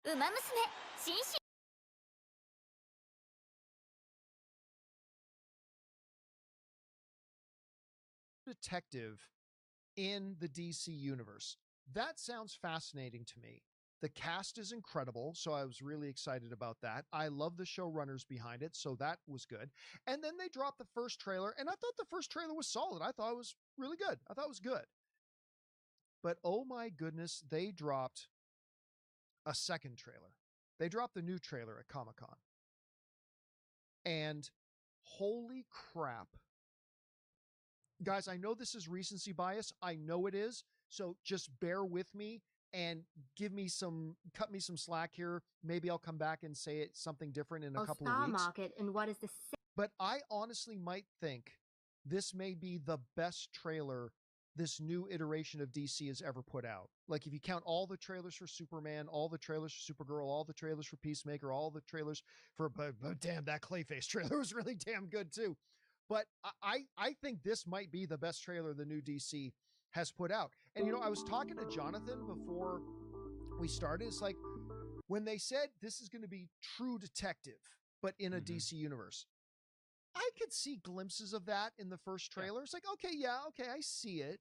ウマ娘新種 detective in the DC universe. That sounds fascinating to me. The cast is incredible, so I was really excited about that. I love the showrunners behind it, so that was good. And then they dropped the first trailer, and I thought the first trailer was solid. I thought it was really good. I thought it was good. But oh my goodness, they dropped a second trailer. They dropped the new trailer at Comic-Con. And holy crap. Guys, I know this is recency bias. I know it is. So just bear with me and cut me some slack here. Maybe I'll come back and say it something different in a couple of Star weeks. market and what is the But I honestly might think this may be the best trailer this new iteration of DC has ever put out. Like if you count all the trailers for Superman, all the trailers for Supergirl, all the trailers for Peacemaker, all the trailers for but damn, that Clayface trailer was really damn good too. But I think this might be the best trailer the new DC has put out. And I was talking to Jonathan before we started. It's like when they said this is going to be True Detective, but in a DC universe. I could see glimpses of that in the first trailer. It's like, okay, I see it.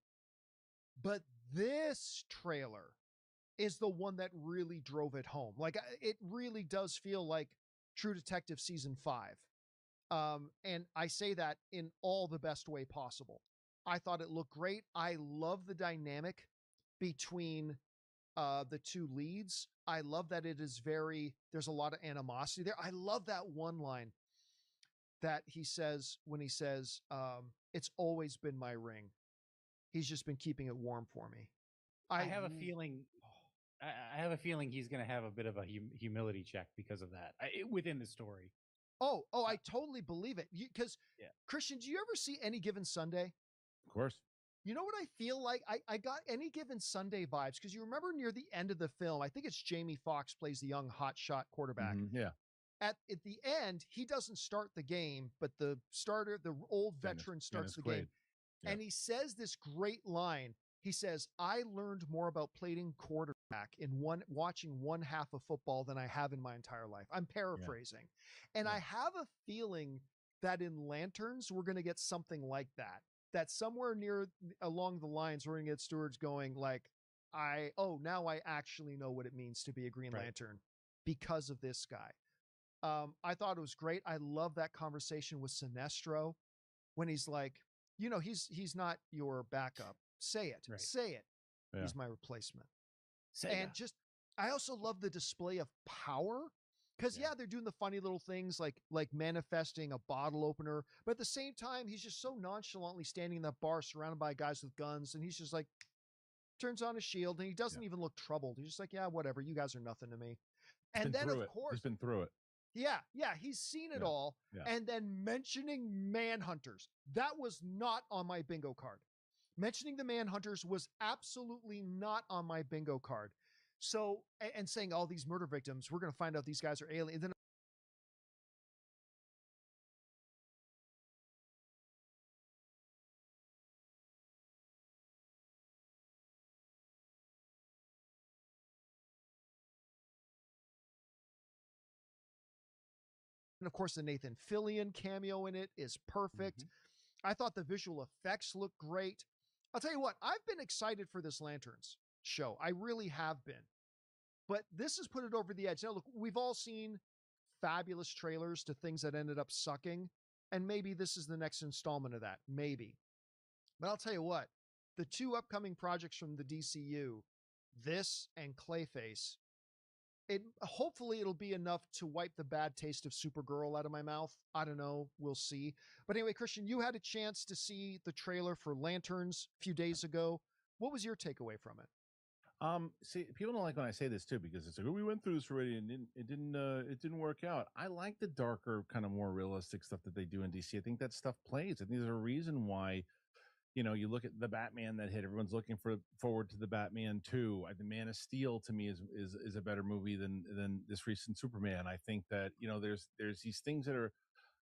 But this trailer is the one that really drove it home. Like it really does feel like True Detective season 5. And I say that in all the best way possible. I thought it looked great. I love the dynamic between the two leads. I love that there's a lot of animosity there. I love that one line that he says when he says, it's always been my ring. He's just been keeping it warm for me. I have a feeling he's going to have a bit of a humility check because of that within the story. Oh, I totally believe it. Because Christian, do you ever see Any Given Sunday? Of course. You know what I feel like? I got Any Given Sunday vibes because you remember near the end of the film, I think it's Jamie Foxx plays the young hotshot quarterback. Yeah. At the end, he doesn't start the game, but the old veteran starts the game. Yeah. And he says this great line. He says, I learned more about playing quarterback in watching one half of football than I have in my entire life. I'm paraphrasing. Yeah. And I have a feeling that in Lanterns, we're going to get something like that. That somewhere along the lines, we're going to get stewards going like, now I actually know what it means to be a Green Lantern because of this guy. I thought it was great. I love that conversation with Sinestro when he's like, he's not your backup. Say it. Right. Say it. Yeah. He's my replacement. I also love the display of power because they're doing the funny little things like manifesting a bottle opener, but at the same time, he's just so nonchalantly standing in that bar surrounded by guys with guns, and he's just like turns on his shield, and he doesn't even look troubled. He's just like, yeah, whatever, you guys are nothing to me. And then of course, he's been through it. Yeah, he's seen it all. Yeah. And then mentioning Manhunters. That was not on my bingo card. Mentioning the Manhunters was absolutely not on my bingo card. So, and saying all these murder victims, we're going to find out these guys are aliens. And of course, the Nathan Fillion cameo in it is perfect. I thought the visual effects looked great. I'll tell you what, I've been excited for this Lanterns show. I really have been. But this has put it over the edge. Now, look, we've all seen fabulous trailers to things that ended up sucking. And maybe this is the next installment of that. Maybe. But I'll tell you what, the two upcoming projects from the DCU, this and Clayface, hopefully it'll be enough to wipe the bad taste of Supergirl out of my mouth. I don't know. We'll see. But anyway, Christian, you had a chance to see the trailer for Lanterns a few days ago. What was your takeaway from it? See, people don't like when I say this too, because it's like, oh, we went through this already and it didn't work out. I like the darker, kind of more realistic stuff that they do in DC. I think that stuff plays. I think there's a reason why, you look at the Batman that hit. Everyone's looking forward to the Batman 2. The Man of Steel to me is a better movie than this recent Superman. I think that there's these things that are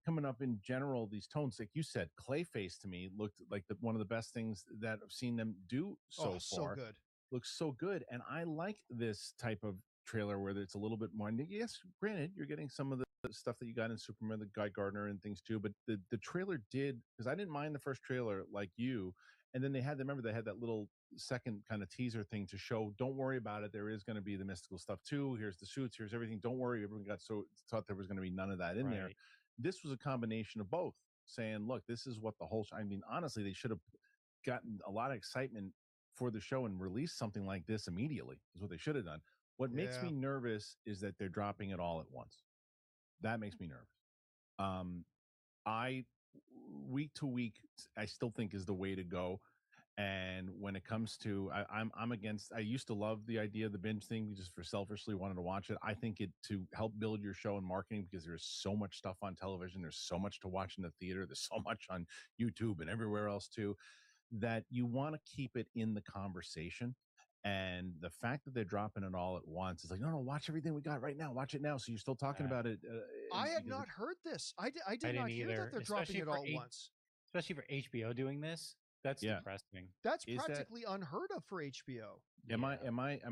coming up in general. These tones, like you said, Clayface to me looked like one of the best things that I've seen them do so far. So good. Looks so good, and I like this type of trailer where it's a little bit more. And yes, granted, you're getting some of the stuff that you got in Superman, the Guy Gardner and things too. But the trailer did, because I didn't mind the first trailer like you. And then they had, remember, they had that little second kind of teaser thing to show, don't worry about it. There is going to be the mystical stuff too. Here's the suits. Here's everything. Don't worry. Everyone got so thought there was going to be none of that in there. This was a combination of both, saying, look, this is what the whole, I mean, honestly, they should have gotten a lot of excitement for the show and released something like this immediately is what they should have done. What makes me nervous is that they're dropping it all at once. That makes me nervous. I week to week, I still think is the way to go. And when it comes to, I'm against. I used to love the idea of the binge thing, just for selfishly wanted to watch it. I think it to help build your show and marketing, because there's so much stuff on television. There's so much to watch in the theater. There's so much on YouTube and everywhere else too, that you want to keep it in the conversation. And the fact that they're dropping it all at once is like, no, watch everything we got right now. Watch it now. So you're still talking about it. I had not heard this. I did not hear that they're dropping it all at once. Especially for HBO doing this. That's depressing. That's practically unheard of for HBO. Am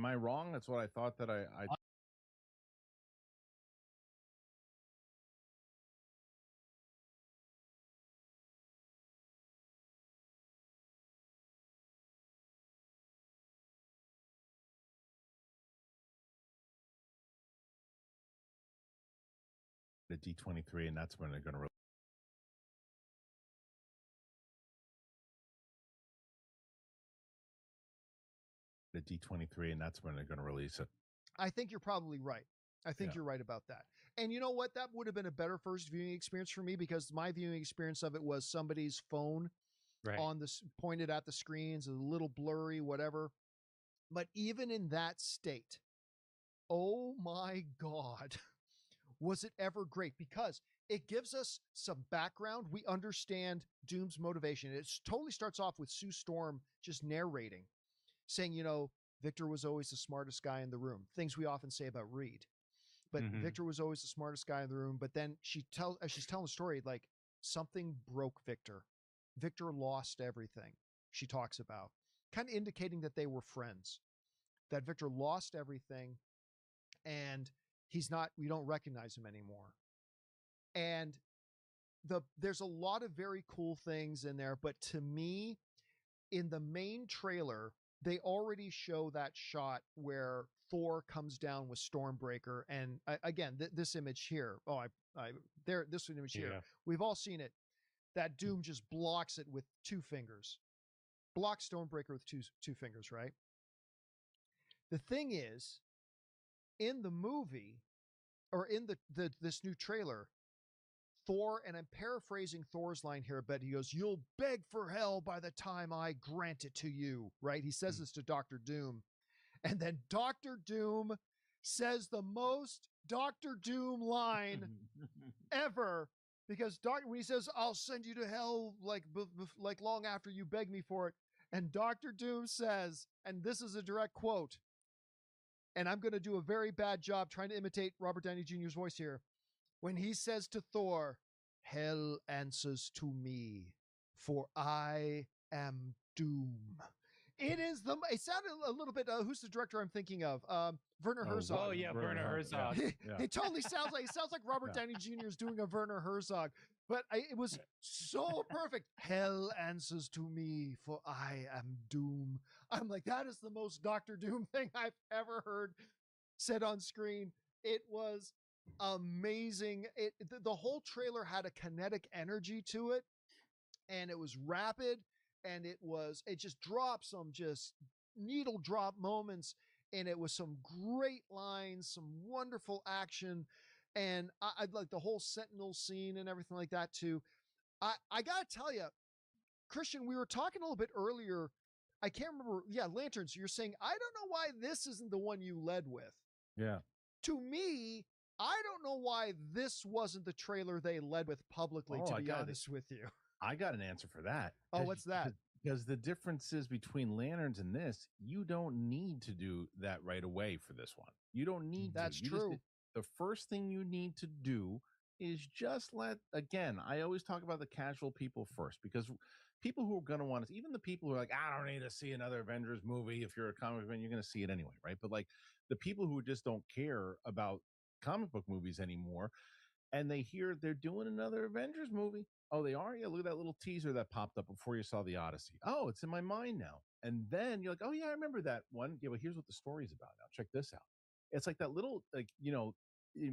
I wrong? That's what I thought that I the D23, and that's when they're going to the D23, and that's when they're going to release it. I think you're probably right. I think you're right about that. And you know what? That would have been a better first viewing experience for me, because my viewing experience of it was somebody's phone on this pointed at the screens, a little blurry, whatever. But even in that state, oh my God, was it ever great? Because it gives us some background. We understand Doom's motivation. It totally starts off with Sue Storm just narrating, saying, you know, Victor was always the smartest guy in the room. Things we often say about Reed. But Victor was always the smartest guy in the room. But then as she's telling the story, like, something broke Victor. Victor lost everything, she talks about, kind of indicating that they were friends, that Victor lost everything and we don't recognize him anymore. And there's a lot of very cool things in there. But to me, in the main trailer, they already show that shot where Thor comes down with Stormbreaker. And again, this image here. This image here. We've all seen it. That Doom just blocks it with two fingers. Blocks Stormbreaker with two fingers, right? The thing is, in the movie, or in this new trailer, Thor, and I'm paraphrasing Thor's line here, but he goes, "You'll beg for hell by the time I grant it to you," right? He says this to Dr. Doom. And then Dr. Doom says the most Dr. Doom line ever, because when he says, "I'll send you to hell like long after you beg me for it," and Dr. Doom says, and this is a direct quote, and I'm going to do a very bad job trying to imitate Robert Downey Jr.'s voice here. When he says to Thor, "Hell answers to me, for I am Doom." It sounded a little bit, who's the director I'm thinking of? Werner Herzog. Oh yeah, Werner Herzog. It totally sounds like Robert Downey Jr. is doing a Werner Herzog, but it was so perfect. "Hell answers to me, for I am Doom." I'm like, that is the most Dr. Doom thing I've ever heard said on screen. It was amazing. The whole trailer had a kinetic energy to it, and it was rapid, and it just dropped some just needle drop moments, and it was some great lines, some wonderful action, and I like the whole Sentinel scene and everything like that too. I gotta tell you, Christian, we were talking a little bit earlier. I can't remember. Yeah, Lanterns. You're saying, I don't know why this isn't the one you led with. Yeah. To me, I don't know why this wasn't the trailer they led with publicly, to be honest with you. I got an answer for that. Oh, what's that? Because the difference is between Lanterns and this, you don't need to do that right away for this one. You don't need That's to. true. The first thing you need to do is just again, I always talk about the casual people first, because people who are going to want to, even the people who are like, I don't need to see another Avengers movie. If you're a comic fan, you're going to see it anyway, right? But like the people who just don't care about comic book movies anymore, and they hear they're doing another Avengers movie. Oh, they are? Yeah, look at that little teaser that popped up before you saw the Odyssey. Oh, it's in my mind now. And then you're like, oh yeah, I remember that one. Yeah, but here's what the story's about now. Check this out. It's like that little, like,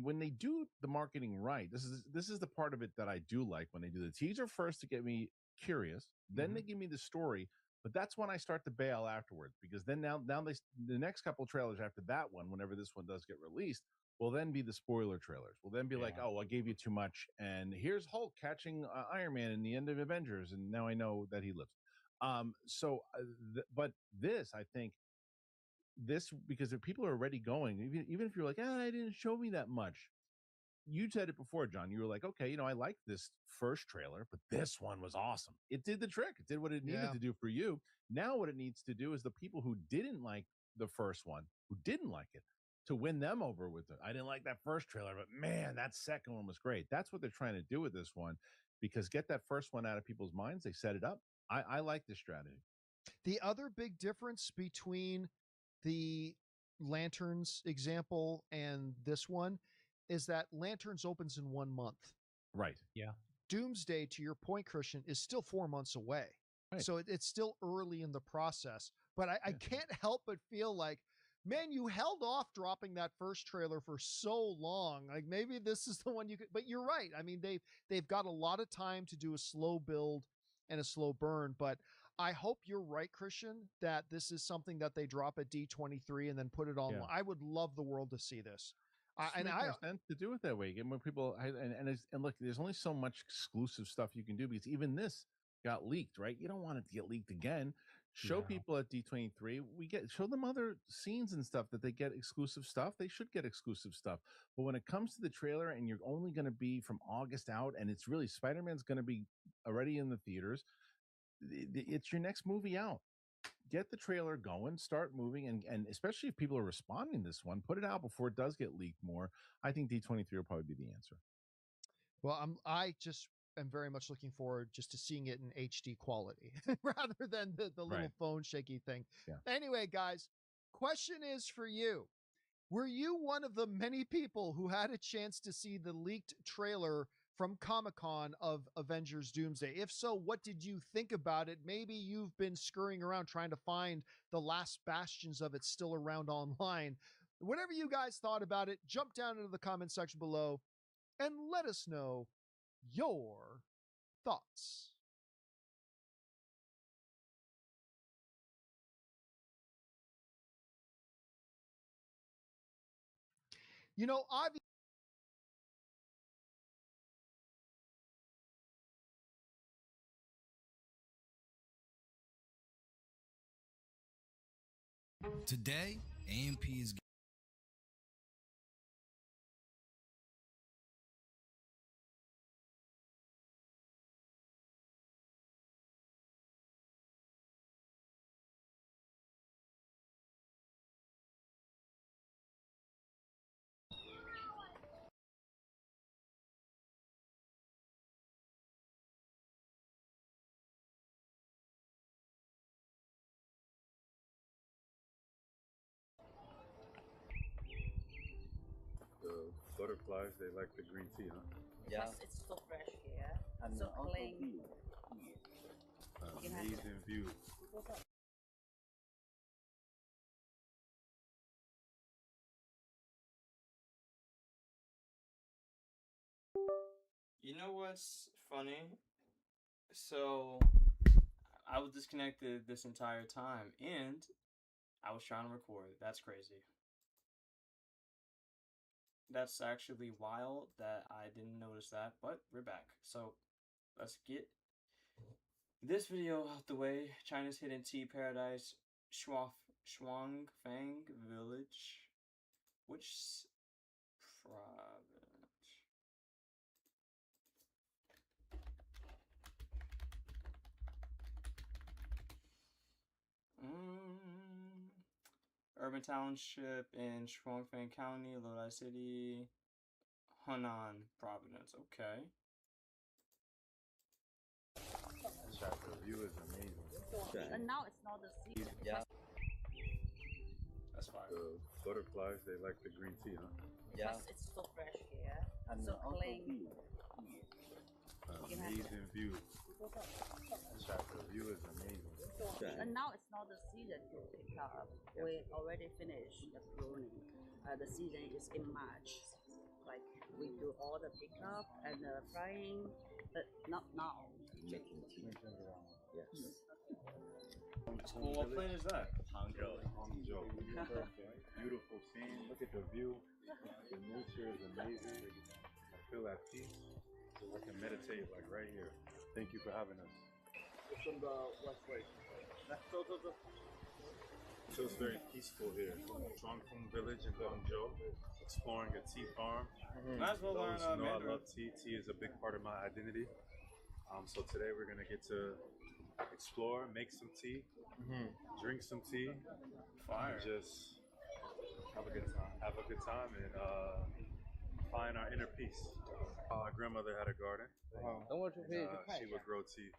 when they do the marketing right, this is the part of it that I do like, when they do the teaser first to get me curious, then they give me the story, but that's when I start to bail afterwards, because then now the next couple trailers after that one, whenever this one does get released, will then be the spoiler trailers. Will then be like, oh, I gave you too much, and here's Hulk catching Iron Man in the end of Avengers, and now I know that he lives. But this, I think, because if people are already going, even if you're like, I didn't show me that much. You said it before, John. You were like, okay, I like this first trailer, but this one was awesome. It did the trick. It did what it needed to do for you. Now what it needs to do is the people who didn't like the first one, who didn't like it, to win them over with it. I didn't like that first trailer, but man, that second one was great. That's what they're trying to do with this one, because get that first one out of people's minds. They set it up. I like this strategy. The other big difference between the Lanterns example and this one is that Lanterns opens in 1 month. Right. Yeah. Doomsday, to your point, Christian, is still 4 months away. Right. So it's still early in the process. But I can't help but feel like, man, you held off dropping that first trailer for so long. Like maybe this is the one you could, but you're right. I mean, they've got a lot of time to do a slow build and a slow burn, but I hope you're right, Christian, that this is something that they drop at D23 and then put it online. I would love the world to see this. And I sense to do it that way. Get more people, and look, there's only so much exclusive stuff you can do, because even this got leaked, right? You don't want it to get leaked again. Show people at D23. Show them other scenes and stuff that they get exclusive stuff. They should get exclusive stuff. But when it comes to the trailer, and you're only going to be from August out, and it's really Spider-Man's going to be already in the theaters, it's your next movie out. Get the trailer going, start moving, and especially if people are responding to this one, put it out before it does get leaked more. I think D23 will probably be the answer. Well, I just am very much looking forward just to seeing it in HD quality rather than the little phone shaky thing. Yeah. Anyway, guys, question is for you. Were you one of the many people who had a chance to see the leaked trailer from Comic-Con of Avengers Doomsday? If so, what did you think about it? Maybe you've been scurrying around trying to find the last bastions of it still around online. Whatever you guys thought about it, jump down into the comment section below and let us know your thoughts. Obviously, today, AMP is butterflies, they like the green tea, huh? Yeah. It's so fresh here. And so clean. Amazing view. You know what's funny? So I was disconnected this entire time, and I was trying to record. That's crazy. That's actually wild that I didn't notice that, but we're back. So let's get this video out the way. China's hidden tea paradise, Shuangfang Village. Which province? Urban Township in Shuangfang County, Lodi City, Henan Province. Okay. Chat, the view is amazing. And now it's not the season. Yeah. That's fine. The butterflies, they like the green tea, huh? Yeah. Because it's so fresh here, And so also clean. bee. Amazing view. Chat, the view is amazing. And now it's not the season to pick up. We already finished the pruning. The season is in March. Like we do all the pickup and the frying, but not now. Making tea. Yes. Well, what plane is that? Hangzhou. Hangzhou. Beautiful scene. Look at the view. The nature is amazing. I feel at peace. I can meditate like right here. Thank you for having us. From the West Lake. Feels very peaceful here. Zhuangfeng Village in Hangzhou. Exploring a tea farm. Might as well learn Those who know I Mandarin. love tea. Tea is a big part of my identity. So today we're gonna get to explore, make some tea, drink some tea, Fire. and just have a good time. Have a good time and find our inner peace. My grandmother had a garden. She would grow tea.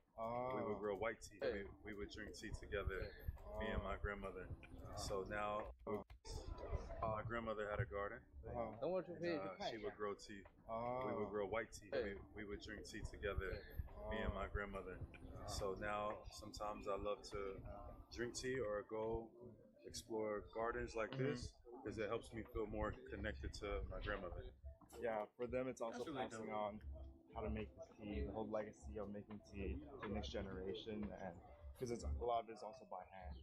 We would grow white tea. We would drink tea together, me and my grandmother. So now, my grandmother had a garden. She would grow tea. We would grow white tea. We would drink tea together, me and my grandmother. So now, sometimes I love to drink tea or go explore gardens like this because it helps me feel more connected to my grandmother. Yeah, for them it's also That's really passing dope. on how to make this tea, the whole legacy of making tea to the next generation, and because it's a lot of it's also by hand,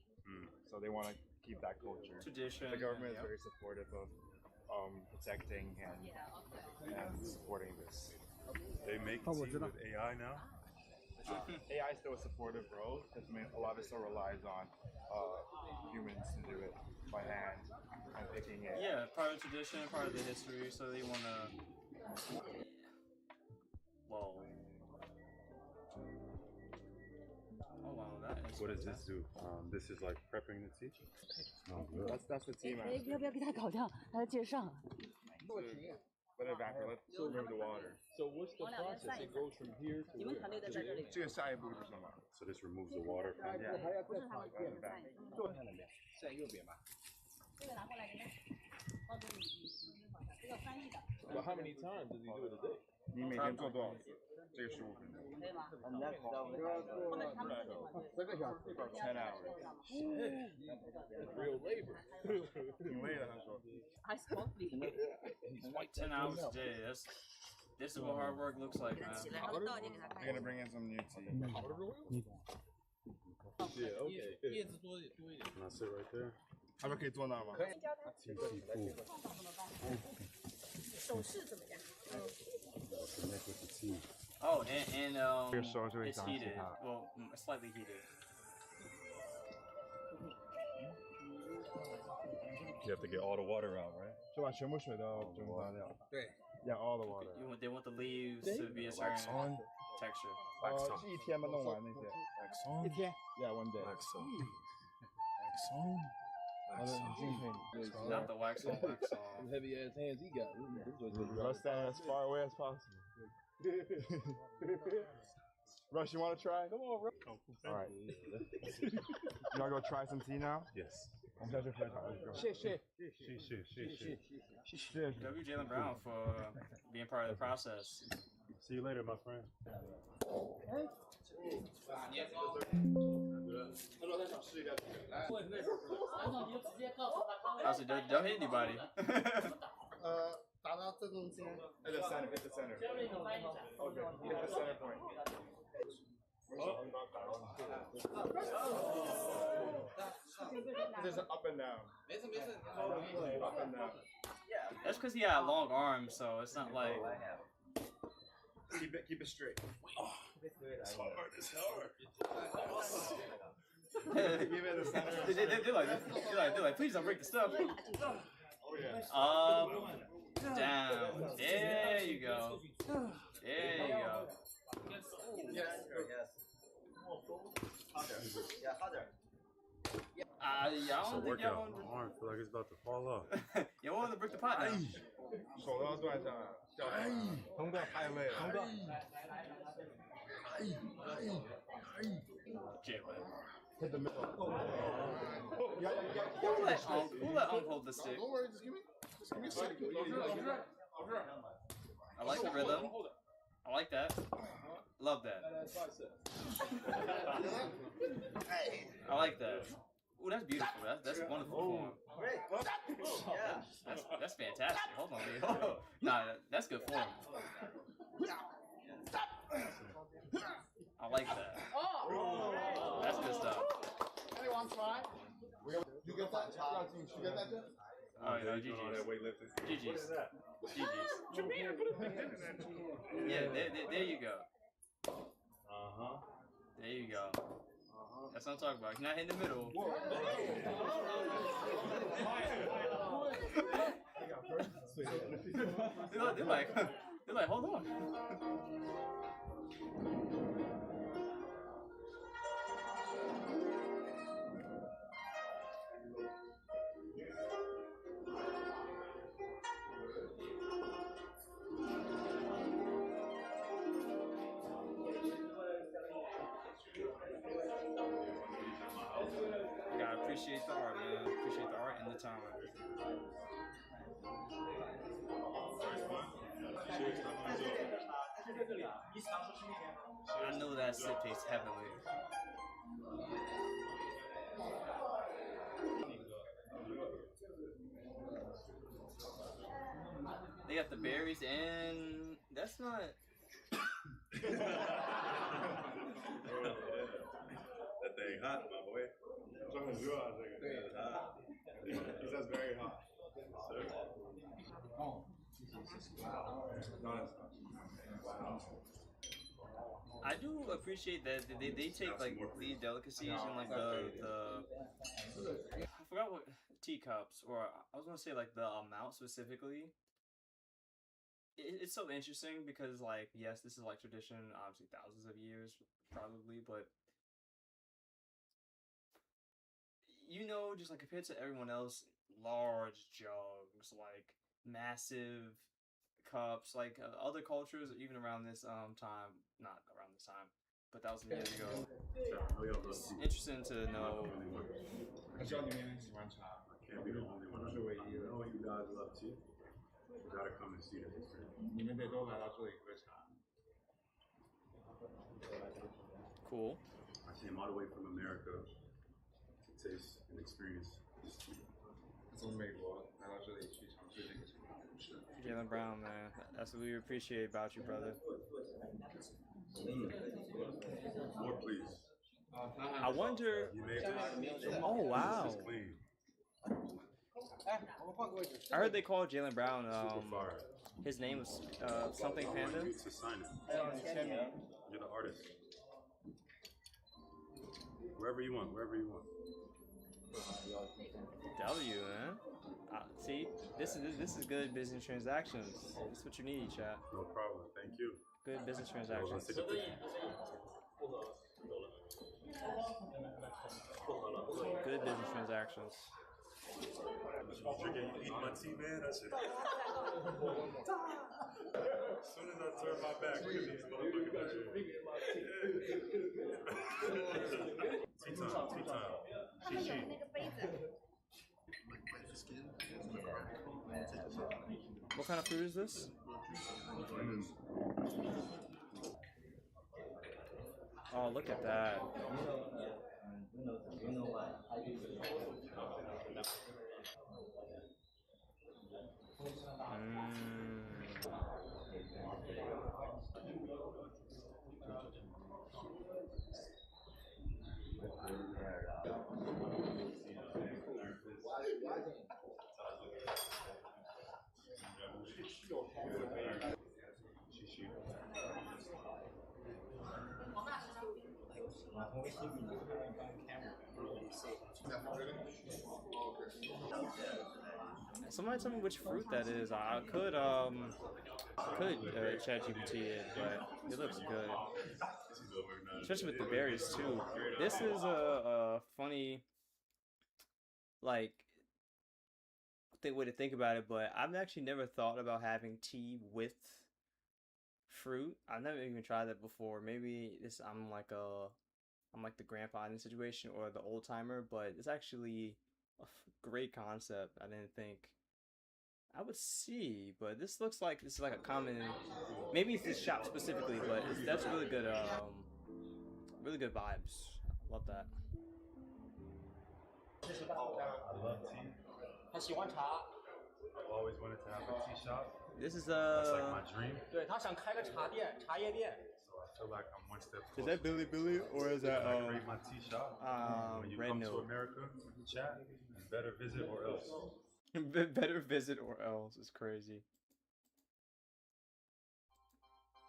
so they want to keep that culture. Tradition. The government is yeah. very supportive of protecting and supporting this. They make tea with AI now. AI is still a supportive role because a lot of it still relies on humans to do it by hand and picking it. Yeah, part of the tradition, part of the history, so they want to. Whoa. Oh wow, that is. What does this do? This is like prepping the tea. That's the tea man. 要不要给他搞掉？来介绍。 Let it evaporate. Let's remove the water. So what's the process? It goes from here to 你们团队在这里。这个下一步是什么？ So this removes the water from it. 不是他们在在右边吧。这个拿过来给他，包给你，这个翻译的， But how many times does he do it a day? 你每天做多少次？这个15分钟。可以吗？ And next over there. 后面他们自己团队。 About 10 hours. Real labor. 挺累的，他说。 I spoke to you. 10 hours a day. This is what hard work looks like, man. 起来，然后倒一点给他看 We're。gonna bring in some new tea. Yeah, okay. Can I sit right there? 他们可以坐那吗？ TC food. 手势怎么样？ Connect with the tea. Oh, and Your sauce really it's sounds heated. hot. Well, slightly heated. You have to get all the water out, right? 就把全部水都蒸发掉。对。 Yeah, all the water. They want the leaves to be a certain texture. 是一天吗？弄完那些。Wax on. 一天。Yeah, one day. Wax on. Wax on. 好的，很敬佩你。 Not the wax on, wax on. Heavy ass hands he got. Let's stand as far away as possible. Rush, you want to try? Come on, Rush. All right. You want to go try some tea now? Yes. 我们下去喝茶。谢谢。谢谢。 W. Jalen Brown for being part of the process. See you later, my friend. How's it? Don't hit anybody. 打到这中间。Hit the center. Hit the center. Okay. Hit the center point. There's an up and down. Up and down. That's because he had long arms, so it's not like. Keep it straight. It's hard. It's hard. Give it the center. They're like, please don't break the stuff. Oh yeah. Up, down. There you go. There you go. Yes. Yeah, harder. Y'all It's a don't think workout. y'all My arm feel like it's about to fall off. y'all want to break the pot now? 手都要断下来，掉下来，疼的太累了。Jalen. Hit the middle. Who let Unc hold the stick? Don't worry, just give me a second. I like the rhythm. I like that. Love that. I like that. Ooh, that's beautiful. That's wonderful form. That's fantastic. Hold on, man. Nah, that's good form. I like that. That's good stuff. Anyone try? You get that? You get that, Jeff? Oh, yeah, GG's. Yeah, there you go. There you go. That's what I'm talking about. He's not in the middle. they're like, hold on. Gotta appreciate the art, man. Appreciate the art and the time. I know that sip tastes heavenly. They got the berries and that's not. That thing hot, my boy. He says very hot. I do appreciate that they take like these delicacies and like the I forgot what teacups, or I was gonna say like the amount specifically. It's so interesting because like yes, this is like tradition, obviously thousands of years probably, but you know, just like compared to everyone else, large jugs, like massive cups, like other cultures, even around this time, not around this time, but thousands of years ago. It's interesting to know. Can't be the only one. I know you guys love tea. You gotta come and see the history. Cool. I came all the way from America to taste and experience this tea. Jalen Brown, man, that's what we appreciate about you, brother. More, please. I wonder. You made this? Oh wow! This is clean. I heard they called Jalen Brown. Super fire. His name was something I want Panda. you to sign it. You're the artist. Wherever you want, wherever you want. W, man. See, this is good business transactions. That's what you need, chat. No problem. Thank you. Good business transactions. Let's take a picture. Good business transactions. Drinking, eating my tea, man. That shit. As soon as I turn my back, look at these motherfuckers out here. Tea time, tea time. Chi-chi. What kind of fruit is this? Oh, look at that. Somebody tell me which fruit that is. I could ChatGPT it, but it looks good. Especially with the berries too. This is a funny, like, way to think about it, but I've actually never thought about having tea with fruit. I've never even tried that before. Maybe I'm like a I'm like the grandpa in the situation or the old timer, but it's actually a great concept. I didn't think I would see, but this looks like this is like a common. Maybe it's this shop specifically, but that's really good. Really good vibes. Love that. I love tea. I've always wanted to have a tea shop. This is That's like my dream. So I feel like I'm one step closer. Is that Billy or is that I create my tea shop? When you Red come to Note? America, chat, better visit or else. Better visit or else is crazy.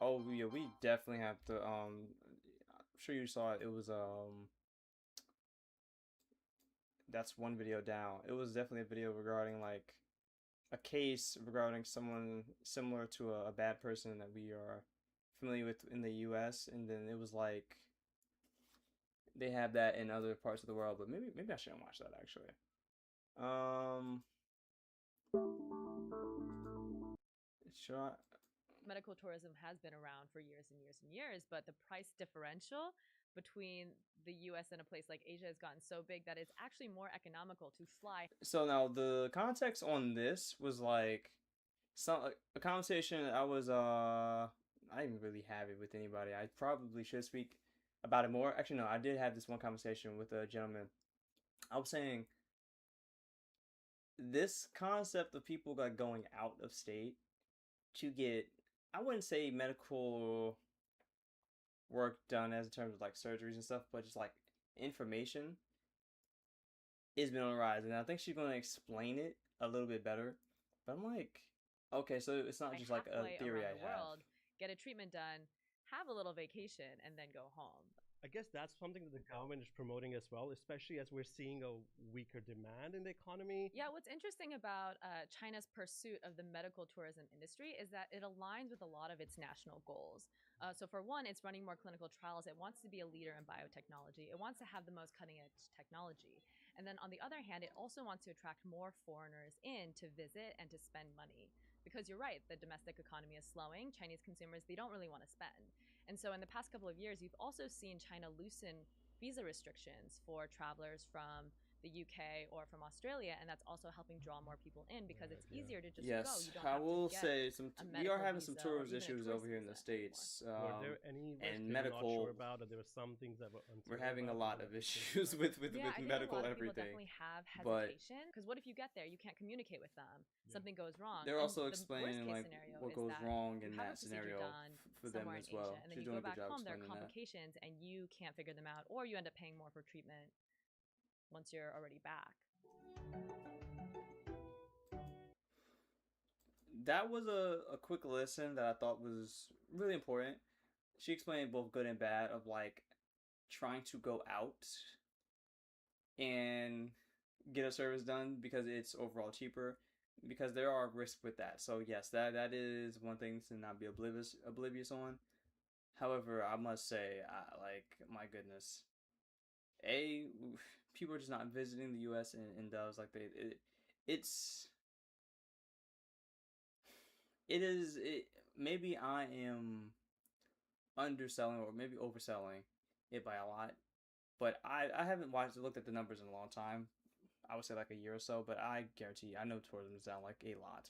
Oh yeah, we definitely have to. I'm sure you saw it. It was that's one video down. It was definitely a video regarding like a case regarding someone similar to a bad person that we are familiar with in the U.S. And then it was like they have that in other parts of the world, but maybe I shouldn't watch that actually. Sure. Medical tourism has been around for years and years and years, but the price differential between the US and a place like Asia has gotten so big that it's actually more economical to fly. So now the context on this was like a conversation I was I didn't really have it with anybody. I probably should speak about it more. Actually no, I did have this one conversation with a gentleman. I was saying this concept of people like going out of state to get, I wouldn't say medical work done as in terms of like surgeries and stuff, but just like information has been on the rise, and I think she's going to explain it a little bit better. But I'm like, okay, so it's not just like a theory I have. Get a treatment done, have a little vacation, and then go home. I guess that's something that the government is promoting as well, especially as we're seeing a weaker demand in the economy. Yeah, what's interesting about China's pursuit of the medical tourism industry is that it aligns with a lot of its national goals. So for one, it's running more clinical trials. It wants to be a leader in biotechnology. It wants to have the most cutting edge technology. And then on the other hand, it also wants to attract more foreigners in to visit and to spend money. Because you're right, the domestic economy is slowing. Chinese consumers, they don't really want to spend. And so in the past couple of years, you've also seen China loosen visa restrictions for travelers from the UK or from Australia, and that's also helping draw more people in because it's easier to just go. You don't I have will to get say we are medical having some visa or tourist even a issues tourist over here in the visa States. Were there any risks and that medical. you're not sure about, or there were some things that were uncertain We're having a about, lot of issues with I think medical a lot of everything. People definitely have But hesitation because what if you get there, you can't communicate with them, something goes wrong. they're And also the explaining worst-case like scenario what is goes that wrong in you have a that procedure scenario done for them somewhere as in well. Asia, and then She's you doing go a back good job home, there are explaining that. complications, and you can't figure them out, or you end up paying more for treatment once you're already back. That was a quick listen that I thought was really important. She explained both good and bad of like trying to go out and get a service done because it's overall cheaper, because there are risks with that. So yes, that is one thing to not be oblivious on. However, I must say, like, my goodness, people are just not visiting the U.S. in doves like maybe I am underselling or maybe overselling it by a lot, but I haven't looked at the numbers in a long time. I would say like a year or so, but I guarantee I know tourism is down like a lot.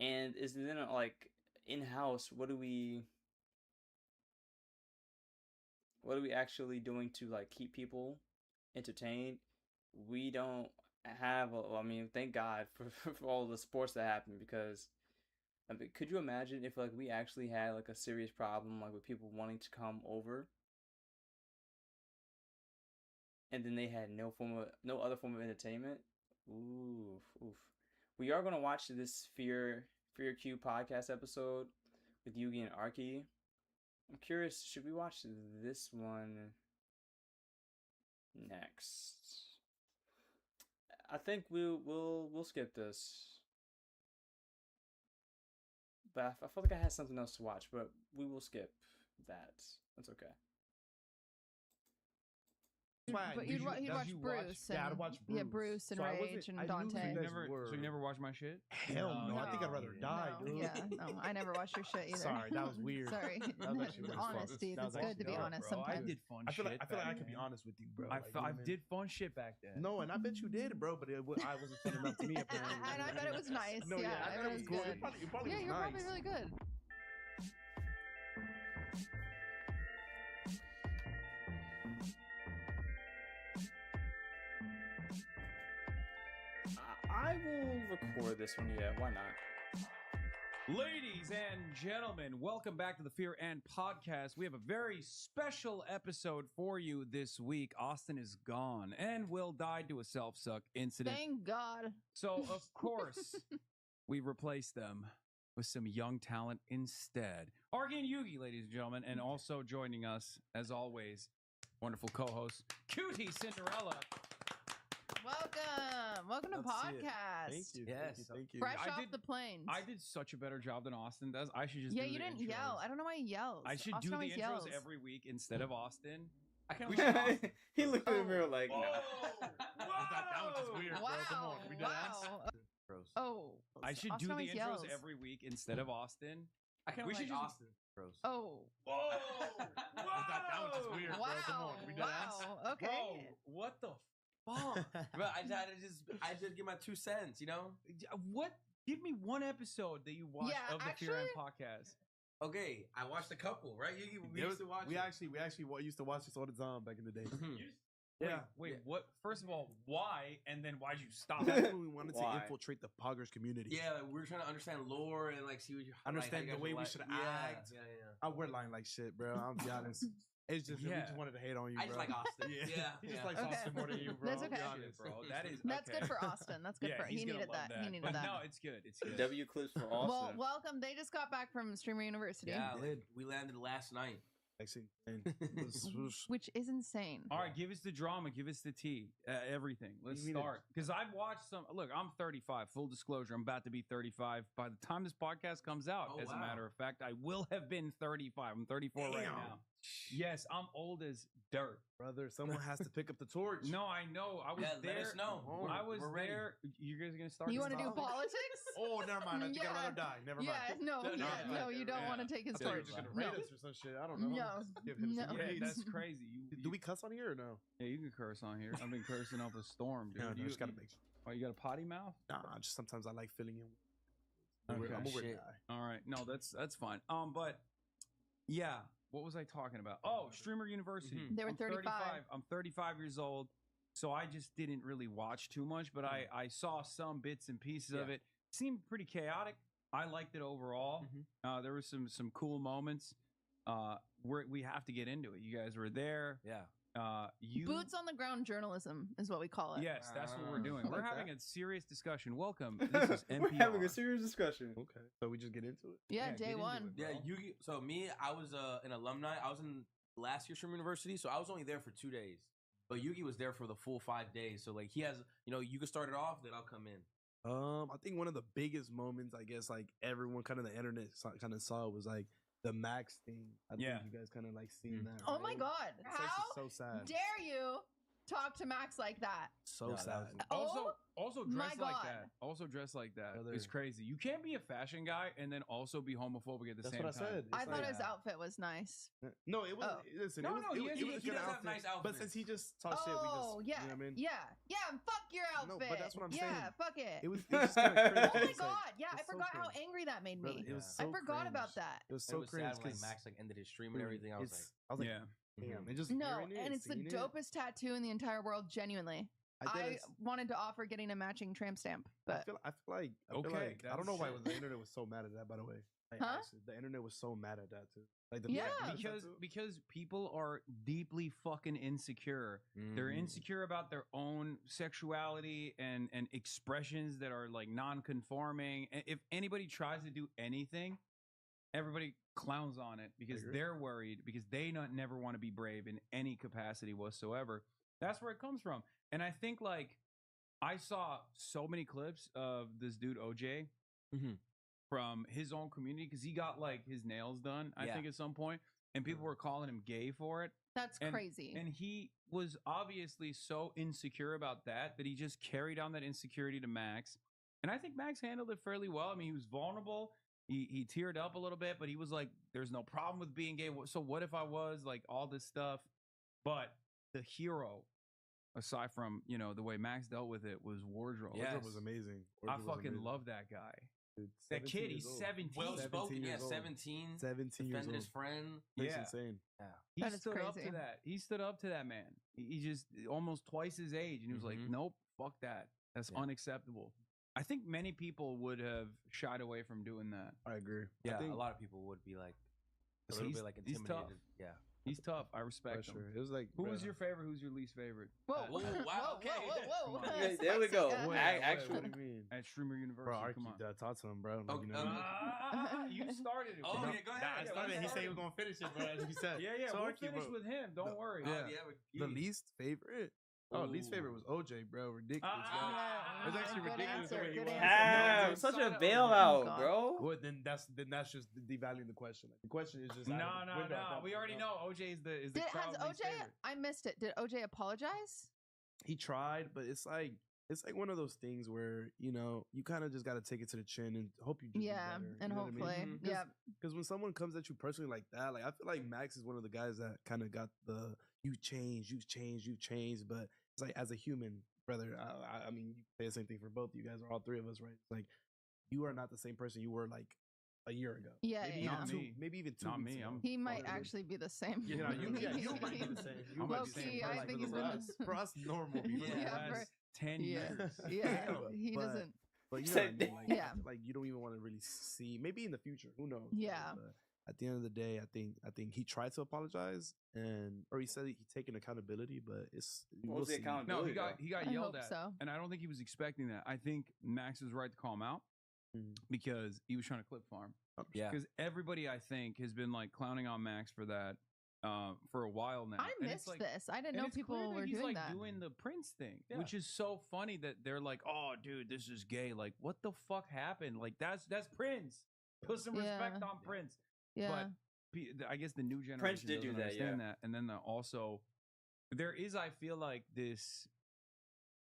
And is then like in-house, what are we actually doing to like keep people entertained? We don't have I mean, thank God for all the sports that happen, because I mean, could you imagine if like we actually had like a serious problem like with people wanting to come over and then they had no other form of entertainment? Oof. We are gonna watch this Fear Q podcast episode with Yugi and Arky. I'm curious, should we watch this one next? I think we'll skip this. But I feel like I had something else to watch, but we will skip that. That's okay. But you'd watch Bruce. Yeah, I'd and- watch Yeah, Bruce. Bruce and So I Rage wasn't- and I knew Dante. who you guys So you never watched my shit? Hell no, I think I'd rather die, No, dude. Yeah, no, I never watched your shit either. Sorry, that was weird. Sorry. That was actually really fun. Honesty. That was It's good to be actually- honest bro, I sometimes. did fun I feel shit. like I feel like I back could be then. honest with you, bro. I Like, I you know what I mean? did fun shit back then. No, and I bet you did, bro. But I wasn't fun enough to me. Apparently. And I bet it was nice. No, yeah, I I bet bet it was it cool. was It good. probably Yeah, was you're nice. probably really good. I will record this one. Yeah, why not? Ladies and gentlemen, welcome back to the Fear and Podcast. We have a very special episode for you this week. Austin is gone and Will died to a self-suck incident. Thank God. So, of course, we replaced them with some young talent instead. Argy and Yugi, ladies and gentlemen, and also joining us, as always, wonderful co-host, Cutie Cinderella. Welcome to Love to see it. podcast. Thank you. Yes. Thank you. Fresh I off did- the planes. I did such a better job than Austin does. I should just Yeah, do you the didn't intros. yell. I don't know why he yells. I should Austin do the always intros yells. every week instead of Austin. I kind We of he looked in the mirror like, no. That was just weird, bro. Come Wow. on, we dead ass. Wow. Oh. I should Austin do the always intros yells. every week instead of Austin. I kind We of should like just- Austin. Bros. Oh. Whoa! That was just weird, Wow. bro. Come on, we dead ass. Wow. Okay. Bro, what the fuck? But I just give my 2 cents, you know? What? Give me one episode that you watched Yeah, of the Fear and actually- Podcast. Okay, I watched a couple, right? We used to watch We it. actually used to watch this all the time back in the day. Wait, what? First of all, why? And then why'd you stop? That's when we wanted to Why? infiltrate the Poggers community. Yeah, like, we were trying to understand lore and like see what you Understand like, the way we like, should yeah, act. Yeah. We're lying like shit, bro. I'll be honest. It's just we Yeah. just wanted to hate on you, I bro. just like Austin. Yeah. He just yeah. likes Okay. Austin more than you, bro. That's I'll be okay. honest. bro. That is That's okay. good for Austin. That's good Yeah, for he's he gonna needed love that. He needed but that. no, it's good. It's good. W clips for Well, Austin. welcome. They just got back from Streamer University, Yeah, like, we landed last night. Actually, and it was- which is insane. All right, give us the drama, give us the tea, everything. Let's You need to- start. Because I've watched some. Look, I'm 35. Full disclosure, I'm about to be 35. By the time this podcast comes out, Oh, as a wow. matter of fact, I will have been 35. I'm 34 right Damn. now. Yes, I'm old as dirt. brother, someone has to pick up the torch. No, I know. I was Yeah, there. let us know. I was We're ready. there. You guys are gonna start? You this want to do now? politics? Oh, never mind. I think I'd Yeah. rather die. Never mind. Yeah, no, No, yeah, no, no, you don't yeah. want to take his I thought you were torch. just gonna No. rate us or some shit. I don't know. No. Give him some No. Yeah, grades. that's crazy. Do we cuss on here or no? Yeah, you can curse on here. I've been cursing up a storm, dude. No, no, you just gotta make sure. Oh, you got a potty mouth? Nah, just sometimes I like filling in. Okay. I'm a weird Shit. guy. All right. No, that's fine. But yeah, what was I talking about? Oh, Streamer University. Mhm. They were I'm 35. I'm 35 years old, so I just didn't really watch too much, but I saw some bits and pieces of Yeah. it. Seemed pretty chaotic. I liked it overall. There were some cool moments. We have to get into it. You guys were there. Yeah. You Boots on the ground journalism is what we call it. Yes, that's what we're doing. I We're like having that. a serious discussion. Welcome. This is NPR. We're having a serious discussion. Okay, so we just get into it. Yeah, get day into one. it, Yeah, bro. Yugi. So me, I was an alumni. I was in last year's Streamer University, so I was only there for 2 days. But Yugi was there for the full 5 days. So like he has, you can start it off, then I'll come in. I think one of the biggest moments, I guess, like everyone kind of the internet kind of saw was like the Max thing. I Yeah. think you guys kind of like seen that. Oh my right? God. It's actually How so sad. dare you talk to Max like that? So No, that sad. was- Also my dressed like God. that. Also dressed like that. Brother. It's crazy. You can't be a fashion guy and then also be homophobic at the That's same what I time. said. I It's thought like- his outfit was nice. No, it was. Oh. Listen, No, it was, no, it, he was- has- it was a he good does have outfit. nice But outfits. since he just talked shit, we just. Oh, yeah. You know what I mean? Yeah, fuck your outfit. No, but that's what I'm yeah, saying. fuck it. It was just kind of cringe. Oh my It's like- God. Yeah, I it's so forgot how cringe. angry that made Brother, me. it was I so forgot about cringe. that. It was It so was cringe sad when like, because Max like ended his stream and everything. I was like, I was like, Yeah. damn, and just No, hearing it and it's the seeing it, dopest tattoo in the entire world, genuinely. I, did I it- wanted to offer getting a matching tramp stamp, I but feel like I Okay, don't know why that's- the internet was so mad at that. By the way, like, Huh? actually, the internet was so mad at that too. Like the Yeah. Because people are deeply fucking insecure. They're mm. insecure about their own sexuality and expressions that are like non-conforming. If anybody tries to do anything, everybody clowns on it because agree. they're worried because they never want to be brave in any capacity whatsoever. That's where it comes from. And I think like I saw so many clips of this dude OJ Mhm. from his own community because he got like his nails done, I Yeah. think at some point. and people were calling him gay for it. That's And- crazy. And he was obviously so insecure about that he just carried on that insecurity to Max. And I think Max handled it fairly well. I mean, he was vulnerable. He teared up a little bit, but he was like, "There's no problem with being gay. So what if I was?" Like all this stuff. But the hero, aside from the way Max dealt with it, was Wardrobe. Wardrobe was amazing. I Wardrobe was fucking amazing. love that guy. Dude, That 17 kid, years he's old. 17. Well spoken, yeah, years old. 17. 17 years Defended his old. friend. That's Yeah. insane. Yeah. He That is stood up crazy. to that. He stood up to that man. He just almost twice his age, and he was like, Mhm. "Nope, fuck that. That's Yeah. unacceptable." I think many people would have shied away from doing that. I agree. Yeah, I think a lot of people would be like a 'Cause little he's- bit like he's tough. intimidated. Yeah. He's tough. I respect pressure. him. It was like Who bro, was your favorite? Who's your least favorite? Whoa, Oh, wow, okay. whoa. Okay, there we go. Spicy, Actual. What do you mean? At Streamer University. Bro, Come on. talk to him, bro. Like, Oh, you know, You started it. Oh, bro. yeah, go Nah, ahead. I Yeah, started. let's He start said he it. was gonna finish it, but as he said, Yeah, So we'll Arky, finish bro, with him. Don't worry. Yeah. with the you. least favorite. Oh, least favorite was OJ, bro. Ridiculous. It's actually Good ridiculous. the answer, way he good was. answer. Damn, such a Oh, bailout, God. bro. Well, then that's just devaluing the question. Like, the question is just No. out of the window at that We point, already you know OJ is the Has crowd least OJ? favorite. I missed it. Did OJ apologize? He tried, but it's like one of those things where you kind of just got to take it to the chin and hope you do Yeah, better. and hopefully, yeah. Because when someone comes at you personally like that, like I feel like Max is one of the guys that kind of got the you've changed, but it's like as a human, brother. I mean, you say the same thing for both of you guys or all three of us, right? It's like you are not the same person you were like a year ago. Yeah, maybe yeah. even Not two, me. maybe even 2 Not weeks me. ago. He might Or- actually be the same. You might be the same. You I'm might low be the key, same. I But, like, think he's for been us, for us normal people. For the Yeah, last 10 years. Yeah, know, he but- doesn't. But you know what I mean? Like, Yeah. like you don't even want to really see. Maybe in the future, who knows? Yeah. But at the end of the day, I think he tried to apologize or he said he taken accountability, but it's What was the see. accountability? No, he got I yelled hope at, so. and I don't think he was expecting that. I think Max was right to call him out because he was trying to clip farm. Yeah. Because everybody, I think, has been like clowning on Max for that for a while now. I And it's missed like- this. I didn't and know it's people clear that were he's doing like that. doing the Prince thing, Yeah. which is so funny that they're like, "Oh, dude, this is gay." Like, what the fuck happened? Like, that's Prince. Put some respect Yeah. on Prince. Yeah. But I guess the new generation Prince did do doesn't that, understand yeah. that. And then also, there is, I feel like, this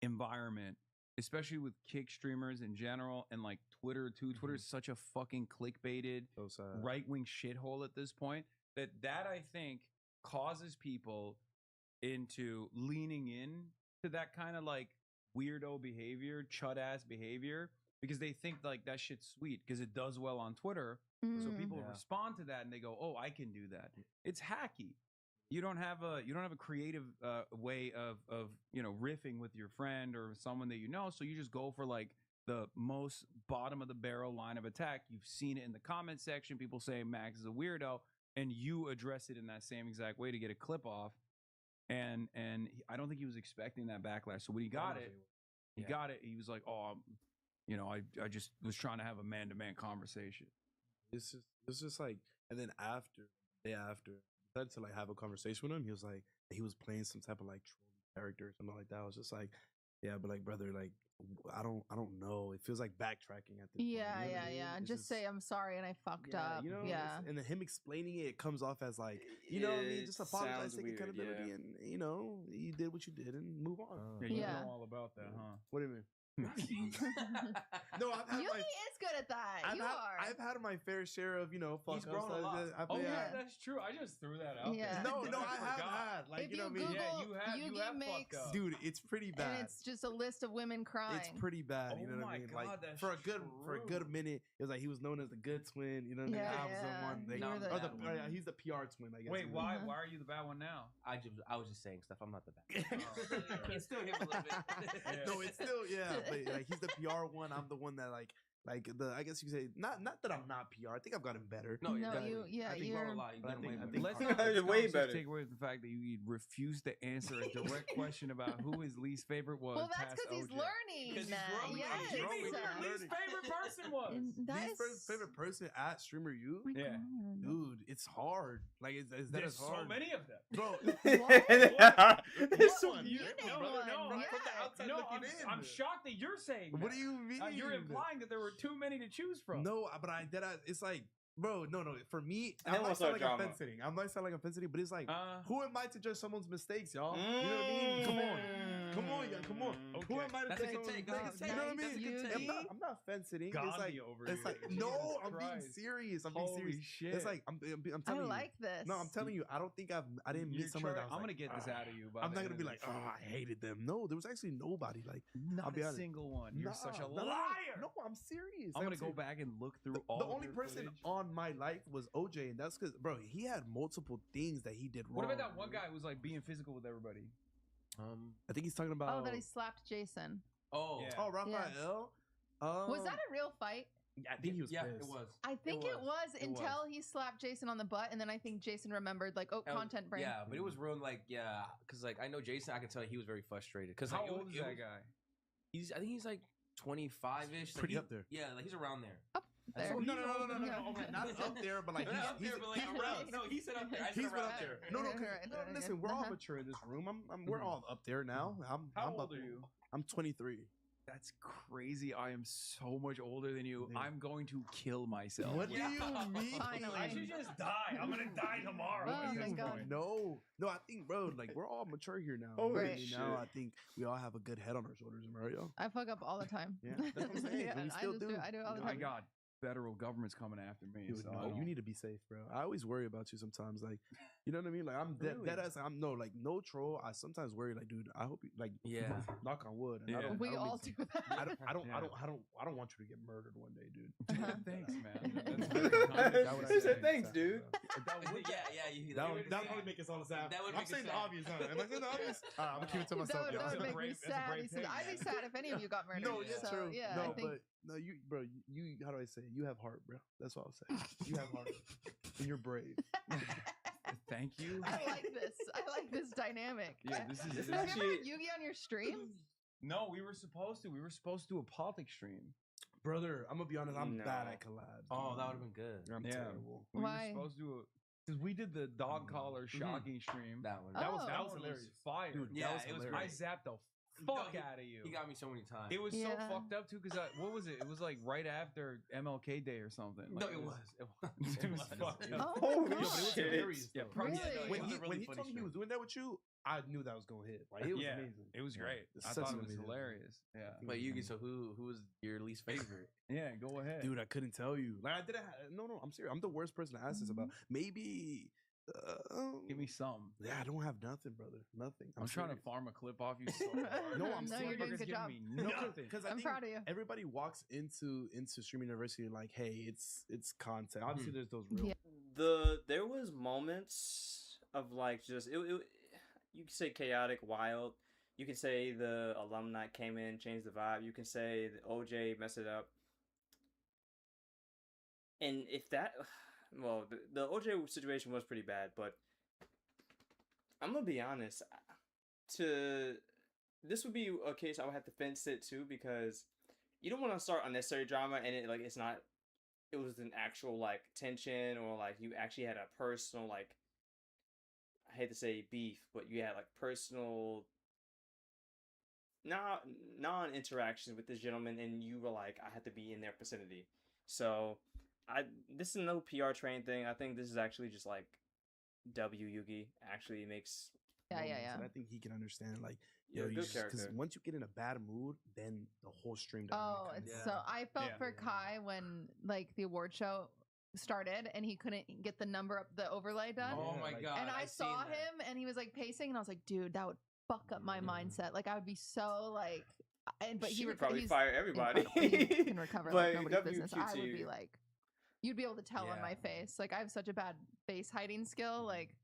environment, especially with kick streamers in general, and like Twitter too. Twitter is such a fucking clickbaited, So sad. right wing shithole at this point that I think causes people into leaning in to that kind of like weirdo behavior, chud ass behavior, because they think like that shit's sweet because it does well on Twitter. So Mm. people Yeah. respond to that and they go, "Oh, I can do that." It's hacky. You don't have a creative way of riffing with your friend or someone that you know. So you just go for like the most bottom of the barrel line of attack. You've seen it in the comment section. People say Max is a weirdo, and you address it in that same exact way to get a clip off. And I don't think he was expecting that backlash. So when he got it, he was like, "Oh, I just was trying to have a man-to-man conversation." It's just like, and then the day after, I decided to like have a conversation with him. He was like, he was playing some type of like troll character or something like that. I was just like, yeah, but like, brother, like, I don't know. It feels like backtracking at this. Yeah, point, you know what I mean? yeah. It's Just say I'm sorry and I fucked up. You know, Yeah. and then him explaining it comes off as like, you know what I mean? It Just apologize, sounds take weird, accountability, yeah. and you did what you did and move on. Yeah, you Yeah. know all about that, huh? What do you mean? No, I've had Yuki my is good at that. I've had my fair share of fuck He's ups. grown a lot. Oh yeah, Yeah. that's true. I just threw that out Yeah. there. No, I have forgot. had like If you know you what I mean. Yeah, Google you Yugi have makes- fucked up. Dude, it's pretty bad. And it's just a list of women crying. It's pretty bad. You Oh know what my I mean? God, Like that's for a good minute, it was like he was known as the good twin. You know what I mean? Yeah, I was the yeah. one. They, You were the or bad one. he's the PR twin. I guess. Wait, you know? why? Uh-huh. Why are you the bad one now? I was just saying stuff. I'm not the bad. It's still him a little bit. No, it's still but like he's the PR one. I'm the one that like I guess you could say not that I'm not PR. I think I've gotten better. No, No, but you- yeah, I think you're- you're a lot. You But I done think- way I better. think- Let's Way not better. take away the fact that you refused to answer a direct question about who his least favorite was. Well, that's past because he's OJ. learning. Because he's growing. Yes. He's Give me who Learning. your least favorite person was. And that Least is favorite person at Streamer U? Oh my Yeah. God. Dude, it's hard. Like is that There's as hard? so many of them. Bro, This What? one. You Name name one, one. no, Yeah. from the outside No, looking in. I'm shocked that you're saying What that. do you mean? You're implying that there were too many to choose from. No, but it's like, bro, no. For me, And then I we'll might sound start like drama. I'm fence-sitting. I might sound like I'm fence-sitting, but it's like, who am I to judge someone's mistakes, y'all? You know what I mean? Come on, y'all, come on. Who am I to That's a judge good someone's take. mistakes? You know what I mean? I'm not fence-sitting. It's Gandhi like, over it's here. like, no, Jesus I'm being Christ. serious. I'm being Holy serious. shit. It's like I'm I telling you. like this. No, I'm telling you. I don't think I didn't meet someone that was I'm like, gonna get this out of you. By I'm the not end gonna be of like, this. oh, I hated them. No, there was actually nobody. Like, Not I'll be a honest. single one. You're such a No, liar. No, I'm serious. I'm Like, gonna go serious. back and look through all. The of only your person footage. on my life was OJ, and that's because, bro, he had multiple things that he did wrong. What about that one guy who was like being physical with everybody? I think he's talking about. Oh, that he slapped Jason. Oh, Yeah. Oh, Raphael. Was that a real fight? I think he was. yeah, pissed. it was. I think it was It until he slapped Jason on the butt, and then I think Jason remembered, like, oh, And- content brain. Yeah, but it was real like because like I know Jason, I can tell he was very frustrated because How like, old is that guy? I think he's like 25-ish. Pretty up there. Yeah, like he's around there. Up That's there. what- No. Okay, not up there, but like Not up there, but like around. No, he said up there. I said He's been around up there. there. No, Right, no. right, Listen, right. we're all Uh-huh. mature in this room. We're all up there now. How I'm old up are there. you? I'm 23. That's crazy. I am so much older than you. Dude. I'm going to kill myself. What do you mean? Finally. I should just die. I'm gonna die tomorrow. Oh, at this thank God. point. No, I think, bro, like we're all mature here now. Holy Right. shit. Now I think we all have a good head on our shoulders, Mario. I fuck up all the time. Yeah, that's what I'm saying. Yeah, and we I still just do. I do it all the My time. God, federal government's coming after me. Dude, so I no, you don't- need to be safe, bro. I always worry about you sometimes. Like, you know what I mean? Like, I'm Really? dead ass. I'm no, like, no troll. I sometimes worry, like, dude, I hope you, like, Yeah. knock on wood. And I Yeah. don't, We I don't all mean do to- that. I don't want you to get murdered one day, dude. Thanks, man. That's That very would kind. That would He actually said make thanks, sense, dude. bro. That would probably make us all sad. That would I'm make us saying the sad. obvious, huh? Am I saying the obvious? I'm gonna keep it to That myself. would, y'all. that would make me that's a sad. great He said, pick, I'd be man. sad if any of you got murdered. No, yeah, so, true. Yeah, no, I think, but no, you, bro, you, how do I say it? You have heart, bro. That's what I'll say. You have heart, and you're brave. Thank you. I like this. I like this dynamic. Yeah, this is. This This is Have is you ever actually- had Yugi on your stream? no, we were supposed to. We were supposed to do a politics stream. Brother, I'm gonna be honest. I'm No. bad at collabs. Oh, dude. that would have been good. I'm Yeah. terrible. We Why? were supposed to do it because we did the dog collar shocking stream. That one. Oh. That was was hilarious. fire. Dude, Yeah, that was it was hilarious. I zapped the No, fuck he- out of you. He got me so many times. It was so Yeah. fucked up too because what was it? It was like right after MLK Day or something. No, Like, it was. It was. It was fucked up. Oh Yo, my but it was God. shit. hilarious. Yeah, though. probably- Really? it When was he a really when he funny told me he stream. was doing that with you, I knew that was gonna hit. Like it was Yeah, amazing. it was great. It's I such thought an it was amazing- hilarious. Yeah. But Yugi, so who was your least favorite? Yeah, go ahead. Dude, I couldn't tell you. Like I didn't. No, I'm serious. I'm the worst person to ask this about. Maybe. Give me some. Yeah, I don't have nothing, brother. Nothing. I'm trying to serious. farm a clip off you so hard. No, I'm No, serious. you're doing a good job. Nothing. Because I I'm think proud of you. everybody walks into Stream University like, hey, it's content. Obviously, there's those real. Yeah. There was moments of like just you can say chaotic, wild. You can say the alumni came in, changed the vibe. You can say the OJ messed it up. And if that, well, the OJ situation was pretty bad, but I'm gonna be honest. This would be a case I would have to fence it too because you don't want to start unnecessary drama and it's not. It was an actual like tension or like you actually had a personal like. I hate to say beef, but you had like personal non-interaction with this gentleman and you were like, I have to be in their vicinity. So this is no PR train thing. I think this is actually just like Yugi actually makes Yeah. And I think he can understand. Like, Yeah, yo, good because character. once you get in a bad mood, then the whole stream. Oh, dynamic it's kinda- so I felt Yeah. for Kai when like the award show started and he couldn't get the number up the overlay done. Oh Yeah, my like- god! and I saw seen that. him and he was like pacing and I was like, dude, that would fuck up my mindset. Like I would be so like but She he would probably he's fire everybody. incredible. He can recover like But nobody's business. I would be WQT. like you'd be able to tell on my Yeah. face. Like I have such a bad face hiding skill. Like,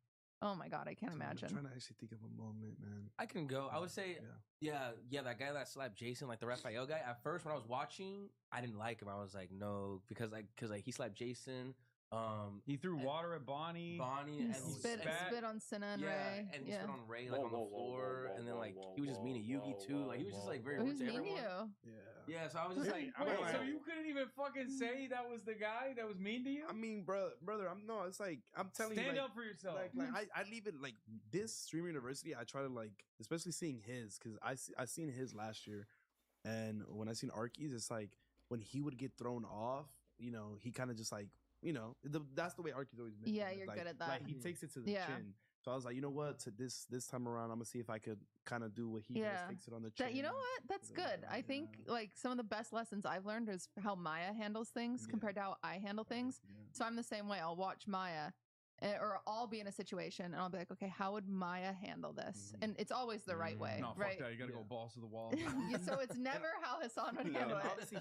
oh my god, I can't Dude, I'm imagine. trying to actually think of a moment, man. I can go. I would say, yeah, that guy that slapped Jason, like the Raphael guy. At first, when I was watching, I didn't like him. I was like, no, because he slapped Jason. He threw water at Bonnie. Bonnie He and spit on Cinna and yeah, Ray. and he yeah. spit on Ray like on the floor, and then like he was just mean to Yugi too. Like he was just like very rude Who's to mean to everyone. you? Yeah. Yeah, so I was just like, Wait, bro, so you couldn't even fucking say that was the guy that was mean to you? I mean, brother, it's like I'm telling you, Stand like, up for yourself. Like I leave it like this Stream University. I try to like, especially seeing his, because I seen his last year, and when I seen Arky's, it's like when he would get thrown off, you know, he kind of just like that's the way Arky's always been. Yeah, It's you're like, good at that. Like he takes it to the Yeah. chin. So I was like, you know what? To this time around, I'm gonna see if I could kind of do what he does. Takes it on the chin. That, you know what? That's good. I think like some of the best lessons I've learned is how Maya handles things compared to how I handle things. So I'm the same way. I'll watch Maya, or I'll be in a situation and I'll be like, okay, how would Maya handle this? And it's always the right way, No, fuck right? that. You got to go balls to the wall. Yeah, so it's never how Hassan would No, handle it. honestly,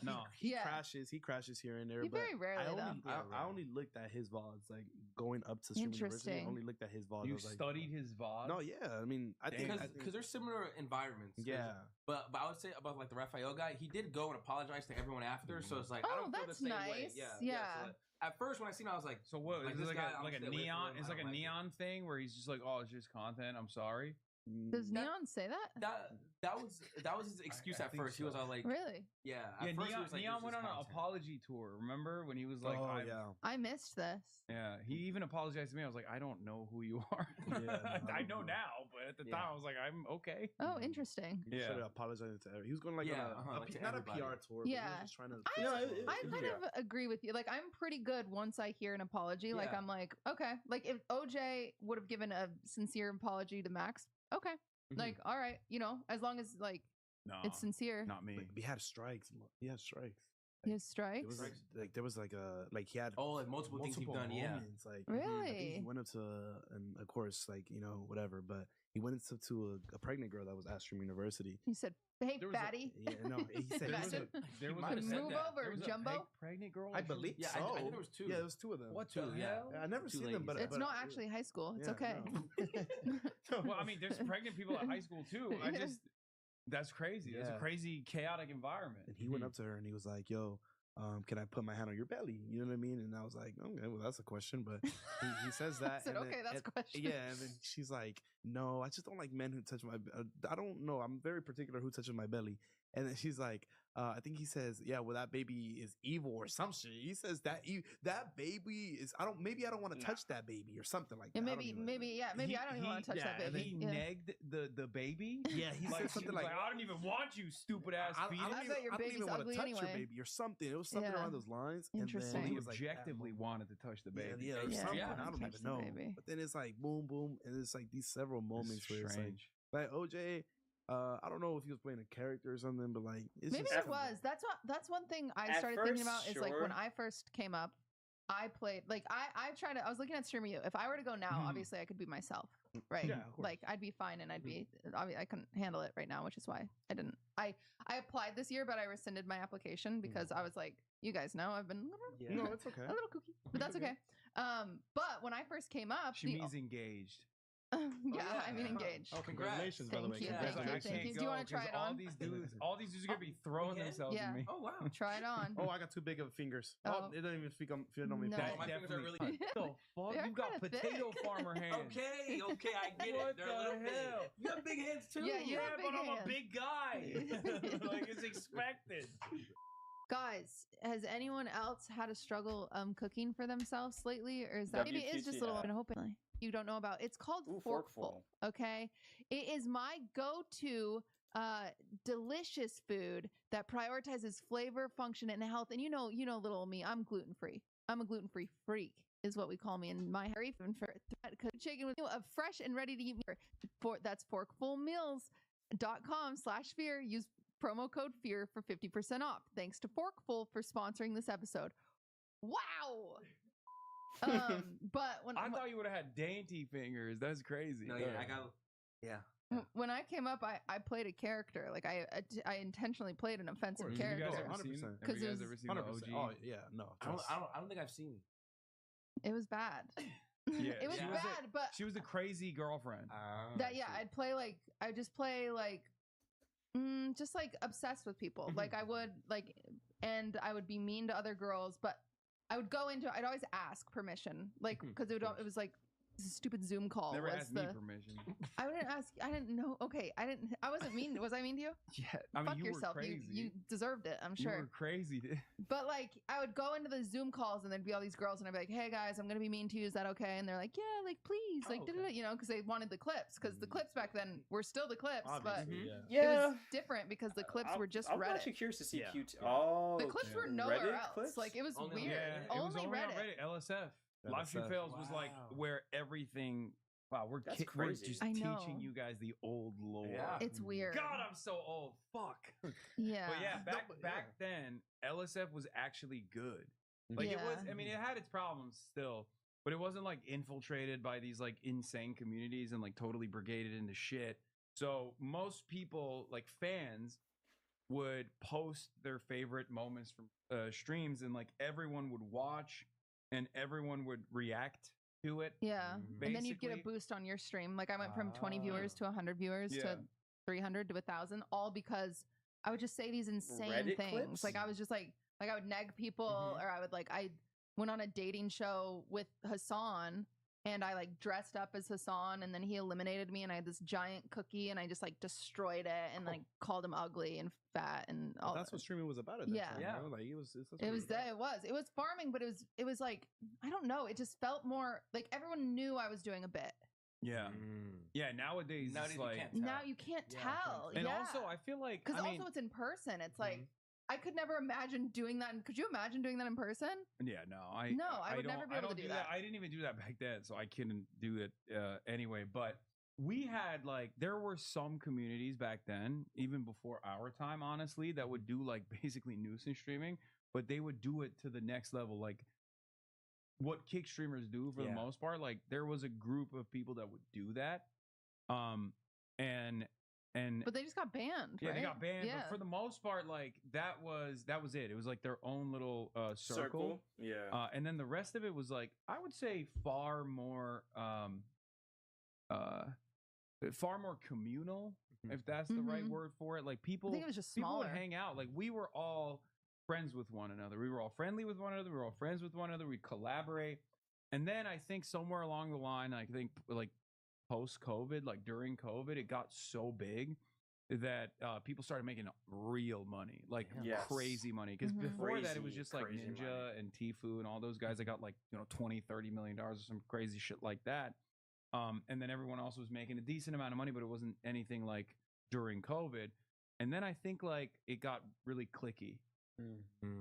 he crashes here and there. He but very rarely, I only looked at his VODs, like going up to Stream University. I Interesting. only looked at his VODs. I You was like, studied his VOD? No, yeah. I mean, I think because they're similar environments. Yeah. But I would say about like the Raphael guy, he did go and apologize to everyone after. So it's like I Oh, don't feel the that's same way. nice. Yeah. Yeah. So at first when I seen it, I was like, So what? Like, Is it this like guy, a I'm like a stay away from neon? him. It's I like a don't like it. neon thing where he's just like, oh, it's just content. I'm sorry. Does Neon say that? that was his excuse at first. He was all like, Really? Yeah. Yeah, At first he Neon, was like, Neon "This went is on an content." apology tour. Remember when he was like, Oh, I'm- yeah. I missed this. Yeah, he even apologized to me. I was like, I don't know who you are. I know now, but at the time I was like, I'm okay. Oh, interesting. He Yeah. started apologizing to everyone. He was going like Yeah, on like to not a everybody. PR tour. But he Yeah. was just trying to. I kind of agree with you. Like, I'm pretty good once I hear an apology. Like, Yeah. I'm like, okay. Like, if OJ would have given a sincere apology to Max, okay. Like, all right, as long as like No, it's sincere. not me. He had strikes. He had strikes. His strikes. There was like he had like multiple things you've done, yeah. moments, like I Really? think he went up to and of course like whatever, but he went into to a pregnant girl that was at Stream University. He said, "Hey, There was a- fatty." yeah, no, he said There was might have said Move that. over, there was a Jumbo. pregnant girl. I believe Yeah, so. I think there was two. Yeah, there was two of them. What Two, the yeah. hell? I never Two seen them, but ladies. It's not actually high school. It's yeah, okay. no. Well, I mean, there's pregnant people at high school too. Yeah. That's crazy. It's a Yeah. crazy, chaotic environment. And he went up to her and he was like, "Yo, can I put my hand on your belly?" You know what I mean? And I was like, "Okay, well, that's a question." But he says that. I said, and then- "Okay, that's a and- question." Yeah, and then she's like, "No, I just don't like men who touch my. I don't know. I'm very particular who touches my belly." And then she's like, I think he says, "Yeah, well, that baby is evil or some shit." He says that that baby is. I don't want to touch that baby or something like Yeah, that. maybe I don't even want to touch that baby. He Yeah. negged the baby. Yeah, he said she something was like, I don't even want you, stupid ass I fetus. don't I even, bet your I don't baby's even want to ugly touch your anyway. baby or something. It was something Yeah. around those lines. Interesting. And then He he was like, objectively wanted to touch the baby. Yeah, or Yeah. something. Yeah. I don't Touch even the know. baby. But then it's like boom, boom, and it's like these several moments It's where it's strange. like OJ. I don't know if he was playing a character or something, but like it's Maybe just it was. That's one thing I At started thinking first, about is like when sure. I first came up, I played like I was looking at Streamer U. If I were to go now, obviously I could be myself, right? Yeah, of course. Like I'd be fine and I'd be I couldn't handle it right now, which is why I didn't. I applied this year, but I rescinded my application because I was like, you guys know I've been No, it's okay. a little kooky, but that's okay. But when I first came up, She's engaged. yeah, I mean engaged. Oh, congratulations, by the way. Thank you, Congratulations. thank you. Do you want to try it All on? these dudes are gonna be throwing themselves Yeah. at me. Oh wow. Try it on. Oh, I got too big of fingers. Oh. It doesn't even fit on me. No. My fingers are really. What the fuck? They're You've got kinda potato thick. farmer hands. Okay, I get What it. They're a little the big. hell? You have big hands too. Yeah, you have but big I'm a hands. big guy. Like it's expected. Guys, has anyone else had a struggle cooking for themselves lately, or is that maybe it is just a little bit openly? You don't know about. It's called Ooh, Forkful. Okay, it is my go-to delicious food that prioritizes flavor, function, and health. And you know, little me, I'm gluten free. I'm a gluten free freak, is what we call me in my Harry for chicken with a fresh and ready to eat meal. That's forkfulmeals.com/fear. Use promo code FEAR for 50% off. Thanks to Forkful for sponsoring this episode. Wow. But when I thought you would have had dainty fingers. That's crazy. No, yeah, I got. Yeah. when I came up, I played a character. Like I intentionally played an offensive Have you guys character. ever seen? 100%. Have 'Cause you it guys was- ever seen the 100%. OG? Oh yeah, no. I don't think I've seen. It was bad. Yeah, It was she bad, but She was the crazy girlfriend. that yeah, I just play like just like obsessed with people. Like I would like, and I would be mean to other girls, but I would go into. I'd always ask permission, like because it was like stupid Zoom call Never was asked me permission. I wouldn't ask. I didn't know. Okay, I wasn't mean. Was I mean to you? Yeah, I mean, Fuck you yourself. were crazy. You deserved it. I'm You sure. were crazy. But like, I would go into the Zoom calls and there'd be all these girls, and I'd be like, "Hey guys, I'm gonna be mean to you. Is that okay?" And they're like, "Yeah, like please, like, da-da-da," you know, because they wanted the clips. Because the clips back then were still the clips, but Obviously, it yeah. was different because the clips were just I was Reddit. actually curious to see Yeah. QT. Oh, The clips were nowhere Reddit else. clips? Like it was Only weird. Yeah, it was only Reddit. on Reddit. LSF. Live Stream LSF. Fails was like where everything. Wow, we're That's we're crazy. just I know. teaching you guys the old lore. Yeah. It's weird. God, I'm so old. Fuck. Yeah. But yeah, back then, LSF was actually good. Like it was. Yeah. I mean, it had its problems still, but it wasn't like infiltrated by these like insane communities and like totally brigaded into shit. So most people, like fans, would post their favorite moments from streams, and like everyone would watch, and everyone would react to it. Yeah. And then you'd get a Basically- boost on your stream. Like I went from 20 viewers to 100 viewers Yeah. to 300 to 1,000, all because I would just say these insane Reddit things. clips? Like I was just like I would neg people, or I would like I went on a dating show with Hassan. And I like dressed up as Hassan, and then he eliminated me, and I had this giant cookie, and I just like destroyed it, and like called him ugly and fat, and all. That's what streaming was about at that Yeah. time. Yeah. You know? Like it was. That's what It was about. that. It was farming, but it was like I don't know. It just felt more like everyone knew I was doing a bit. Yeah. Yeah. Nowadays, Nowadays it's you like, can't tell. Now you can't Yeah, tell. and yeah. also I feel like Because I mean, also it's in person. It's like I could never imagine doing that. Could you imagine doing that in person? yeah, no, I would don't- never be I able to don't do that. I didn't even do that back then, so I couldn't do it anyway. But we had like there were some communities back then, even before our time, honestly, that would do like basically nuisance streaming, but they would do it to the next level, like what kick streamers do for the Yeah. most part. Like there was a group of people that would do that, and But they just got banned. yeah, right? they got banned. Yeah. But for the most part, like that was it. It was like their own little circle. Yeah. And then the rest of it was like I would say far more communal, if that's the right Mhm. word for it. Like people, I think it was just people would smaller. hang out. Like we were all friends with one another. We were all friendly with one another. We were all friends with one another. We collaborate. And then I think somewhere along the line, I think like post COVID, like during COVID, it got so big that people started making real money, like Yes. crazy money. Because Mhm. before that, it was Crazy, just like crazy Ninja money. and Tfue and all those guys that got like, you know, 20, $30 million or some crazy shit like that. And then everyone else was making a decent amount of money, but it wasn't anything like during COVID. And then I think like it got really clicky.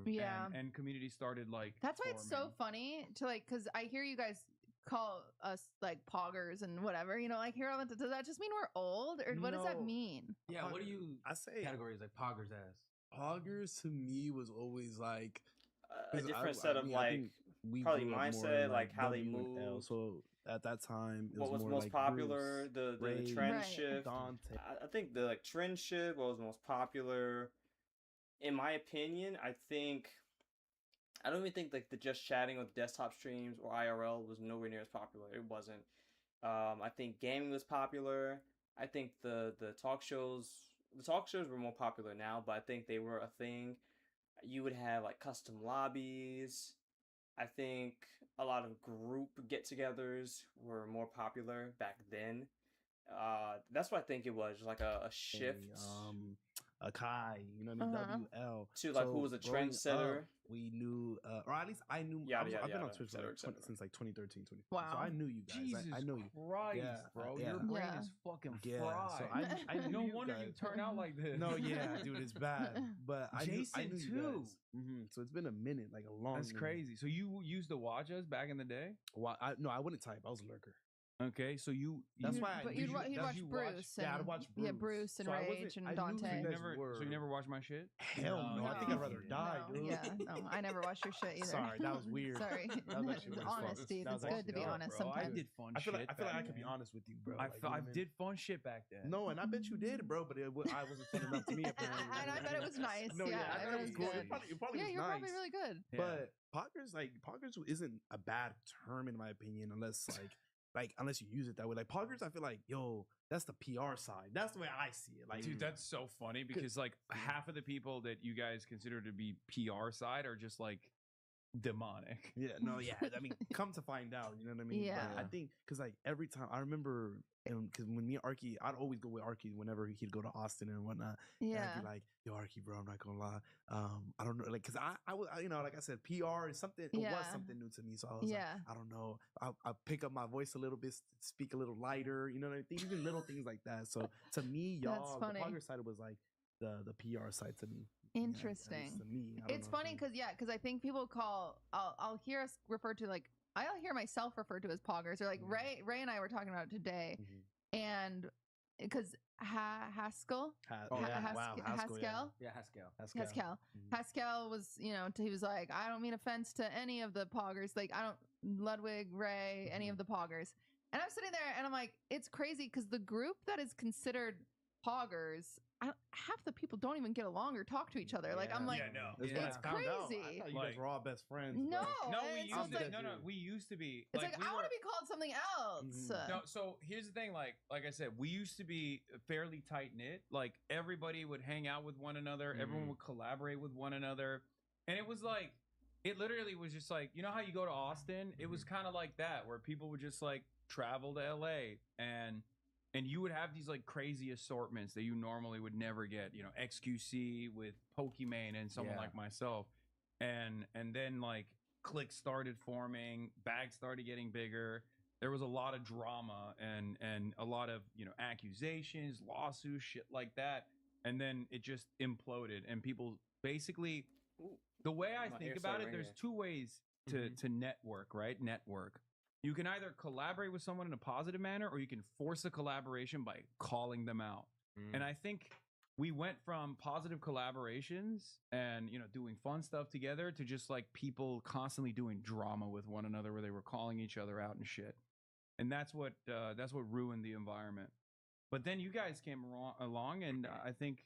Yeah. And community started like That's why it's so forming. funny to like, because I hear you guys call us like poggers and whatever, you know, like here all the, does that just mean we're old, or what does that No. mean? Yeah, what do you I say categories like poggers as? Poggers to me was always like A 'cause different set of I like think we probably grew up more mindset, in, like how they W and L. move. So at that time, it What was more most like popular? Bruce, The Ray, trend Right. shift. Dante. I think the like trend shift was most popular. In my opinion, I don't even think like the just chatting with desktop streams or IRL was nowhere near as popular. It wasn't. I think gaming was popular. I think the talk shows were more popular now, but I think they were a thing. You would have like custom lobbies. I think a lot of group get-togethers were more popular back then. That's what I think it was, like a shift. Akai, you know what I mean? Uh-huh. WL. To, like, who was a growing trendsetter. up, we knew, or at least I knew. Yada, I've yada, been on yada, Twitch et cetera, et cetera. since like 2013, 2014. Wow. So I knew you guys. Jesus I know you. Christ, Yeah, bro. yeah. Your brain Yeah. is fucking Yeah, fried. so I no knew you wonder you guys. turn out like this. No, yeah, dude, it's bad. But I Jason knew you too. guys. So it's been a minute, like a long. That's minute. crazy. So you used to watch us back in the day? Well, no, I wouldn't type. I was a lurker. Okay, so you. That's you- why. But did you'd, you- wa- he'd that's watch you Bruce. Yeah, I'd and, watch Yeah, Bruce. Bruce and So I Rage wasn't- and I knew Dante. who So you you guys never, were. so you never watched my shit? Hell no! I think I'd rather die, no, dude. Yeah, no, I never watched your shit either. Sorry, that was weird. Sorry. That was actually weird as fuck. Honesty. That was It's good actually to be dope, honest bro. I sometimes. did fun I feel shit. like I feel like I back could be then. honest with you, bro. I, Like, you know I what I mean? did fun shit back then. No, and I bet you did, bro. But I wasn't fun enough to me. Apparently. And I bet it was nice. No, yeah, I I bet bet it was it cool. was good. It probably Yeah, was you're nice. probably really good. Yeah. But poggers isn't a bad term in my opinion, unless unless you use it that way. Like poggers, I feel like that's the PR side. That's the way I see it. Like, Dude, that's so funny because like half of the people that you guys consider to be PR side are just like demonic. Yeah, no, yeah. I mean, come to find out, you know what I mean? Yeah. But I think because like every time I remember, because when me and Arky, I'd always go with Arky whenever he'd go to Austin and whatnot. And Yeah. I'd be like, "Yo, Arky, bro, I'm not gonna lie. I don't know, like, because I was, you know, like I said, PR is something. It was Yeah. something new to me, so I was Yeah. like, I don't know. I pick up my voice a little bit, speak a little lighter, you know what I mean? Even little things like that. So to me, y'all, the funny. Pogger side was like the PR side to me. Interesting. To me, I don't It's know if funny because I think people I'll hear us referred to like I'll hear myself referred to as poggers or like Ray and I were talking about it today, and because Haskell Wow, Haskell, Yeah, Haskell. Haskell was he was like, I don't mean offense to any of the poggers, like I don't Ludwig, Ray, any of the poggers, and I'm sitting there and I'm like, it's crazy because the group that is considered poggers, half the people don't even get along or talk to each other. Like I'm like, That's when I it's found out. crazy. I thought you guys were all best friends. No, No, and we it's used just to. like- No, we used to be. It's like, we I want were- to be called something else. No, so here's the thing. Like I said, we used to be fairly tight knit. Like everybody would hang out with one another. Everyone would collaborate with one another, and it was like, it literally was just like, you know how you go to Austin? It was kind of like that, where people would just like travel to LA and you would have these like crazy assortments that you normally would never get. You know, XQC with Pokimane and someone Yeah. like myself, and then like cliques started forming, bags started getting bigger. There was a lot of drama and a lot of accusations, lawsuits, shit like that, and then it just imploded. And people basically, the way I My think ear about started it, there's ringing. two ways to network, right? Network. You can either collaborate with someone in a positive manner, or you can force a collaboration by calling them out. And I think we went from positive collaborations and doing fun stuff together to just like people constantly doing drama with one another, where they were calling each other out and shit. And that's what ruined the environment. But then you guys came along, and I think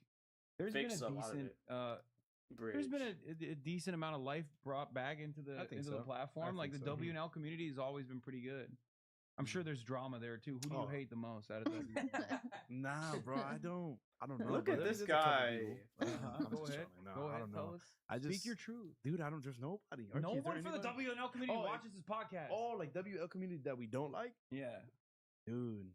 there's Fixed been a a lot of decent. it. There's been a decent amount of life brought back into I think the so. platform. I Like the think so. WNL community has always been pretty good. I'm sure there's drama there too. Who do you Oh. hate the most out of WNL? Nah, bro, I don't know. Look bro. at this There's a couple guy. people. Go I'm just ahead. trolling. No, Go I ahead. don't Tell know. us. I just Speak your truth. dude. I don't. There's nobody. No Archie, is there one for the anybody? WNL community Oh, watches this podcast. Oh, like WL community that we don't like, Yeah. dude.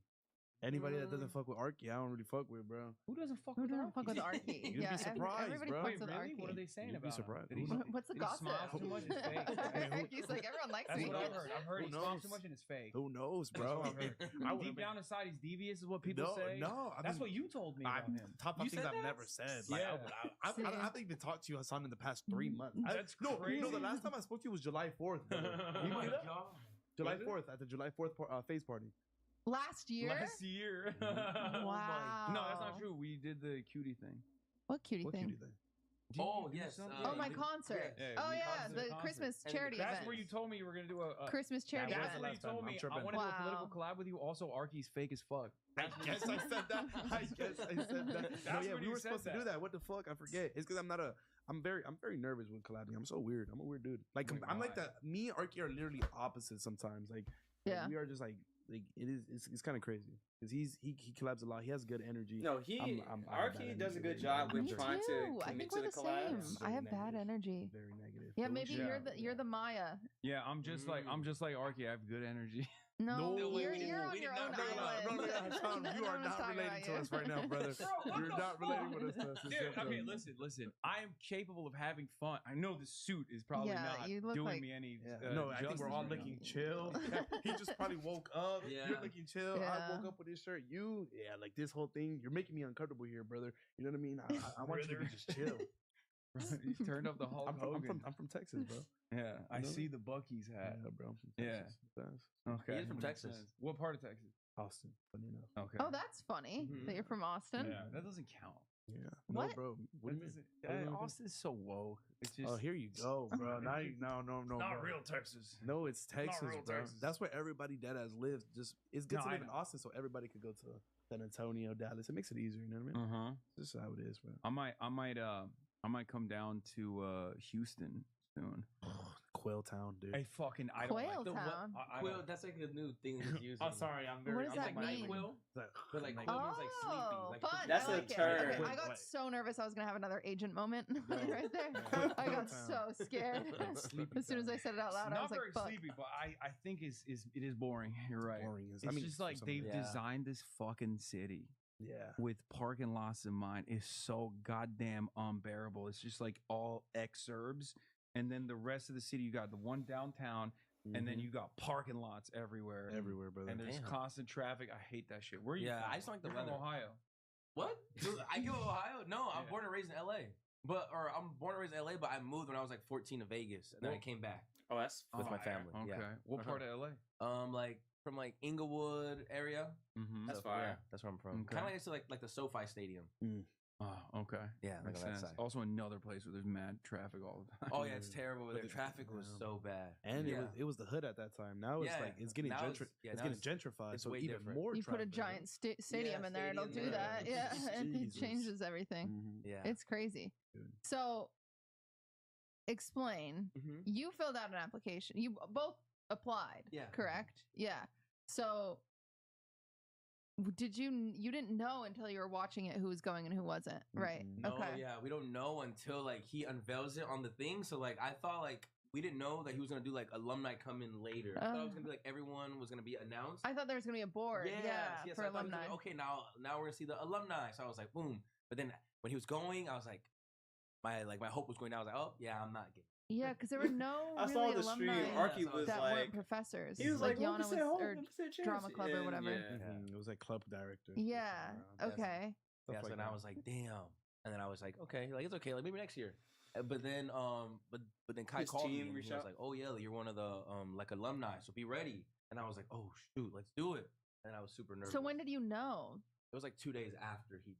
Anybody that doesn't fuck with Arky, I don't really fuck with, bro. Who doesn't fuck Who with doesn't fuck with Arky? Arky? You'd be surprised, everybody bro. fucks Wait, with really? Arky. What are they saying You'd be about him? surprised. Did he, Who knows? What's the did he gossip? smile too much? It's fake. He's like, everyone likes That's me. what I've heard. I've heard he Who smiles knows? too much and it's fake. Who knows, That's bro? what I've heard. I would've Deep been- down inside, he's devious, is what people say. No, That's what you told me about him. Top You things said I've that? never said. Like, Yeah. I haven't even talked to you, Hassan, in the past 3 months. That's no, crazy. No, the last time I spoke to you was July 4th. Brother. Oh You my believe that? God. July Was it? 4th at the July 4th phase party. Last year? Last year. Wow. No, that's not true. We did the cutie thing. What cutie What thing? cutie thing? Didn't Oh, you do yes, something? Oh, my concert. Yeah, Oh we yeah, concert. the Concert. Christmas And charity That's event. where you told me you were gonna do a Christmas charity That's event. where you told me I want to do a political collab with you. Also, Arky's fake as fuck. I guess I said that. I guess I said that. No, That's yeah, when we you were said supposed to do that. that. What the fuck? I forget. It's because I'm very nervous when collabing. I'm so weird. I'm a weird dude. Like Oh my I'm like God. that. Me and Arky are literally opposites sometimes. Like Yeah. we are just like it's kind of crazy because he collabs a lot. He has good energy. No, he I'm Arky bad does a energy. good job with Me trying too. to I commit think to we're the the collabs. same. I have bad energy. Very negative. Yeah, But maybe Yeah. you're the Maya. Yeah, I'm just like Arky. I have good energy. No, No, you're we didn't- on we your did own not- no, island. Hassan, you No are one's not talking relating about to you. us right now, brother. You're not relating with us. Dude, okay, listen. I am capable of having fun. I know the suit is probably Yeah, not you look doing like- me any. No, I think justice we're all right now. looking chill. He just probably woke up. Yeah. You're looking chill. Yeah. I woke up with this shirt. Like this whole thing. You're making me uncomfortable here, brother. You know what I mean? I want you to be just chill. He turned up the Hulk Hogan. I'm from Texas, bro. Yeah, I know see the Bucky's hat. Yeah, bro. I'm from Yeah. Texas. Okay, He is from makes Texas. sense. What part of Texas? Austin. Funny enough. Okay. Oh, that's funny that you're from Austin. Yeah, that doesn't count. Yeah. What? No, bro. What do you mean? Austin's so woke. It's just. Oh, here you go, bro. Now you no. Not bro. real Texas. No, it's Texas, real bro. Texas. That's where everybody dead ass lives. Just it's good No, to I live in know. Austin, so everybody could go to San Antonio, Dallas. It makes it easier. You know what I mean? Uh huh. This is how it is, bro. I might come down to Houston soon. Quail Town, dude. I fucking I don't Quail like the Town? I Quill, don't- that's like a new thing he's using. I'm sorry, I'm very. What does I'm that like, mean? Quill? Like, But like quill means like sleeping. Oh, Like fun. That's I a like it. term. Okay, I got so nervous I was gonna have another agent moment right there. I got so scared. As soon as I said it out loud, I Not was like, very "Fuck." sleepy, but I think it is boring. You're right. Boring is- It's I mean, just for like some they've reason. designed this fucking city Yeah. with parking lots in mind is so goddamn unbearable. It's just like all exurbs, and then the rest of the city you got the one downtown, and then you got parking lots everywhere, Everywhere, brother. and there's Damn. constant traffic. I hate that shit. Where are you? Yeah, from? I just don't like the You're from weather. Ohio. What? Dude, I go to Ohio? No, I'm Yeah. born and raised in LA. I'm born and raised in LA, but I moved when I was like 14 to Vegas, and then I came back Oh, that's with my Oh, family. Okay. Yeah. What part of LA? Like from like Inglewood area. Mm-hmm. That's So, fire. Yeah, that's where I'm from. Okay. Kind of like next to like the SoFi Stadium. Oh, okay. Yeah, like Makes on that sense. side. Also, another place where there's mad traffic all the time. Oh yeah, it's terrible. But Their the- traffic was so bad. And yeah. it was the hood at that time. Now it's Yeah, like it's getting now gentrified. it's- yeah, it's now getting gentrified. it's So way even different. more. You put a traffic. giant stadium Yeah, in there, it'll do stadium there. that. Yeah, and it Jesus. changes everything. Mhm. Yeah. It's crazy. Dude. So, explain. Mhm. You filled out an application. You both applied. Yeah. Correct. Yeah. So, did you didn't know until you were watching it who was going and who wasn't, right? No, Okay. yeah, we don't know until like he unveils it on the thing. So like I thought like we didn't know that he was gonna do like alumni come in later. I thought it was gonna be like everyone was gonna be announced. I thought there was gonna be a board. Yeah, yes, for I thought it was alumni. gonna be, okay, now we're gonna see the alumni. So I was like, boom. But then when he was going, I was like, my hope was going down. I was like, oh yeah, I'm not getting. Yeah, because there were no I really saw the alumni stream. Arky was that like, weren't professors. he was like, Yana 1% was hope, or 1% chance. drama club or And whatever. yeah. Mhm. It was like club director. Yeah. Yes. Okay. Yeah, Stuff so like then I that. was like, damn. And then I was like, okay, like it's okay, like maybe next year. But then but then Kai His called me team and he reached was out? like, oh yeah, you're one of the like alumni, so be ready. And I was like, oh shoot, let's do it. And I was super nervous. So when did you know? It was like 2 days after he.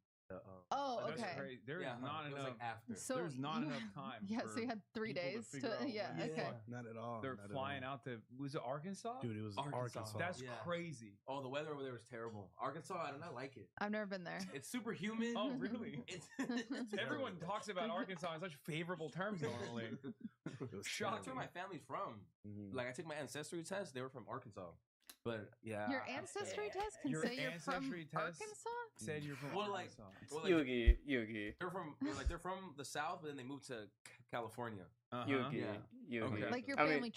Oh, That's okay. crazy. There is Yeah, not it was enough. like after. So There's not you- enough time. Yeah, so you for had 3 people days figure to. out Yeah. what the Okay. fuck Not at all. They're not at flying all. out to. Was it Arkansas? Dude, it was Arkansas. That's Yeah. crazy. Oh, the weather over there was terrible. Arkansas, I do not like it. I've never been there. It's super humid. Oh, really? It's Everyone talks about Arkansas in such favorable terms normally. It was Shocked where terrible. my family's from. Mhm. Like I took my ancestry test, they were from Arkansas. But yeah. Your ancestry test can Your say you're from ancestry test Arkansas. said you're from Well, like, Arkansas. well, like Yugi. they're from the South, but then they moved to California. Uh-huh. Yugi. Yeah. Yugi. Okay. Like your I mean- family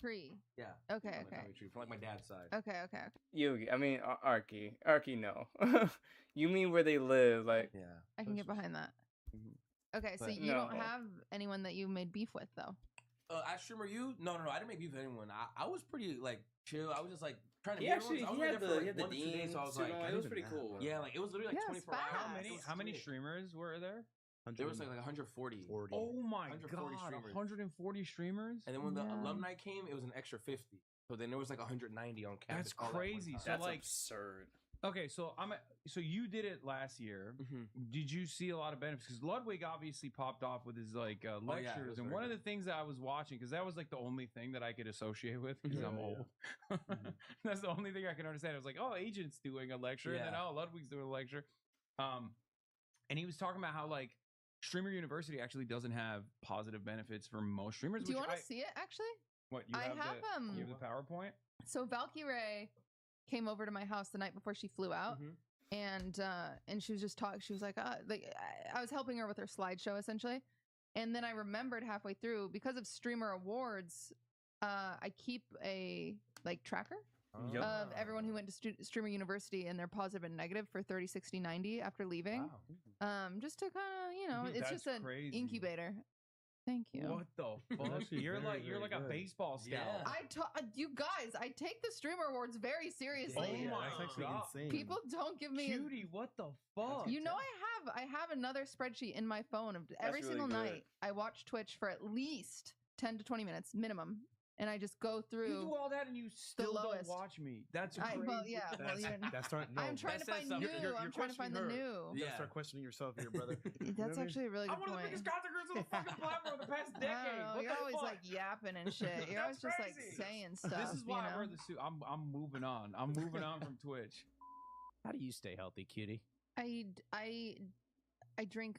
tree. Yeah. Okay. From my Okay. family tree, from like my dad's side. Okay. Okay. Yugi. I mean, Arky. Arky, no. You mean where they live? Like, Yeah. I can get behind that. Okay, so But- you don't No. have anyone that you made beef with, though. At Streamer U? No, I didn't make beef with anyone. I was pretty like chill. I was just like trying to He meet everyone. actually- I was he only had there the- for he like had the 1 to 2 days, so I was dean like, suit on. It was pretty cool. Yeah, like it was literally like Yeah, 24 hours. How many It was streamers were there? There was like 140. Oh my 140 god, streamers. 140 streamers. And then when the Yeah. alumni came, it was an extra 50. So then there was like 190 on campus. That's all at one crazy. time. So that's like, absurd. okay, so so you did it last year. Mhm. Did you see a lot of benefits? Because Ludwig obviously popped off with his like Oh, yeah, it lectures, was and very one of good. the things that I was watching, because that was like the only thing that I could associate with, because Mm-hmm. I'm Yeah, old. That's the only thing I can understand. I was like, oh, agent's doing a lecture, and then Yeah. oh, Ludwig's doing a lecture. And he was talking about how like Streamer University actually doesn't have positive benefits for most streamers. Do you which want to see it, actually? What you I have? have, you have the PowerPoint. So Valkyrie came over to my house the night before she flew out, Mm-hmm. and she was just talking. She was like, I was helping her with her slideshow essentially, and then I remembered halfway through because of Streamer Awards, I keep a like tracker Yep. of everyone who went to Streamer University and their positive and negative for 30, 60, 90 after leaving. Wow. Just to kind of, it's That's just an crazy. incubator. Thank you. What the fuck? actually You're very, like very a good. baseball scout. Yeah. You guys, I take the Streamer Awards very seriously. Oh Yeah, my that's actually God. insane. People don't give me. Cutie, what the fuck? You know, I have another spreadsheet in my phone of every really single good. night. I watch Twitch for at least 10 to 20 minutes minimum, and I just go You through. do all that and you still don't lowest. watch me. That's crazy. Well, yeah. Well, That's, you're, that's starting. No, I'm trying to that find says new. something. You're I'm trying to find the questioning her. new. You gotta Yeah. start questioning yourself here, brother. You know what That's I mean? actually a really I'm good one of the point. biggest content creators on the fucking platform of the past I decade. don't know, What you're the always fuck? like yapping and shit. You're always That's just like crazy. saying stuff. This is why you I know? wear the suit. I'm moving on. I'm moving on from Twitch. How do you stay healthy, cutie? I I drink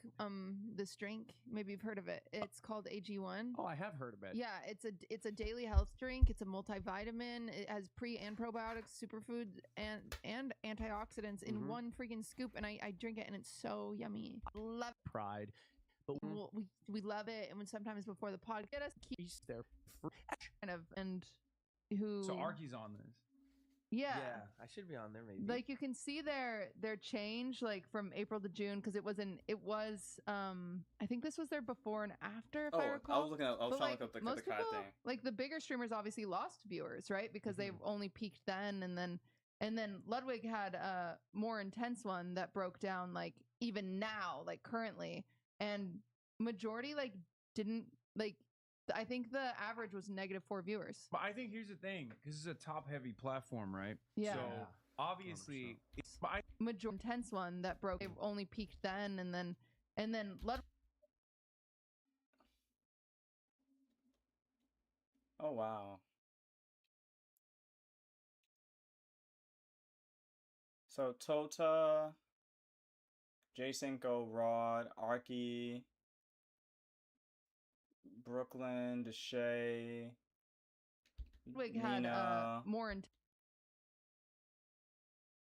this drink. Maybe you've heard of it. It's called AG1. Oh, I have heard of it. Yeah, it's a daily health drink. It's a multivitamin. It has pre and probiotics, superfoods, and antioxidants in one freaking scoop. And I drink it, and it's so yummy. Love Pride. But we love it. And when sometimes before the pod, get us keys there kind of and who. So Arky's on this. Yeah. Yeah, I should be on there maybe. Like you can see their change like from April to June because it was I think this was their before and after if I recall. I was trying to But, look like, up the most CAD people, thing. like the bigger streamers obviously lost viewers, right? Because they only peaked then and then Ludwig had a more intense one that broke down like even now, like currently. And majority like didn't like I think the average was -4 viewers. But I think here's the thing, because it's a top-heavy platform, right? Yeah. So obviously, it's major intense one that broke. It only peaked then, and then Oh wow. So Tota, Jacenko, Rod, Arky, Brooklyn, Deshay, Ludwig had Nina, more intense.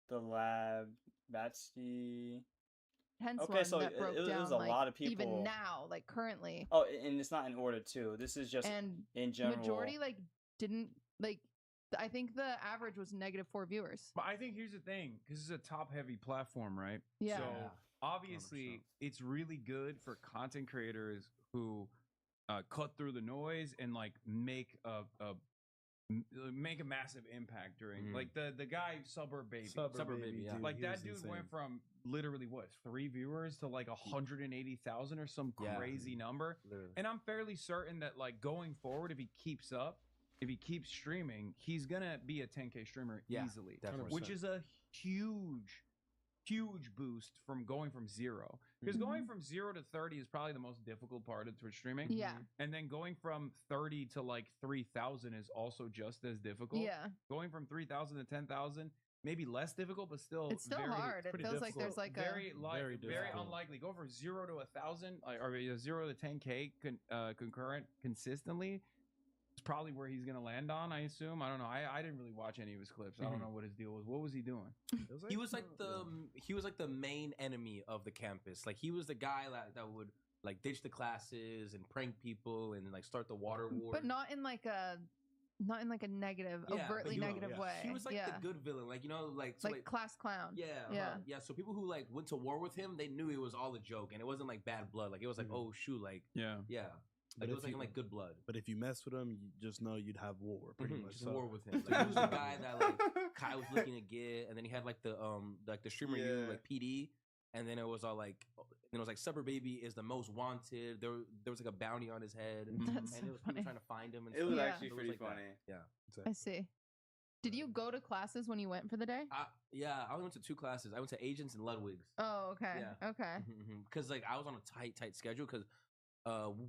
The Lab, Batsky. Intense Okay, one so that broke it down was a like, lot of people. even now, like currently. Oh, and it's not in order too. This is just And in general. majority like didn't like. I think the average was -4 viewers. But I think here's the thing, because it's a top-heavy platform, right? Yeah. So obviously, it's really good for content creators who cut through the noise and like make a massive impact during like the guy Suburb Baby. Suburb Baby, yeah. Like He that was dude insane. went from literally what 3 viewers to like 180,000 or some Yeah. crazy number. Literally. And I'm fairly certain that like going forward, if he keeps up, if he keeps streaming, he's gonna be a 10K streamer Yeah, easily, definitely. which is a huge boost from going from 0. Because going from 0 to 30 is probably the most difficult part of Twitch streaming. Yeah. And then going from 30 to like 3,000 is also just as difficult. Yeah. Going from 3,000 to 10,000, maybe less difficult, but still It's still hard. It pretty feels like there's like very a very difficult. unlikely. Go from 0 to 1,000 or 0 to 10K concurrent consistently. It's probably where he's gonna land on, I assume. I don't know. I didn't really watch any of his clips. I don't know what his deal was. What was he doing? He was like the main enemy of the campus. Like he was the guy that would like ditch the classes and prank people and like start the water war. but not in like a negative, Yeah, overtly but negative way. He was like yeah. the good villain, like like so, like class clown. Yeah, Yeah. yeah. So people who like went to war with him, they knew it was all a joke, and it wasn't like bad blood. Like it was like, oh shoot, like yeah. Like But it if was like you- like good blood. But if you mess with him, you just know you'd have war pretty much. Just So. war with him. Like, he was the guy that like Kai was looking to get, and then he had like the streamer you Yeah. like PD, and then it was all like then it was like Suburb Baby is the most wanted. There was like a bounty on his head, and That's it was funny. people trying to find him. And It was stuff. actually It pretty like that. funny. Yeah. I see. Did you go to classes when you went for the day? Yeah, I only went to 2 classes. I went to Agents and Ludwig's. Oh, okay. Yeah. Okay. Because like I was on a tight schedule because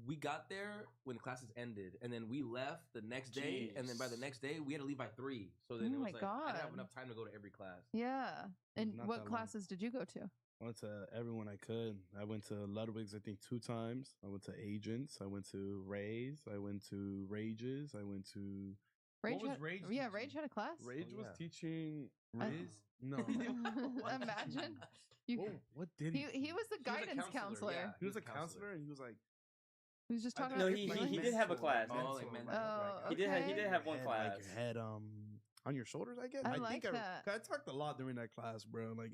we got there when the classes ended, and then we left the next day, and then by the next day we had to leave by 3. So then Oh it was my like I didn't have God. enough time to go to every class. Yeah. And Not what that long. classes did you go to? I went to everyone I could. I went to Ludwig's, I think, 2 times. I went to Agents. I went to Ray's. I went to Rages. I went to. Rage was had, Rage Yeah, Rage had a class. Rage was yeah. teaching. Riz? No. Imagine. You, What did he? he was the guidance counselor. yeah. He was a counselor, and he was like. He was just talking No, about he your he feelings. did have a class. Oh, like mentor. Oh, He did have one Head, class. Like your head on your shoulders, I guess. I think like that. I talked a lot during that class, bro. Like,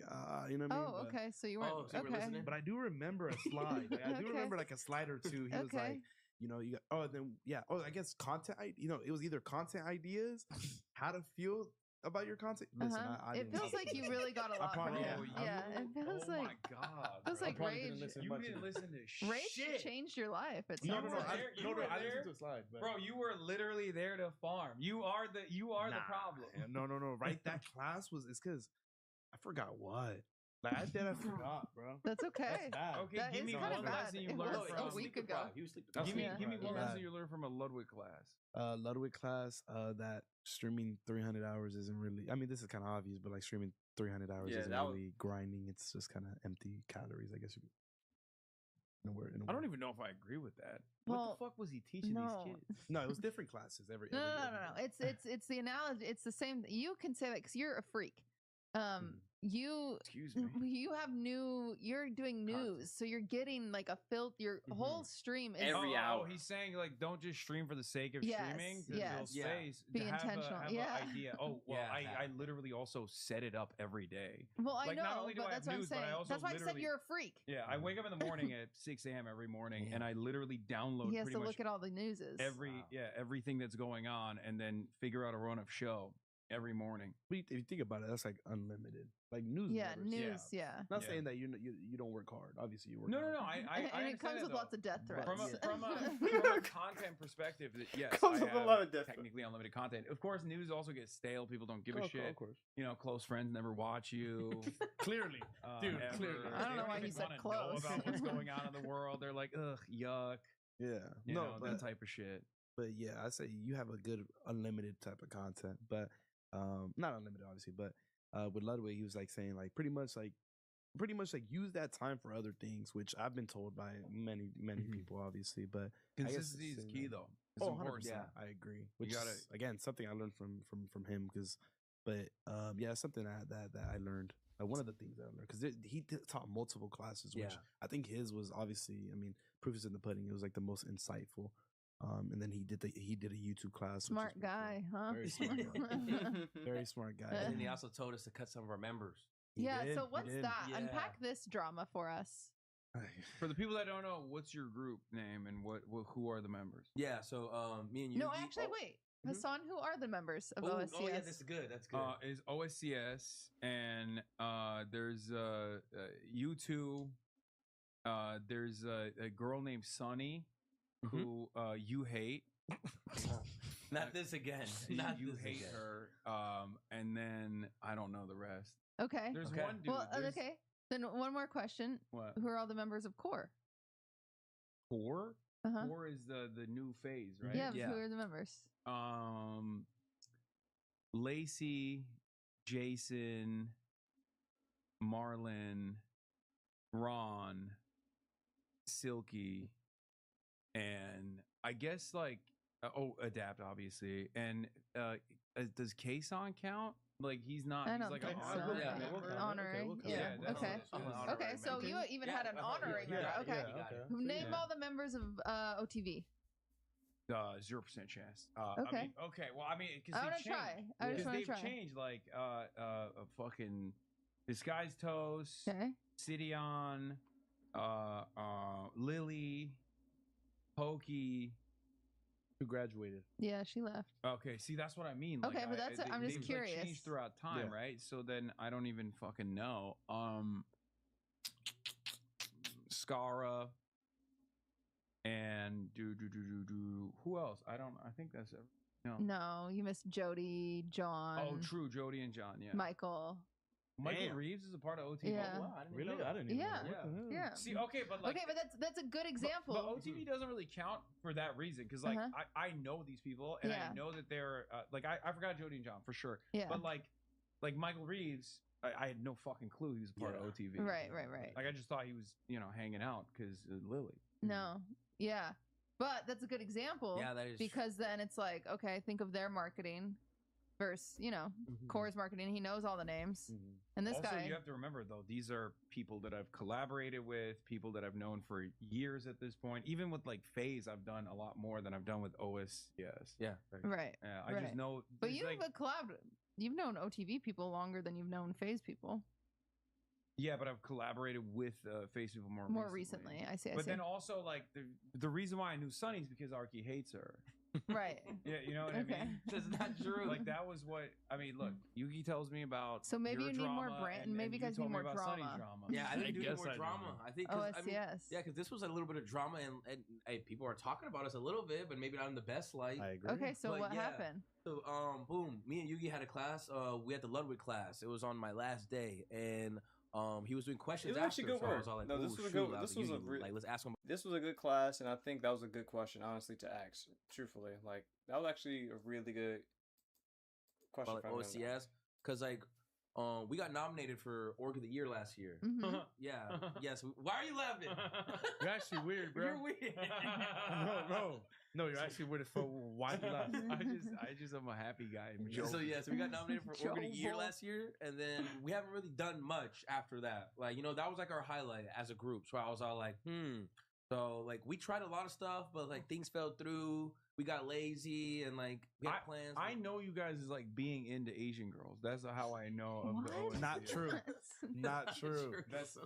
you know what I mean? Oh, But- okay. So you weren't Oh, so you were okay. listening? But I do remember a slide. Like, I do Okay. remember like a slide or two. He was Okay. like, you know, you got then yeah. Oh, I guess content. It was either content ideas, how to feel about your content. Listen, I It didn't- feels like you really got a lot from probably- him. yeah, Yeah, it feels Oh like my god. feels bro. like probably Rage. didn't listen You much didn't of it. listen to Rage shit. changed your life. It No, sounds no, no. like. You were I listened there? to a slide, but Bro, you were literally there to farm. You are the Nah, problem. man, no. Right, that class it's because I forgot what. Like I forgot, bro. That's okay. That's bad. Okay, That give is me kinda one bad. lesson you It learned was from a week ago. He was sleep Give me, Yeah. give me one Yeah. lesson you learned from a Ludwig class. Ludwig class, that streaming 300 hours isn't really. I mean, this is kind of obvious, but like streaming 300 hours Yeah, isn't that was- really grinding. It's just kind of empty calories, I guess. I don't even know if I agree with that. Well, what the fuck was he teaching no. these kids? No, it was different classes every. No, every, no, no, every no, no. It's the analogy. It's the same. You can say that because you're a freak. You excuse me. You have you're doing news, so you're getting like a your whole stream is Every hour. He's saying like don't just stream for the sake of streaming. Yes. You'll space Be to have intentional. have Yeah. an idea. Oh well, Yeah, I literally also set it up every day. Well, I like, know, not only do but I that's have what I'm news, saying. but I also That's why I said literally- you're a freak. Yeah, I wake up in the morning at 6 a.m. every morning, and I literally download He has pretty to much look at all the newses. everything that's going on, and then figure out a run-up show every morning. If you think about it, that's like unlimited. Like news. Yeah, numbers. news. Yeah. Not Yeah. saying that you don't work hard. Obviously, you work. No, hard. I and it understand comes that, with though. lots of death threats. From a content perspective, yes, Comes I with a have lot of death threats. technically unlimited content. Of course, news also gets stale. People don't give a Of shit. course. You know, close friends never watch you. Clearly, dude. ever. Clearly. I don't They know why even he said wanna close. Know about what's going on in the world. They're like, ugh, yuck. Yeah. You no, know, but, that type of shit. But yeah, I say you have a good unlimited type of content, but not unlimited obviously, but with Ludwig, he was like saying like pretty much like use that time for other things, which I've been told by many people obviously, but I guess Consistency it's is the key same. though. It's Oh, important. 100%. I agree. Which gotta- is, again, something I learned from him but yeah, something that I learned. One of the things that I learned because he taught multiple classes, which I think his was obviously. I mean, proof is in the pudding. It was like the most insightful. And then he did a YouTube class. Smart guy, huh? Very smart guy. Very smart guy. And then he also told us to cut some of our members. Yeah. did, So he what's did. that? Yeah. Unpack this drama for us. For the people that don't know, what's your group name and who are the members? Yeah, so me and you. No, actually, wait, Hassan. Who are the members of OSCS? Oh yeah, that's good. That's good. Is OSCS and there's U2. There's a girl named Sunny who you hate. Not this again. You, Not you this hate again. her. And then I don't know the rest. Okay. There's one dude. Well, there's- okay. Then one more question. What? Who are all the members of Core? Core? Uh-huh. Core is the new phase, right? Yeah, but who are the members? Lacey, Jason, Marlon, Ron, Silky, and I guess like Adapt obviously. And does Kason count? Like he's not. I he's don't like think an so. honorary Yeah, member. honorary. Okay, Yeah. that's Okay. what it is. Okay. So you even had an honorary member. Okay. Name all the members of OTV. 0% chance. Okay. I mean, okay. Well, I mean, I because wanna they've changed. try. I just Because wanna they've try. changed. Like, fucking Disguised Toast, Okay. Sidion, Lily, Pokey. Who graduated? Yeah, she left. Okay, see, that's what I mean. Okay, but that's I'm just they've, curious. Like, changed throughout time, Yeah. right? So then I don't even fucking know. Scara and do who else? I think that's every, No, you missed Jody, John. Oh, true, Jody and John. Yeah, Michael. Michael Reeves is a part of OTV. Yeah. Oh, wow, I didn't Really? know that. I didn't even Yeah. know. What the hell? Yeah. See, okay, but like, Okay, but that's a good example. But OTV doesn't really count for that reason because like Uh-huh. I know these people and Yeah. I know that they're like I forgot Jody and John for sure. Yeah. But like Michael Reeves, I had no fucking clue he was a part of OTV. Right. Like I just thought he was hanging out because Lily. No. Yeah. But that's a good example. Yeah, that is because then it's like, okay, think of their marketing versus, Core's marketing. He knows all the names. And this also, guy. you have to remember though, these are people that I've collaborated with, people that I've known for years at this point. Even with like FaZe, I've done a lot more than I've done with OSCS. Yeah. Right. I right. just know. But there's, you've like, you've known OTV people longer than you've known FaZe people. Yeah, but I've collaborated with FaZe people More recently. I see. But then also, like, the reason why I knew Sunny is because Arky hates her. Right. Yeah, you know what I Okay. mean? That's not true. Like, that was what, I mean, look, Yugi tells me about So maybe your you need more drama, brand. and Maybe you guys told need me more about Sunny's drama. Yeah, I think you need guess more I do. drama. I think. 'Cause, I mean, OSCS. yeah, because this was a little bit of drama, and hey, people are talking about us a little bit, but maybe not in the best light. I agree. Okay, so But what yeah. happened? So, boom, me and Yugi had a class. We had the Ludwig class. It was on my last day, and he was doing questions. It was actually after, good so I work. was all like, No, this "Ooh, was a shoot, good. I This was a Yugi, like, let's ask him. This was a good class, and I think that was a good question, honestly, to ask. Truthfully, like that was actually a really good question. About like for him to OCS, because like We got nominated for Org of the Year last year. Mhm. Yeah. Yes. Why are you laughing? You're actually weird, bro. You're weird. No, you're actually weird for why you laugh. I just am a happy guy. So yeah, so we got nominated for Org of the Year Joel. last year, and then we haven't really done much after that. Like, you know, that was like our highlight as a group. So I was all like, So like we tried a lot of stuff, but like things fell through. We got lazy and like we had plans. I know you guys is like being into Asian girls. That's how I know of the OSC. Not true. Not true. That's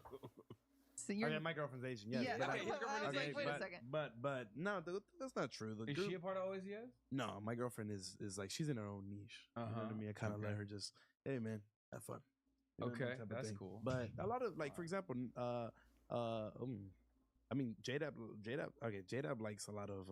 So you're Okay, my girlfriend's Asian. Yes, Yeah, but okay, I was like, wait a second. But no, that's not true. The Is group- she a part of OSES? No, my girlfriend is like she's in her own niche. You know what I Uh-huh. mean? I kind of let Okay. her just, hey man, have fun. You know what I mean? Okay, Type of that's thing. cool. But a lot of like, for example, I mean, J-Dab likes a lot of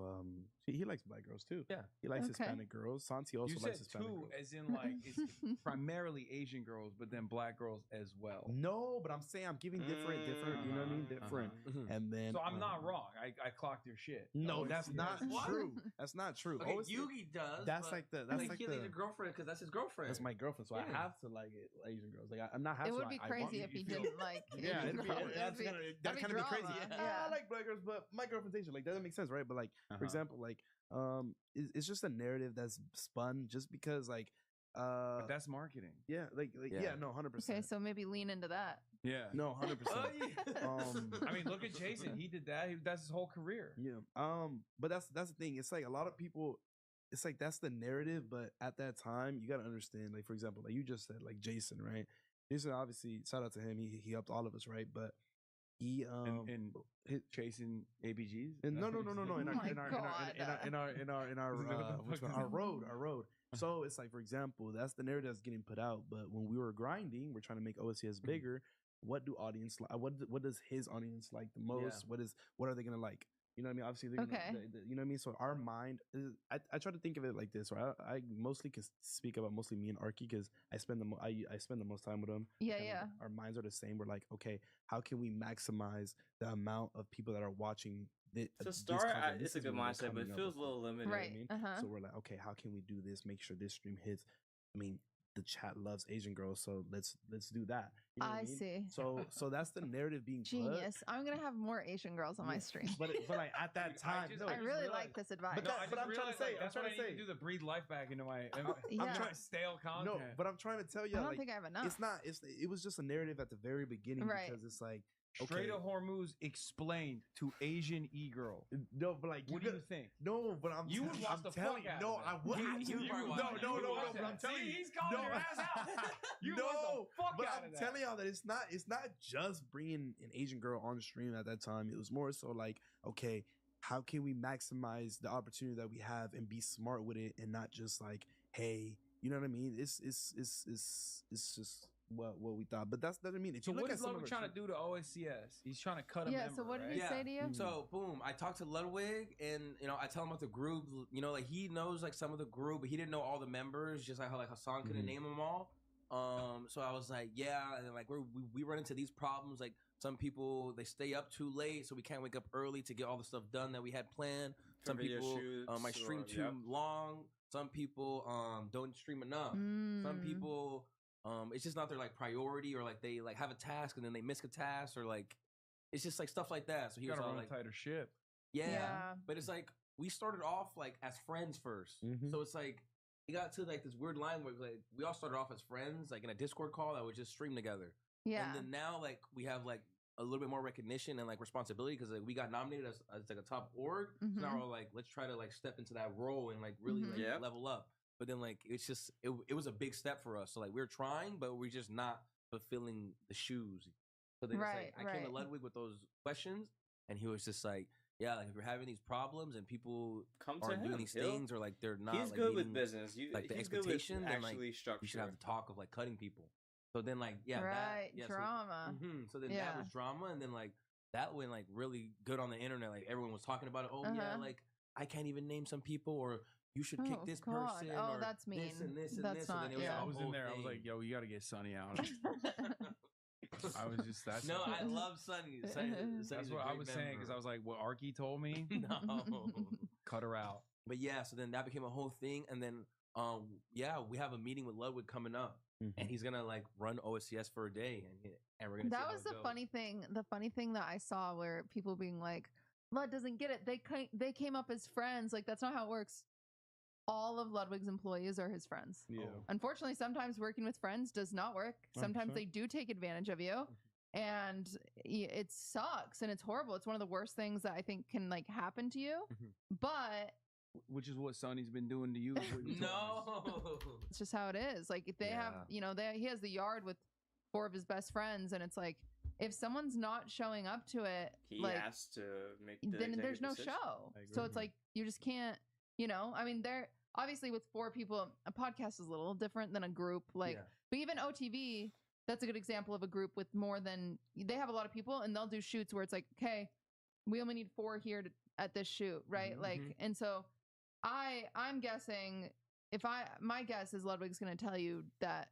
he likes black girls too. Yeah, he likes Okay. Hispanic girls. Santi also You likes said Hispanic two, girls. as in like it's primarily Asian girls, but then black girls as well. No, but I'm saying I'm giving different. You know what I mean? Different. And then So I'm not wrong. I clocked your shit. No, OSCS. that's not What? true. That's not true. Okay, OSCS Yugi does. That's but, like the. That's like he the. leaves your girlfriend because that's his girlfriend. That's my girlfriend, so I Yeah. have to like it, Asian girls. Like I'm not have It to. would be I want crazy you if to he feel- didn't like. Yeah, Asian it'd be, girls. that's That'd be- gonna that'd that be kind of be crazy. drama. Yeah, I like black girls, but my girlfriend's Asian. Like that doesn't make sense, right? But like, for example, like it's just a narrative that's spun just because like But that's marketing. yeah, like yeah, no, 100%. Okay, so maybe lean into that. Yeah. No, 100%. I mean, look at Jason. He did that. That's his whole career. Yeah. But that's the thing. It's like a lot of people. It's like that's the narrative, but at that time, you gotta understand. Like for example, like you just said, like Jason, right? Jason, obviously, shout out to him. He helped all of us, right? But he and chasing ABGs. and no. In our fuck is our road. So it's like, for example, that's the narrative that's getting put out. But when we were grinding, we're trying to make OSCS bigger. What do audience like? What does his audience like the most? What are they gonna like? You know what I mean? Obviously, they're gonna, Okay. you know what I mean. So our mind, I try to think of it like this. Right? I mostly can speak about mostly me and Arky because I spend the most time with him. Yeah, Kinda, yeah. Our minds are the same. We're like, okay, how can we maximize the amount of people that are watching? To start, it's a good mindset, but it feels a little limited. Right. You know what I mean? Uh-huh. So we're like, okay, how can we do this? Make sure this stream hits. I mean, the chat loves Asian girls, so let's do that. You know what I mean? see. So that's the narrative being put. Genius. I'm gonna have more Asian girls on my stream. But like at that time, I really like this advice. But I'm trying to say, that's what I need to do to breathe life back into my. Yeah. I'm trying stale content. No, but I'm trying to tell you, I don't like, think I have enough. it's not. It was just a narrative at the very beginning Right. because it's like Straight of Hormuz explained to Asian e-girl. No, but like, what do you think? No, but You would watch the telling fuck out No, of I that. would. You would No, watch but that. I'm telling See, you, he's calling your ass out. You watch the fuck but out I'm of that. telling y'all that it's not just bringing an Asian girl on the stream at that time. It was more so like, okay, how can we maximize the opportunity that we have and be smart with it and not just like, hey, you know what I mean? It's just what we thought. But that doesn't mean if So you look what at is some Ludwig of our trying to do to OSCS? He's trying to cut a Yeah, member, so what did right? he say to you? So boom, I talked to Ludwig, and you know, I tell him about the group. You know, like he knows like some of the group, but he didn't know all the members. Just like how like Hassan couldn't Mhm. name them all. So I was like, yeah, and then, like we run into these problems. Like some people they stay up too late, so we can't wake up early to get all the stuff done that we had planned. For Some video people shoots might stream or- too yep. long. Some people don't stream enough. Some Mm. people it's just not their like priority, or like they like have a task and then they miss a task, or like it's just like stuff like that. So he You was gotta all run like, a tighter ship. yeah. Yeah. But it's like we started off like as friends 1st, Mhm. so it's like it got to like this weird line where like we all started off as friends, like in a Discord call that would just stream together. Yeah. And then now like we have like a little bit more recognition and like responsibility because like we got nominated as like a top org. So now Mhm. we're like, let's try to like step into that role and like really Mhm. like Yep. level up. But then like it's just it was a big step for us. So like we're trying, but we're just not fulfilling the shoes. So then Right, it's like I came to right. Ludwig with those questions, and he was just like, yeah, like if you're having these problems and people Come to aren't doing him. these He'll- things, or like they're not He's like good with meeting, business. like the He's good with expectation, then like actually you should have structure. the talk of like cutting people. So then like yeah, Right, that, yeah, drama. So then Yeah. that was drama, and then like that went like really good on the internet. Like everyone was talking about it. Oh yeah, Uh-huh. like I can't even name some people, or you should kick Oh, this God. person. Oh, or that's This mean. and this and That's this. So not- then it was yeah. a I was in whole there. I was thing. like, yo, you got to get Sonny out. I was just that's No, I love Sunny. Sunny's that's a what I great was saying because member. I was like, what Arky told me, No. cut her out. But yeah, so then that became a whole thing, and then yeah, we have a meeting with Ludwig coming up, and he's gonna like run OSCS for a day, and we're gonna. That was the funny thing. The funny thing that I saw where people being like, "Lud doesn't get it. They came up as friends. Like that's not how it works." All of Ludwig's employees are his friends. Yeah. Unfortunately, sometimes working with friends does not work. Sometimes 100%. they do take advantage of you, and it sucks and it's horrible. It's one of the worst things that I think can like happen to you. But Which is what Sonny's been doing to you. is what you told us. it's just how it is. Like if they have, he has the yard with 4 of his best friends, and it's like if someone's not showing up to it, He like has to make the then there's executive no decision. show. So it's like you just can't. I mean, they're obviously with 4 people. A podcast is a little different than a group. Like, but even OTV, that's a good example of a group with more than they have a lot of people, and they'll do shoots where it's like, okay, we only need 4 here at this shoot, right? Like, and so I'm guessing my guess is Ludwig's going to tell you that,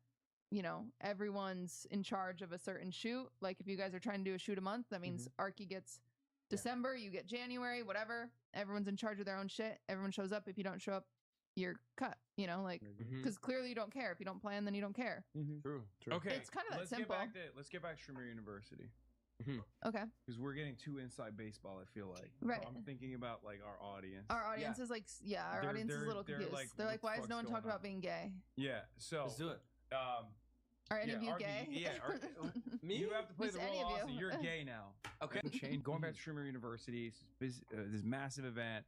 everyone's in charge of a certain shoot. Like if you guys are trying to do a shoot a month, that means Arky gets December, you get January, whatever. Everyone's in charge of their own shit. Everyone shows up. If you don't show up, you're cut, like, because clearly you don't care. If you don't plan, then you don't care. True. Okay, It's kind of that let's simple. let's get back to Streamer University. Okay. Because we're getting too inside baseball, I feel like. Right. I'm thinking about like our audience. Our audience is like, our audience is a little confused. They're like, why is no one talking about being gay? Yeah, so let's do it. Are any of you Arky, gay? Me? You have to play Just the any role. of Also, you. you're gay now. Okay. Going back to Streamer University, this massive event.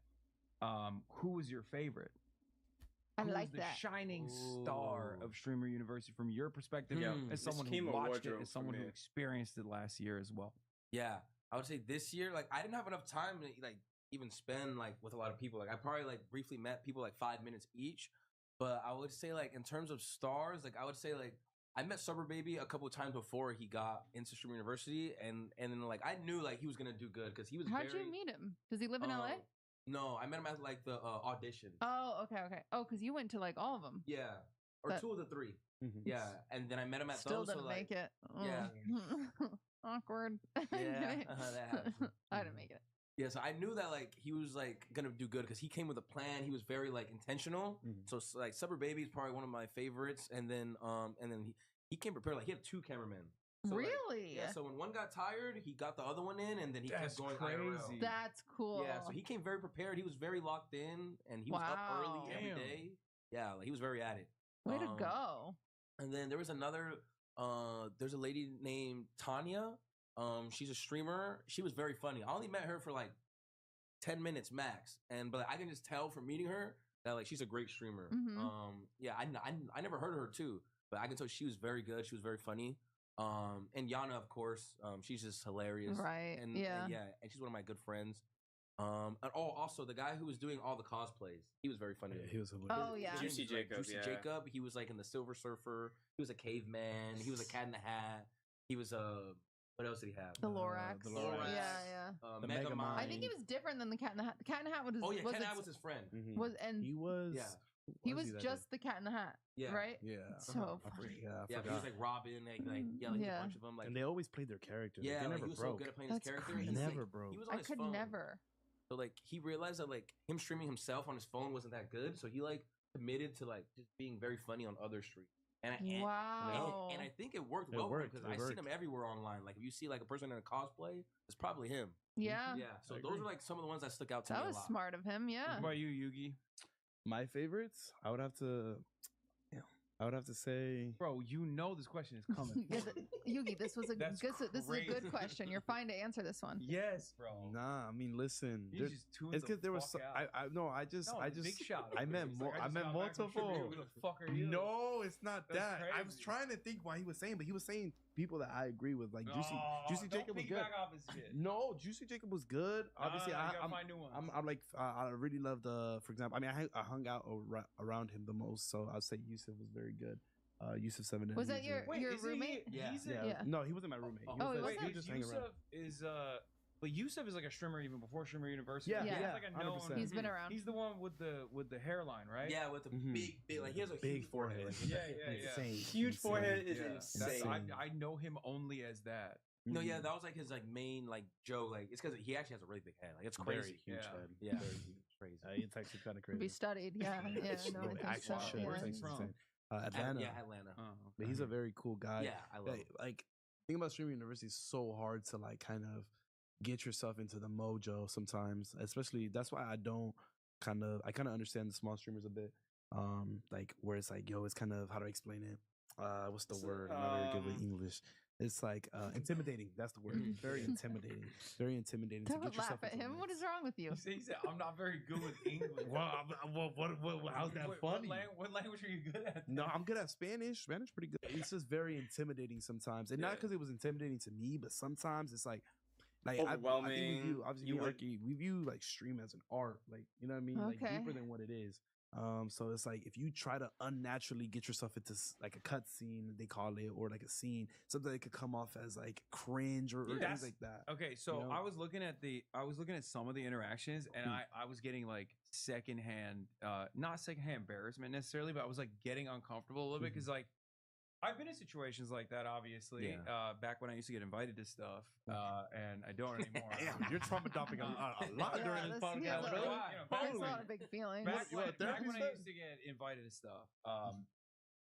Who was your favorite? I Who like was the that. shining star of Streamer University from your perspective, as someone This came who a watched it, wardrobe as someone for who me. experienced it last year as well? Yeah, I would say this year, like I didn't have enough time to like even spend like with a lot of people. Like I probably like briefly met people like 5 minutes each, but I would say like in terms of stars, like I would say like I met Suburb Baby a couple of times before he got into Streamer University, and then like I knew like he was gonna do good because he was. How'd you meet him? Does he live in LA? No, I met him at like the audition. Oh, okay. Oh, because you went to like all of them. Yeah, or That- 2 of the 3. Yeah, and then I met him at Still those. didn't so, like, make it. Yeah. Awkward. Yeah, that happens. I didn't make it. Yeah, so I knew that like he was like gonna do good because he came with a plan. He was very like intentional. So like Suburb Baby is probably one of my favorites, and then he came prepared. Like he had 2 cameramen. So, like, Really? yeah. So when one got tired, he got the other one in, and then he That's kept going crazy. IRL. That's cool. Yeah, so he came very prepared. He was very locked in, and he was up early Wow. every Damn. day. Yeah, like he was very at it. Way to go. And then there was another. There's a lady named Tanya. She's a streamer. She was very funny. I only met her for like 10 minutes max, but I can just tell from meeting her that like she's a great streamer. Yeah, I never heard of her too, but I can tell she was very good. She was very funny. And Yana, of course, she's just hilarious. Right, And yeah. and she's one of my good friends. And also the guy who was doing all the cosplays, he was very funny. He was hilarious. Oh, yeah. Juicy Jacob, Juicy yeah. Jacob. He was like in the Silver Surfer. He was a caveman. He was a Cat in the Hat. He was what else did he have? The Lorax. the Lorax. Yeah. The Megamind. Megamind. I think he was different than the Cat in the Hat. The Cat in the Hat was. Oh yeah, was Cat in the Hat its- was his friend. and He was. Yeah. he was he that just the Cat in the Hat. Yeah. Right. Yeah. So I funny. forgot. Yeah, but he was like Robin, like yeah, like Yeah. a bunch of them. Like and they always played their characters. yeah, they like, never he was broke. so good at playing That's his character. crazy. He's, Never like, broke. He was on I his could phone. never. So like he realized that like him streaming himself on his phone wasn't that good, so he like committed to like just being very funny on other streams. Wow. And I think it worked It well worked, because it I seen worked. him everywhere online. Like if you see like a person in a cosplay, it's probably him. Yeah. Yeah. So I those agree. are like some of the ones that stuck out to That me was a lot. smart of him. Yeah. What about you, Yugi? My favorites, I would have to say. Bro, you know this question is coming. Yeah, Yugi, this was a That's this is a crazy. good question. You're fine to answer this one. Yes, bro. Nah, I mean, listen. You there's- just tuned it's the because there was. fuck So, out. I just. Big shot. I meant more. I meant multiple. Who the fuck are you? No, it's not That's that. I was crazy. trying to think what he was saying, but he was saying people that I agree with, like Juicy don't Jacob was good. piggyback off his shit. No, Juicy Jacob was good. Obviously, you gotta I'm find new ones. I'm like I really loved for example. I mean, I hung out around him the most, so I'd say Yusuf was very good. Yusuf 7. Was that your Wait, your isn't roommate? He, Yeah. he's Yeah. Yeah. No, he wasn't my roommate. Oh, he just- wasn't? was just hanging around. Yusuf is but Yusuf is like a streamer even before Streamer University. Yeah, Yeah. He's yeah, like a known. 100%. He's been around. He's the one with the hairline, right? Yeah, with the Mhm. big like he has a Big huge forehead. forehead. Yeah. Insane. Huge Insane. forehead is Yeah. insane. I know him only as that. No, yeah, that was like his like main like joke. Like it's because he actually has a really big head. Like it's Very crazy. huge Yeah. head. Yeah. Very huge. Crazy. It's actually kind of To be crazy. studied. Yeah, yeah. No, I think Actually, so. should. Yeah. It's insane. Atlanta. Yeah, Atlanta. Oh, But he's a very cool guy. Yeah, I love him. Like thing about streaming university is so hard to like kind of get yourself into the mojo sometimes. Especially that's why I kind of understand the small streamers a bit. Like where it's like, yo, it's kind of, how do I explain it? What's the word? I'm not very good with English. It's like intimidating. That's the word. Very intimidating. Very intimidating to Don't get yourself laugh at into him. the What mix. is wrong with you? He said, "I'm not very good with English." How's that funny? What language are you good at? No, I'm good at Spanish. Spanish pretty good. It's just very intimidating sometimes, and not because it was intimidating to me, but sometimes it's like I think we Overwhelming. view, obviously You me and would- Ricky, we view like stream as an art, like you know what I mean, like Okay. deeper than what it is. So it's like if you try to unnaturally get yourself into like a cut scene, they call it, or like a scene, something that could come off as like cringe or things That's- like that. Okay, so you know? I was looking at some of the interactions, and I was getting like secondhand, not secondhand embarrassment necessarily, but I was like getting uncomfortable a little bit because like I've been in situations like that, obviously. Yeah. Back when I used to get invited to stuff, and I don't anymore. Damn, you're trauma dumping a lot Yeah, during this this- he has podcast, a- brother. That's not a big feeling. Back You when, want a back when I therapist? used to get invited to stuff,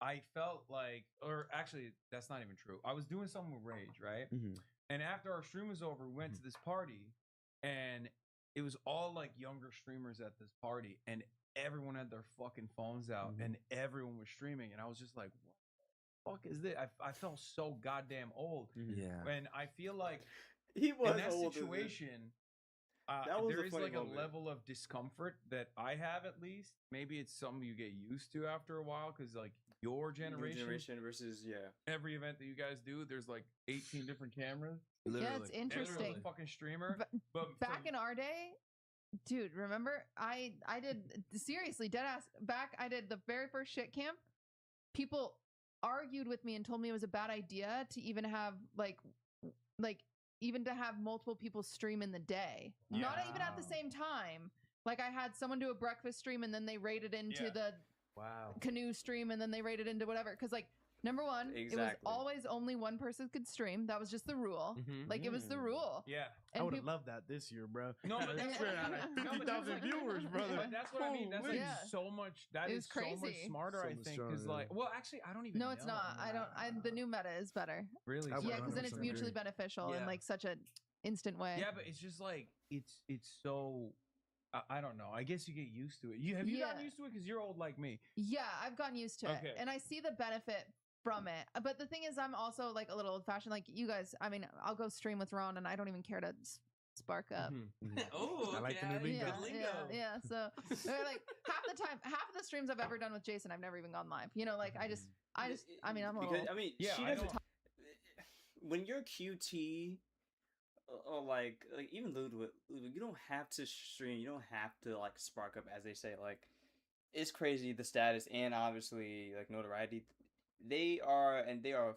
I felt like, or actually, that's not even true. I was doing something with Rage, right? Mhm. And after our stream was over, we went to this party, and it was all like younger streamers at this party, and everyone had their fucking phones out, and everyone was streaming, and I was just like, what the fuck is this? I felt so goddamn old. Yeah. And I feel like He was in that old, isn't it? situation, That was there a is funny like moment. a level of discomfort that I have at least. Maybe it's something you get used to after a while because like your New generation, versus every event that you guys do, there's like 18 different cameras. Yeah, it's Everyone's interesting. a fucking streamer. But Back in our day, dude, remember I did seriously dead ass back. I did the very first shit camp. People argued with me and told me it was a bad idea to even have like even to have multiple people stream in the day. Not even at the same time. Like I had someone do a breakfast stream and then they raided into Yeah. the Wow. canoe stream and then they raided into whatever. Because like number one, it was Exactly. always only one person could stream. That was just the rule. Like it was the rule. yeah. I And would have peop- loved that this year, bro. No, but that's We're at like No, but 50,000 that's viewers, brother. But that's what I mean. That's like Yeah. so much. That It is was so much crazy. smarter, So I much think. Because stronger, like, well, actually, I don't even. No, it's know. not. The new meta is better. Really. I Yeah, because then 100% it's mutually agree. beneficial in Yeah. like such an instant way. Yeah, but it's just like it's so. I don't know. I guess you get used to it. You have you gotten Yeah. used to it because you're old like me. Yeah, I've gotten used to Okay. it, and I see the benefit from it. But the thing is, I'm also like a little old fashioned. Like you guys, I mean, I'll go stream with Ron, and I don't even care to spark up. Oh, I like the new okay, lingo. good Yeah, lingo. yeah. So they're like half of the streams I've ever done with Jason, I've never even gone live. You know, like I mean, I'm a little. Because I mean, Yeah, she I doesn't. don't- When you're QT, or like even Ludwig, you don't have to stream. You don't have to like spark up, as they say. Like, it's crazy the status and obviously like notoriety. They are a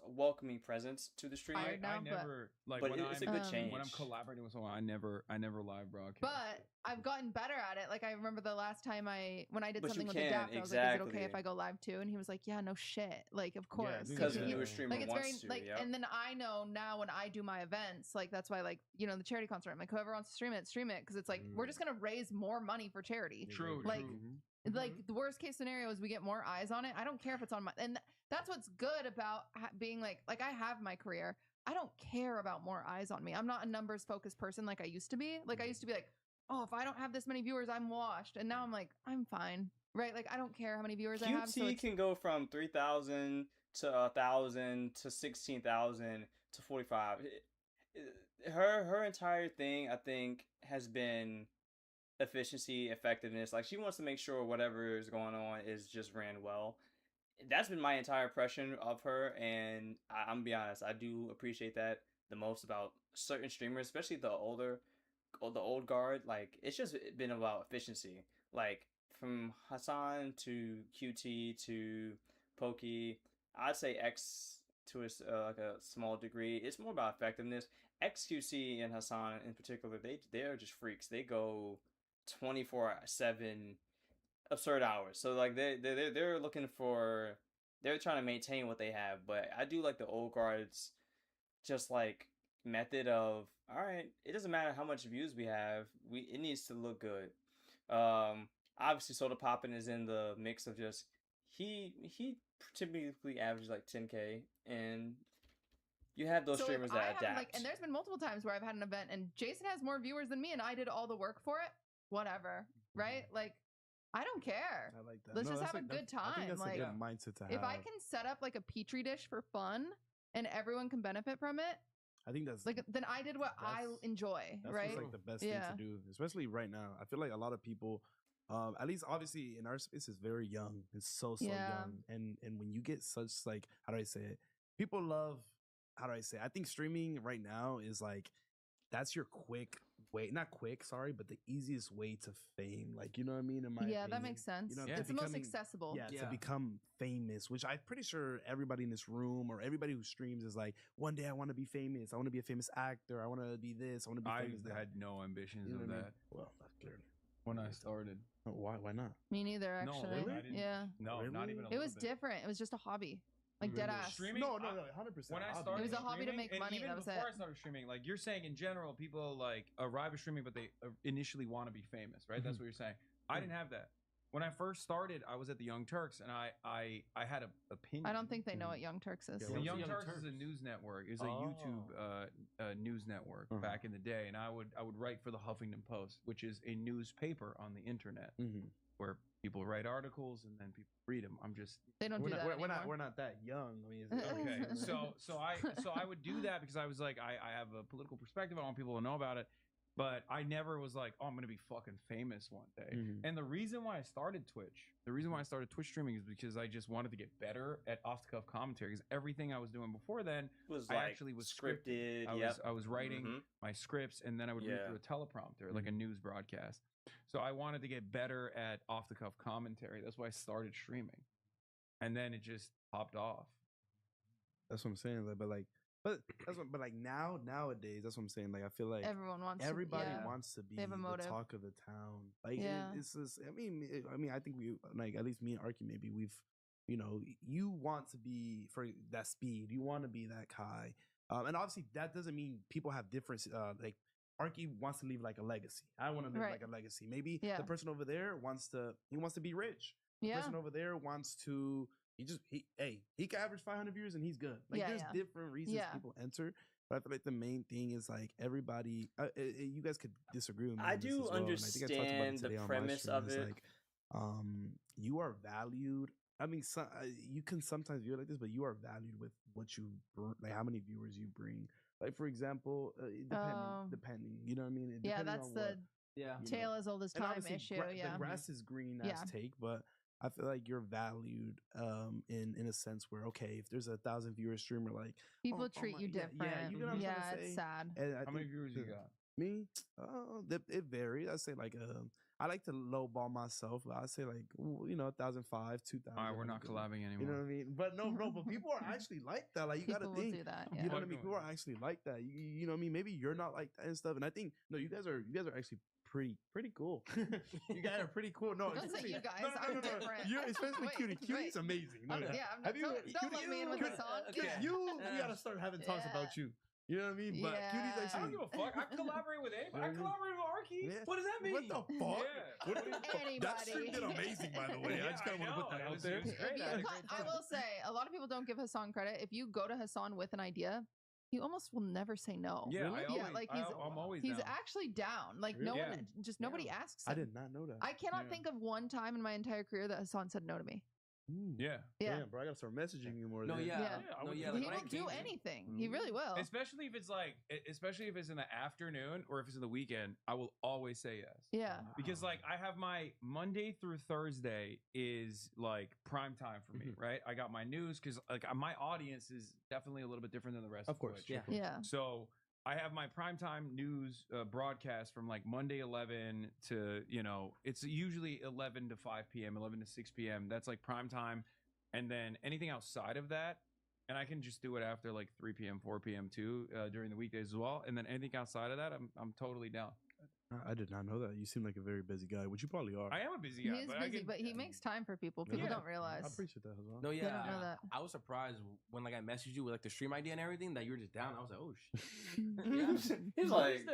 welcoming presence to the stream. Tired now, I but- never like But when it's a I'm good change. when I'm collaborating with someone. I never live broadcast. But I've gotten better at it. Like I remember the last time when I did But you something with can, Adapt, I was like, "Is it okay if exactly. I go live too?" And he was like, "Yeah, no shit. Like, of course." dude, Because Yeah. the newer streamer Like it's very wants to. like, Yep. and then I know now when I do my events, like that's why, like the charity concert, I'm like, whoever wants to stream it, because it's like we're just gonna raise more money for charity. True. Like, true. Like the worst case scenario is we get more eyes on it. I don't care if it's on my, and that's what's good about being like I have my career. I don't care about more eyes on me. I'm not a numbers focused person like I used to be. Like I used to be like, oh, if I don't have this many viewers, I'm washed. And now I'm like, I'm fine. Right? Like I don't care how many viewers I have. So QT it's, can go from 3,000 to 1,000 to 16,000 to 45. Her entire thing, I think, has been efficiency, effectiveness. Like she wants to make sure whatever is going on is just ran well. That's been my entire impression of her, and I'm gonna be honest, I do appreciate that the most about certain streamers, especially the old guard. Like it's just been about efficiency. Like from Hassan to QT to Pokey, I'd say X to like a small degree. It's more about effectiveness. XQC and Hassan in particular, they're just freaks. They go 24/7 absurd hours. So like they're looking for, they're trying to maintain what they have. But I do like the old guards just like method of, all right, it doesn't matter how much views we have, it needs to look good. Obviously, Soda Poppin is in the mix of just he typically averages like 10K, and you have those So if streamers I that have, adapt. like, and there's been multiple times where I've had an event and Jason has more viewers than me, and I did all the work for it. Whatever, right? Like, I don't care. I like that. Let's No, just that's have a like- good I think time. that's Like, a good mindset to have. if I can set up like a petri dish for fun and everyone can benefit from it, I think that's like, then I did what I enjoy, That's right? what's, like the best yeah. thing to do, especially right now. I feel like a lot of people, at least obviously in our space, is very young. It's so Yeah. young, and when you get such like how do I say it? People love how do I say it? I think streaming right now is like that's your quick way, not quick, sorry, but the easiest way to fame. Like you know what I mean? In my Yeah, that opinion. makes sense. You know, Yeah. to It's the most becoming- accessible. Yeah, Yeah. to become famous, which I'm pretty sure everybody in this room or everybody who streams is like, one day I want to be famous. I want to be a famous actor. I want to be this. I want to be I famous. that. had no ambitions You know of what I mean? that. Well, that's clearly. When I started. Oh, why not? Me neither, No, actually. really? I didn't- Yeah. No, not even a It little was bit. different. It was just a hobby, like dead ass. Streaming? No, 100%. When I hobby. started, It was a hobby to streaming, make and money, Even that was before it. I started streaming, like you're saying, in general, people like arrive at streaming, but they initially want to be famous, right? That's what you're saying. I didn't have that. When I first started, I was at the Young Turks, and I had an opinion. I don't think they know what Young Turks is. The Young Turks is a news network. Is a YouTube news network back in the day, and I would write for the Huffington Post, which is a newspaper on the internet where people write articles and then people read them. I'm just They don't we're do not, that we're not that young. I mean, okay. So I would do that because I was like I have a political perspective. I want people to know about it. But I never was like, oh, I'm going to be fucking famous one day. And the reason why I started Twitch, streaming is because I just wanted to get better at off-the-cuff commentary. Because everything I was doing before then Was I like actually was scripted, I was writing Mhm. my scripts, and then I would read Yeah. through a teleprompter, like a news broadcast. So I wanted to get better at off-the-cuff commentary. That's why I started streaming. And then it just popped off. That's what I'm saying. But like nowadays, that's what I'm saying. Like I feel like Everyone wants to- everybody yeah. wants to be They have a the motive. talk of the town. Like Yeah. it's just. I mean, I think we like at least me and Arky maybe we've, you know, you want to be for that speed. You want to be that Kai, and obviously that doesn't mean people have different like. Arky wants to leave like a legacy. I want to leave Right. like a legacy. Maybe Yeah. the person over there wants to be rich. The Yeah. person over there wants to he can average 500 viewers and he's good. Like Yeah, there's yeah. different reasons Yeah. people enter, but I feel like the main thing is like everybody. You guys could disagree with me. I on this do as well, and I think I talked about it understand the today on my premise stream, of is it. Like, you are valued. I mean, you can sometimes view it like this, but you are valued with what you bring, like how many viewers you bring. Like for example, depending, you know what I mean? Yeah, Depending that's on the you tale know. as old as And time obviously issue. the grass is green Yeah. as take, but I feel like you're valued in a sense where okay, if there's 1,000 viewer streamer, like People oh treat my- you yeah, different. Yeah, you know what I'm trying to it's say? sad. And I How many think viewers you the- got? Me? It varies. I say like I like to lowball myself, but I say like you know 1,005, 2,000. All right, we're not collabing anymore. You know what I mean? But no, but people are actually like that. Like you People gotta will think. do that, You yeah. know what I mean? People are actually like that. You know what I mean? Maybe you're not like that and stuff. And I think no, you guys are actually pretty cool. You guys are pretty cool. No, Don't say especially- you guys. no, I'm no. different. You're especially Wait, Cutie. Cutie's wait. amazing. No, Yeah, Have you? don't let me in with Cutie- the song. We gotta start having talks about you. You know what I mean? But Cutie's Yeah. actually. I don't give a fuck. I collaborate with anybody. I collaborate with Arky. Yeah. What does that mean? What the fuck? Yeah. What the fuck? That stream did Anybody. amazing, by the way. I just kind of want to put that It out was- there. it was great. If you I had a cut- great I time. will say, a lot of people don't give Hassan credit. If you go to Hassan with an idea, he almost will never say no. Yeah, I always- like I'm always he's down. actually down. Like no Yeah. one, just nobody asks. I him. did not know that. I cannot Yeah. think of one time in my entire career that Hassan said no to me. Yeah. Yeah. Damn, bro, I gotta start messaging you more. No, then. yeah. I No, would- yeah. he Like when I will do came to- anything. He really will. Especially if it's like, especially if it's in the afternoon or if it's in the weekend, I will always say yes. Yeah. Because like I have my Monday through Thursday is like prime time for me, right? I got my news because like my audience is definitely a little bit different than the rest. Of course, Twitch. yeah. Yeah. So I have my primetime news broadcast from like Monday 11 to, you know, it's usually 11 to 5 p.m., 11 to 6 p.m. That's like prime time. And then anything outside of that, and I can just do it after like 3 p.m., 4 p.m. too during the weekdays as well. And then anything outside of that, I'm totally down. I did not know that. You seem like a very busy guy, which you probably are. I am a busy He guy, is but I busy, can, but he makes time for people. People Yeah. don't realize. I appreciate that as well. No, They yeah. don't know that. I was surprised when like I messaged you with like the stream idea and everything that you were just down. I was like, oh shit. He's like,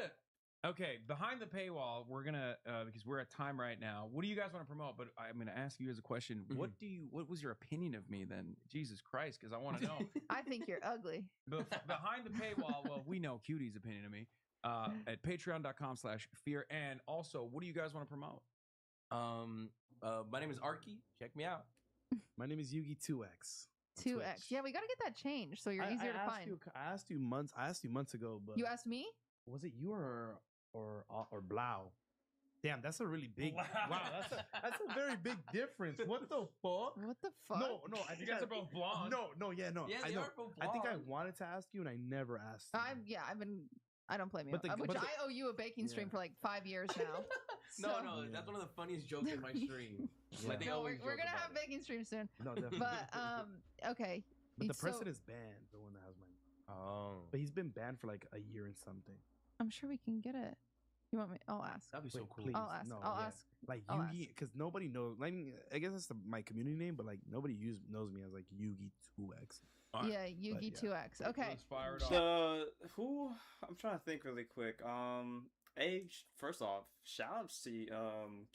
Okay, behind the paywall, we're gonna because we're at time right now. What do you guys want to promote? But I'm gonna ask you as a question. What was your opinion of me then? Jesus Christ, because I want to know. I think you're ugly. Behind the paywall, well, we know Cutie's opinion of me at patreon.com/fear. And also, what do you guys want to promote? My name is Arky. Check me out. My name is Yugi2X. 2X. Yeah, we got to get that changed so you're easier to find. I asked you months ago, but You asked me? was it you or Blau? Damn, that's a really big. Wow, that's a very big difference. What the fuck? What the fuck? No, I You think guys I- are both blonde. No, yeah, no. Yeah, I they know. are both I think I blonde. wanted to ask you, and I never asked. You. I don't blame you. But the- Which but the- I owe you a baking stream for like 5 years now. No, that's one of the funniest jokes in my stream. Like they No, always we're joke gonna about have baking stream soon. No, definitely. But okay. But the So- person is banned. The one that has my. Oh. But he's been banned for like a year and something. I'm sure we can get it. You want me? I'll ask. That'd be so cool. Please, I'll ask. no, I'll yeah. ask. Like I'll Yugi, because nobody knows. Like, I guess that's my community name, but like nobody knows me as like Yugi2X. Yeah, Yugi 2X. Okay. Who I'm trying to think really quick. First off, shout outs to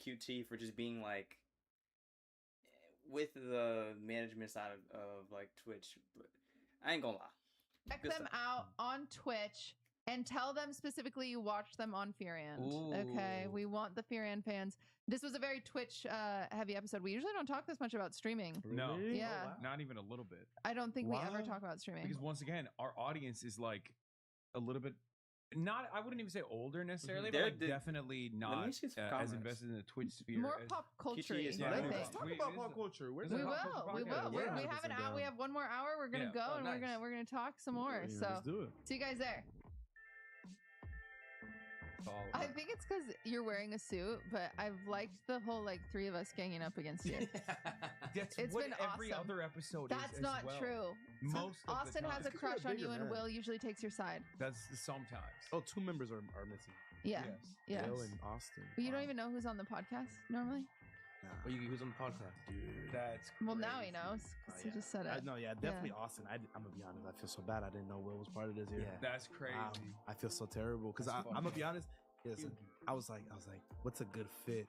QT for just being like with the management side of like Twitch. But I ain't gonna lie. Check Good them stuff. out on Twitch and tell them specifically you watched them on Furian. Okay, Ooh. we want the Furian fans. This was a very Twitch heavy episode. We usually don't talk this much about streaming. No, Yeah. not even a little bit. I don't think we ever Why? talk about streaming. Because once again, our audience is like a little bit not. I wouldn't even say older necessarily, but like definitely not me see some as comments. invested in the Twitch sphere. More as- pop culture, is I not- think. Let's talk about pop culture. Where's We the will. pop culture We podcast? will. We have an hour. We have one more hour. We're gonna Yeah. go Oh, and nice. we're gonna talk some more. Yeah, So let's do it. see you guys there. I think it's because you're wearing a suit, but I've liked the whole like three of us ganging up against you. That's It's what been every awesome. other episode That's is. as not well. true. Most of the Austin time. has a It's 'cause you're a crush on bigger you, and man. Will usually takes your side. That's sometimes. Oh, two members are missing. Yeah. Yes. Yes. Will and Austin. But you don't even know who's on the podcast normally. Oh, who's on the podcast? Dude. That's Well, now he knows because he just said it. No, yeah, definitely Austin. I'm gonna be honest. I feel so bad. I didn't know Will was part of this here. Yeah. That's crazy. I feel so terrible because That's I'm gonna be honest. Yes, I was like, what's a good fit?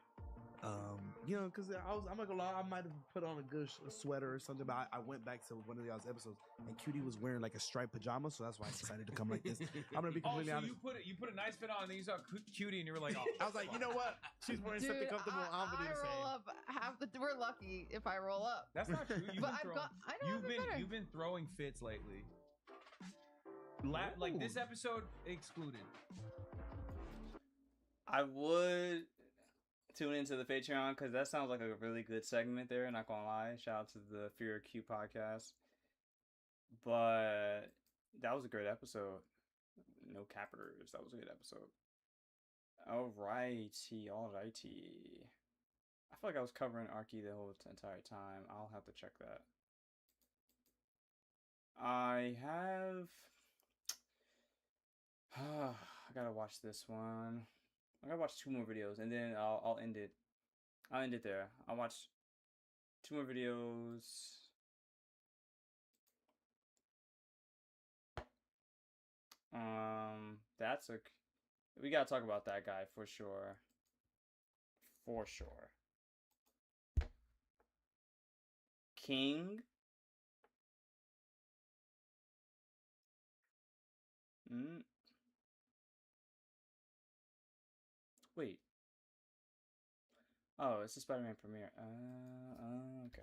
You know, because I'm not gonna lie, I might have put on a good sweater or something, but I went back to one of y'all's episodes and Cutie was wearing like a striped pajama, so that's why I decided to come like this. I'm gonna be Oh, completely so honest. you put a nice fit on, and then you saw Cutie, and you were like, oh. I was like, you know what? She's wearing something Dude, comfortable. I'm gonna do the roll same. up half the. We're lucky if I roll up. That's not true. You've But been I've throwing, got. I know. I've been better. you've been throwing fits lately. Like this episode excluded. I would tune into the Patreon because that sounds like a really good segment there. Not gonna lie, shout out to the Fear Q podcast. But that was a great episode. No cappers. That was a good episode. Alrighty. I feel like I was covering Arky the whole entire time. I'll have to check that. I have. I gotta watch this one. I gotta watch 2 more videos and then I'll end it. I'll end it there. I'll watch 2 more videos. We gotta talk about that guy for sure. For sure. King. Wait. Oh, it's the Spider-Man premiere. Okay.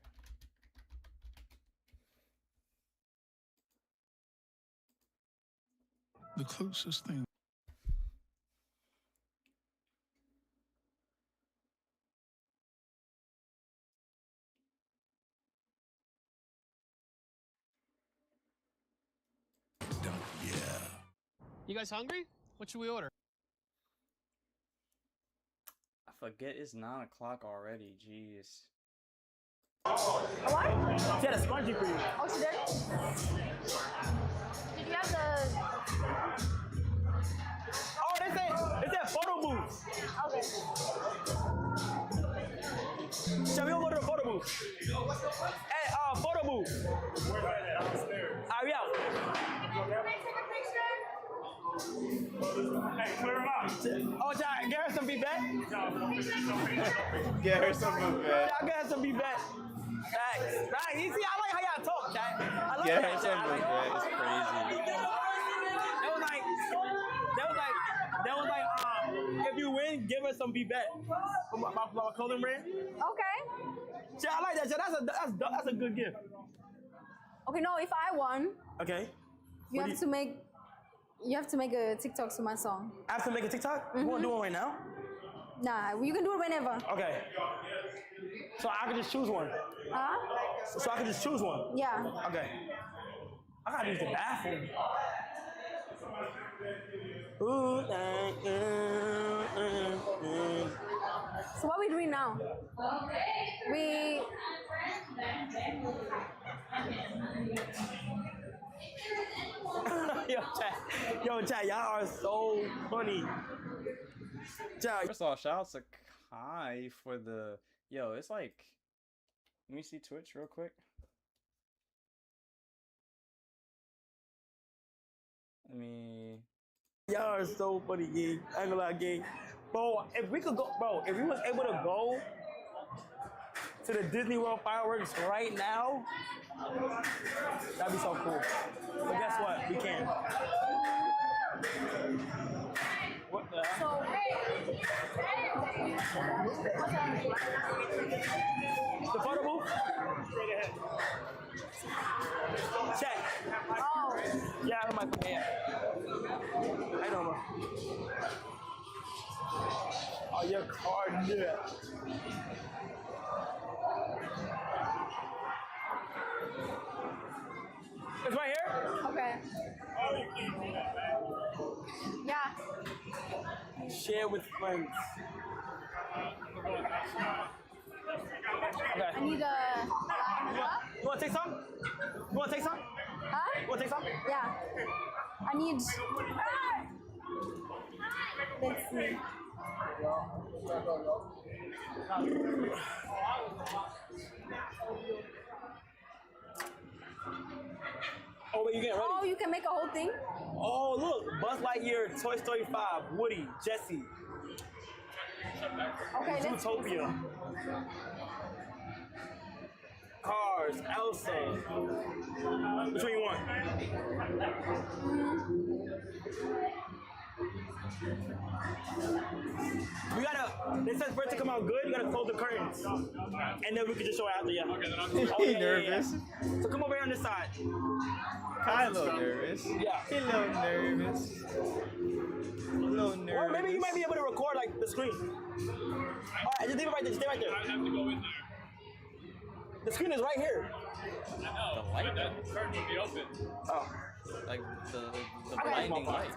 The closest thing. You guys hungry? What should we order? I forget it's 9 o'clock already. Jeez. What? She had a scrunchie for you. Oh, she did? Did you have the... Oh, they said photo booth. Okay. Shall we go to the photo booth? Hey, photo booth. Where's that? Downstairs. Are we out? Can I take a picture? Hey, clear him out. Oh, John, get her some beef back. Get her some beef back. Y'all get her some beef back. Facts. Right. You see, I like how y'all talk, Jack. I like Get that her shit. some beef back. It's crazy. That was like, if you win, give us some beef back. From my clothing brand. Okay. Yeah, I like that. Shit. That's a good gift. Okay, no, if I won, Okay. you have to make a TikTok to my song. I have to make a TikTok? You want to do one right now? Nah, you can do it whenever. Okay. So I can just choose one. Huh? So I can just choose one. Yeah. Okay. I gotta use the bathroom. Ooh, So what we doing now? We Yo, chat, y'all are so funny. Chat. First of all, shout out to Kai for the it's like, let me see Twitch real quick. Y'all are so funny, gang. I ain't gonna lie, gang. Bro, if we was able to go to the Disney World fireworks right now, that'd be so cool. But guess what? We can't. What the hell? The photo booth? Straight ahead. Check. Oh. Yeah, I don't mind. Yeah. I don't know. Oh, your card, yeah. It's right here? Okay. Yeah. Share with friends. Okay. I need a. You wanna take some? You wanna take some? Huh? You wanna take some? Yeah. I need. Let's see. Oh, wait, you getting ready? Oh, you can make a whole thing? Oh, look. Buzz Lightyear, Toy Story 5, Woody, Jessie. Okay, let's. Zootopia. Cars, Elsa. Which one you want? We gotta, it says for it to come out good, you gotta close the curtains. And then we can just show it after, yeah. He nervous. So come over here on this side. Kind of a little nervous. Yeah. He a little nervous. A little nervous. Or maybe you might be able to record like the screen. Alright, just leave it right there, stay right there. I have to go in there. The screen is right here. The light? The curtain would be open. Oh. Like the blinding light.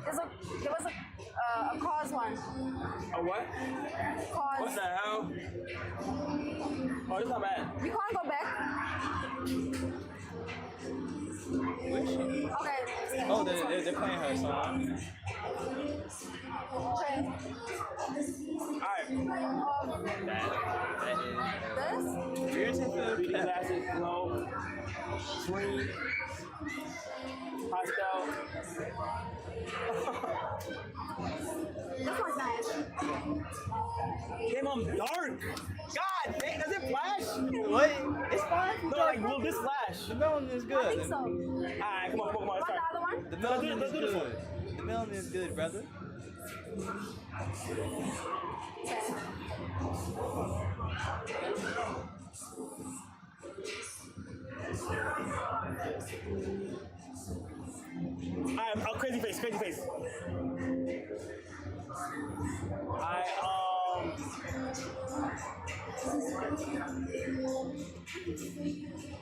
There was a cause one. A what? Cause. What the hell? Oh, it's not bad. We can't go back. Okay. Oh, they're playing her song. Okay. Alright. This? Here's the glasses, glow, green, pastel. This one's nice. Came on dark. God, dang, does it flash? What? It's fine. No, like, will this flash? The melon is good. I think so. Alright, come on, let's What's start. the other one? The melon Let's is do this one. good. The melon is good, brother. Oh, crazy face, crazy face.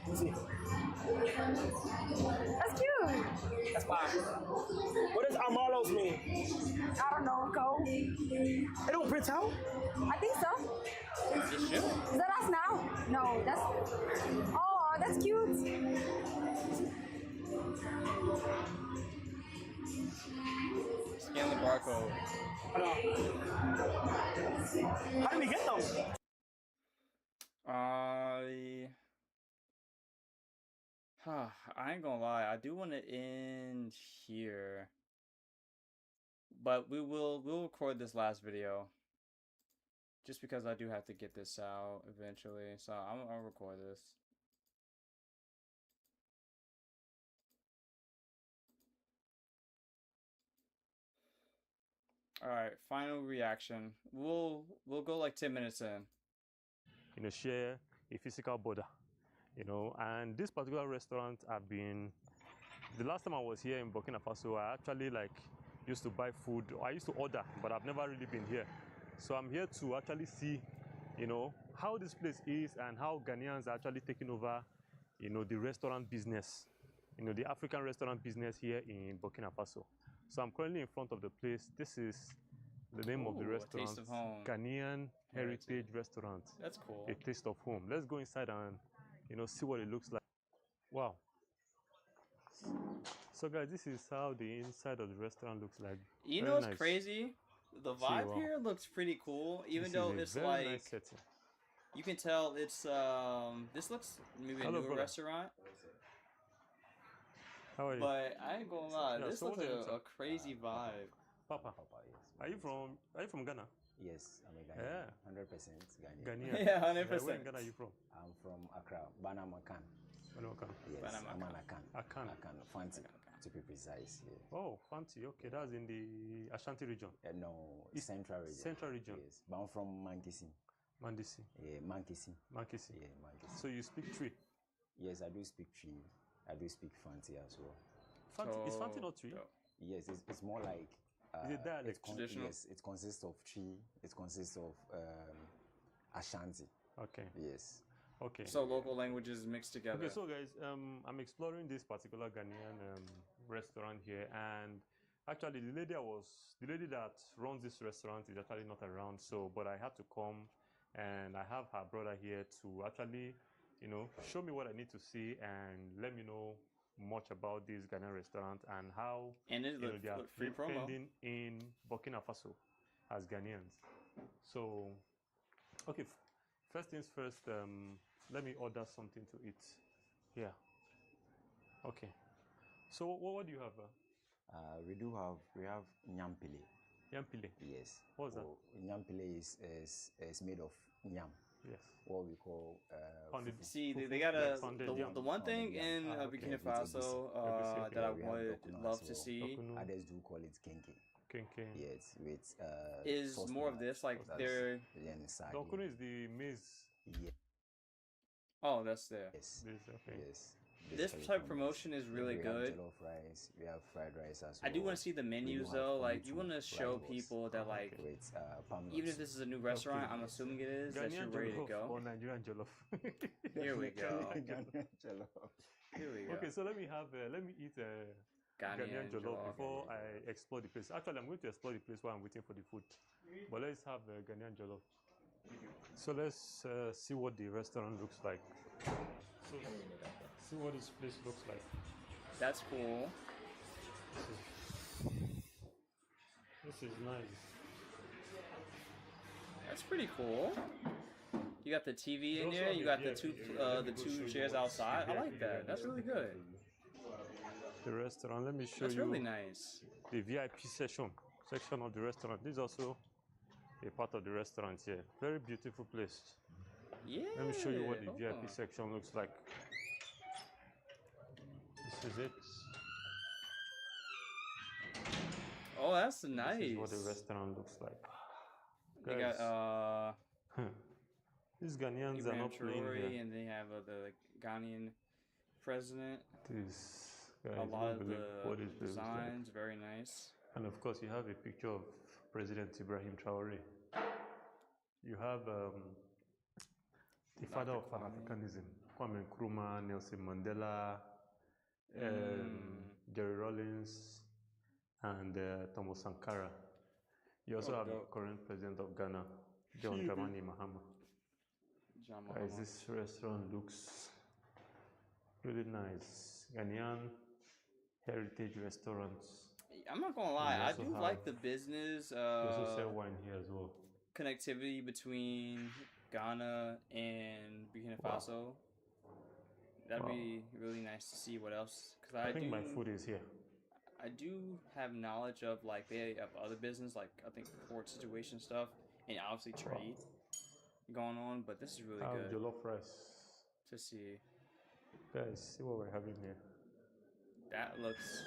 Let's see. That's cute. That's fine. What does Armalos mean? I don't know. Go. It don't print out? I think so. It should. Is that us now? No, that's. Oh, that's cute. Scan the barcode. How did we get those? I ain't gonna lie. I do want to end here, but we'll record this last video, just because I do have to get this out eventually. So I'll record this. All right, final reaction. We'll go like 10 minutes in. Share a physical border, and this particular restaurant the last time I was here in Burkina Faso, I actually used to buy food. I used to order, but I've never really been here. So I'm here to actually see, how this place is and how Ghanaians are actually taking over, the restaurant business, the African restaurant business here in Burkina Faso. So I'm currently in front of the place. This is the name of the restaurant, Taste of Home. Ghanaian Heritage Restaurant. That's cool. A Taste of Home. Let's go inside and, see what it looks like. Wow. So guys, this is how the inside of the restaurant looks like. You Very know what's nice. crazy? The vibe wow. here looks pretty cool, even This though is a it's very like nice setting. you can tell it's this looks maybe a Hello, newer brother. restaurant. How are you? But I ain't gonna lie, Yeah, this so looks what like do you a crazy vibe. Papa, are you from Ghana? Yes, I'm a Yeah. Ghanaian, 100% Ghanaian. Ghanaian. Yeah, Where 100%. in Ghana are you from? I'm from Accra, Banamakan. Banamakan. Yes, I'm an Akan. Akan. Akan, Fanti, to be precise. Yeah. Oh, Fanti. Okay, that's in the Ashanti region. No, Central region. Central region. Yes, but I'm from Mankisi. Mandisi. Yeah, Mankisi. Mankisi. Yeah, Mankisi. So you speak Twi? Yes, I do speak Twi. I do speak Fanti as well. Fanti, is Fanti not Twi? Yes, it's more like. Is it dialect? Traditional? Yes, it consists of Twi. It consists of Ashanti. Okay. Yes. Okay. So local languages mixed together. Okay, so guys, I'm exploring this particular Ghanaian restaurant here, and actually the lady that runs this restaurant is actually not around. So, but I had to come, and I have her brother here to actually, show me what I need to see and let me know much about this Ghanaian restaurant and how And it's they are free promo. defending in Burkina Faso as Ghanaians. So, okay, first things first, let me order something to eat here. Okay. So what do you have? We have Nyampile. Nyampile? Yes. What's that? Nyampile is made of Nyam. Yes. What we call Pounded. See, Fufu. they got Yeah, a pounded the yam. one thing Pounded yam. in Okay. Burkina With Faso ABC. that I We have would Dokunu love as to well. see Others do call it Kenke. Kenke. Yes, with is sauce more of peanut. this, like That's they're. the inside. Dokunu is the maize. Yeah. Oh, that's there. Yes. This, okay. Yes. This Basically type of from promotion is really we good. have jollof rice. We have fried rice as I well. do want to see the menus do have though. only Like you two want to show rice people that like with palm even nuts. if this is a new restaurant, I'm assuming it is that you're Ghanaian ready to jollof go. or Nigerian jollof. Here we go. Ghanaian jollof. Here we go. Okay, so let me eat Ghanaian jollof before I explore the place. Actually, I'm going to explore the place while I'm waiting for the food. But let's have Ghanaian jollof. So let's see what the restaurant looks like. So, see what this place looks like. That's cool. This is nice. That's pretty cool. You got the TV You in also there. have You a got the VIP two area. Let me go show you chairs what's outside. I VIP like that. area. That's really good. The restaurant. Let me show That's you. really nice. The VIP section of the restaurant. This is also a part of the restaurant here. Very beautiful place. Yeah. Let me show you what the hold VIP on. section looks like. This is it. Oh, that's nice. This is what the restaurant looks like. They Guys, got these Ghanaians are Ibrahim not playing Traore, here. and they have the Ghanaian president. This guys, A you lot won't of believe what the this place looks like. designs, very nice. And of course, you have a picture of President Ibrahim Traore. You have the father of Pan-Africanism, Kwame Nkrumah, Nelson Mandela, Jerry Rawlings, and Thomas Sankara. You also Oh, have dope. the current president of Ghana, John Shit. Dramani Mahama. John Guys, Mahama. this restaurant looks really nice. Ghanaian heritage restaurants. I'm not gonna And lie, you I also do like the business They also sell wine here as well. connectivity between Ghana and Burkina Wow. Faso. That'd Wow. be really nice to see what else. Because I think my food is here. I do have knowledge of like they have other business, like I think port situation stuff, and obviously trade going on. But this is really good Jollof rice. to see. Guys, see what we're having here. That looks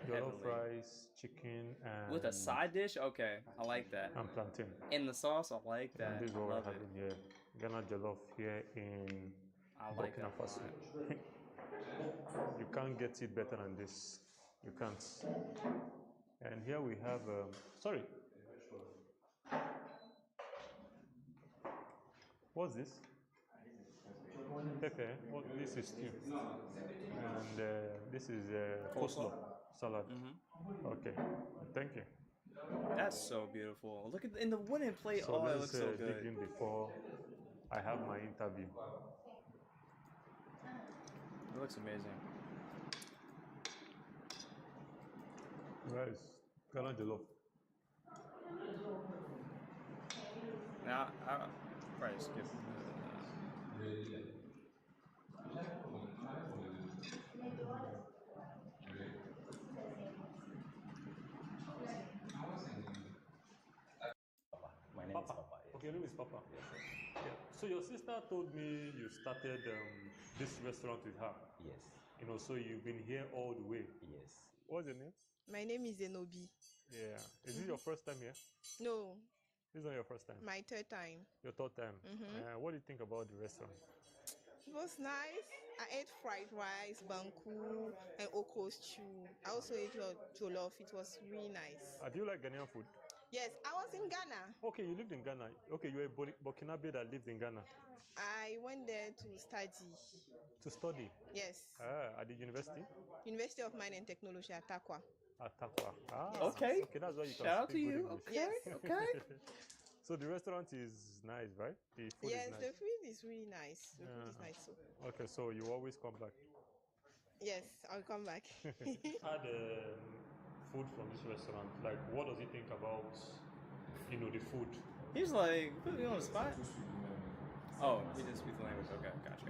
Jollof heavenly. rice, chicken, and With a side dish, okay, I like that. and plantain. In the sauce, I like that. And this is I what we're love it. having here. Ghana jollof here in I like Burkina that a Faso. You can't get it better than this. You can't. And here we have, sorry. What's this? Pepper. What this is stew. And this is coleslaw salad. Okay. Thank you. That's so beautiful. Look at in the wooden plate. So Oh, it let's looks so dig good. in before I have my interview. It looks amazing. Guys, Ghana jollof. Now, I'll probably skip. My name is Papa. Okay, your name is Papa. Yeah. So your sister told me you started this restaurant with her. Yes. You know, so you've been here all the way. Yes. What's your name? My name is Enobi. Yeah. Is this your first time here? No, This is not your first time. my third time. Your third time. Mhm. What do you think about the restaurant? It was nice. I ate fried rice, banku, and okra stew. I also ate jollof. It was really nice. Do you like Ghanaian food? Yes, I was in Ghana. Okay, you lived in Ghana. Okay, you're a Burkinabe that lived in Ghana I went there to study. to study. Yes, At the university University of Mine and Technology at Takwa. at Takwa. Okay. Okay, that's why you can Shout out speak to good you. English. Yes. Okay. So the restaurant is nice, right? The food Yes, is nice. the food is really nice. The food is Uh-huh. nice too. Okay, so you always come back. Yes, I'll come back. Had food from this restaurant. Like, what does he think about, the food? He's like, put me on the spot. Oh, he didn't speak the language. Okay, gotcha.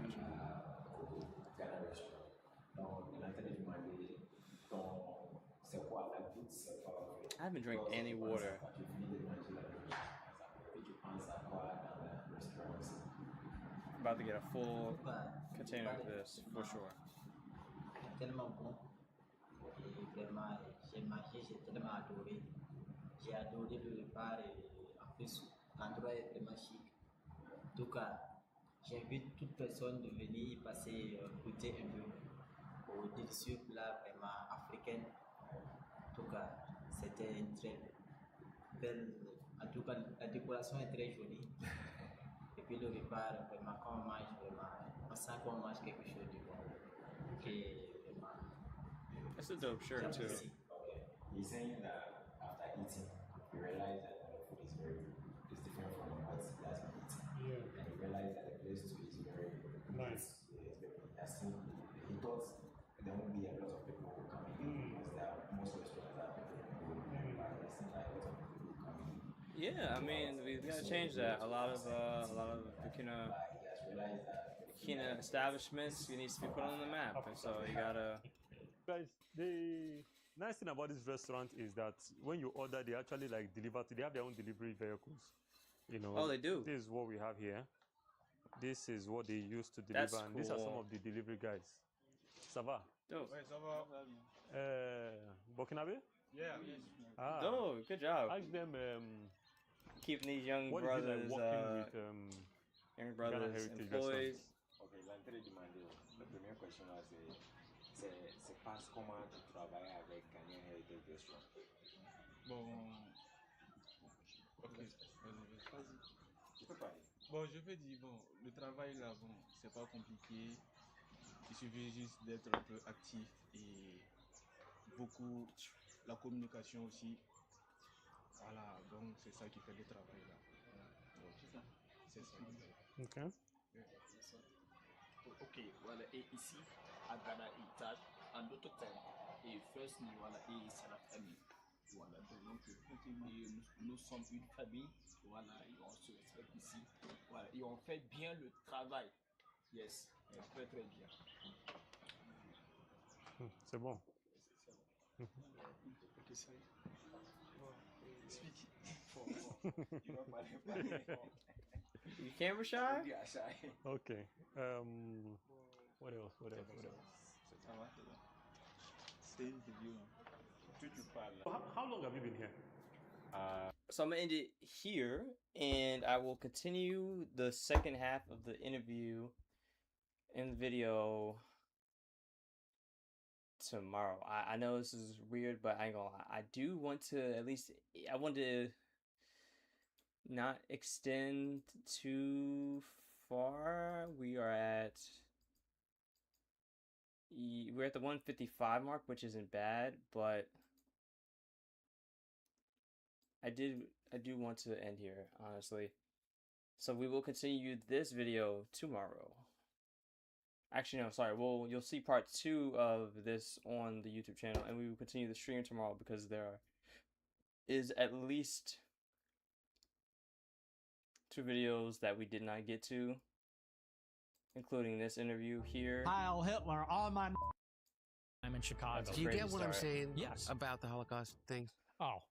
I haven't drank any water. About to get a full container of this for sure. Tellement bon. Et vraiment, j'ai mangé, j'ai tellement adoré. J'ai adoré le repas et en plus, l'endroit est vraiment chic. En tout cas, j'invite toute personne de venir passer goûter un peu au délicieux plat vraiment africain. En tout cas, c'était une très belle. En tout cas, la décoration est très jolie. Et puis le repas, vraiment, quand on mange, vraiment, on sent qu'on mange quelque chose de bon. Et That's a dope shirt too. He's saying that after eating, he realized that the food is different from what he has been eating. And he realized that the place too is very nice. He thought there won't be a lot of people coming in because there are most restaurants that people go, but it seems like a lot of people coming in. Yeah, I mean we gotta change that. A lot of Burkina establishments needs to be put on the map, and so you gotta. Guys, the nice thing about this restaurant is that when you order, they actually like deliver to. They have their own delivery vehicles. Oh, they do. This is what we have here. This is what they use to deliver, That's and these are some cool. of the delivery guys. Ça va? Dope. Burkinabe? Yeah. Oh, good job. Ask them. Keeping these young what brothers, is it like working with young Ghana brothers Heritage employed. Restaurants? Ok, l'entrée du mandé, la première question là, c'est pas comment tu travailles avec Ghanaian Heritage Restaurant. Bon, ok, vas-y. Tu peux parler. Bon, je peux dire, bon, le travail là, bon, c'est pas compliqué. Il suffit juste d'être un peu actif et beaucoup la communication aussi. Voilà, donc c'est ça qui fait le travail là. Donc, c'est ça. Okay. Ok, voilà, et ici, à Ghana, en d'autres termes, et first, voilà, et c'est la famille. Voilà, donc, nous sommes une famille, voilà, et on se respecte ici, voilà, et on fait bien le travail. Yes, très très bien. C'est bon. You camera shy? Yeah, shy. Okay. What else? What else? What else? How long have you been here? So I'm gonna end it here, and I will continue the second half of the interview in the video tomorrow. I know this is weird, but I ain't gonna lie. I do want to at least, I want to not extend too far. We're at the 155 mark, which isn't bad, but I do want to end here, honestly. So we will continue this video tomorrow. Actually, no, sorry. You'll see part 2 of this on the YouTube channel, and we will continue the stream tomorrow because there is at least 2 videos that we did not get to, including this interview here. Heil Hitler on my. I'm in Chicago. Do you get what I'm saying? Yes. About the Holocaust thing. Oh.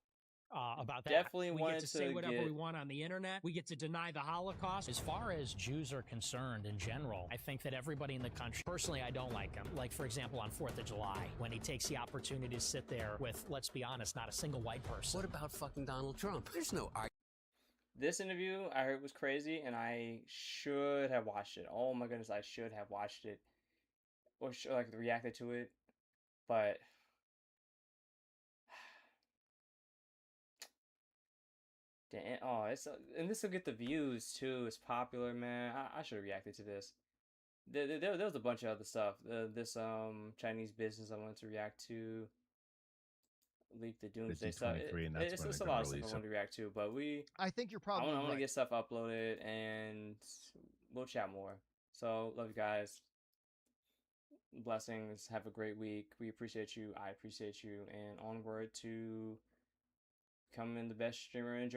About that. Definitely we wanted get to say to whatever get- we want on the internet. We get to deny the Holocaust. As far as Jews are concerned in general, I think that everybody in the country, personally, I don't like him. Like, for example, on 4th of July, when he takes the opportunity to sit there with, let's be honest, not a single white person. What about fucking Donald Trump? There's no argument. This interview I heard was crazy, and I should have watched it. Oh my goodness, I should have watched it, or like reacted to it, but damn, oh, and this will get the views too. It's popular, man. I should have reacted to this. There was a bunch of other stuff. This Chinese business I wanted to react to. Leak the Doomsday stuff. 23, and that's It's when just they're a lot gonna of stuff I release want to react to, but I think you're I probably want to right. get stuff uploaded, and we'll chat more. So love you guys. Blessings. Have a great week. We appreciate you. I appreciate you, and onward to becoming the best streamer in Germany.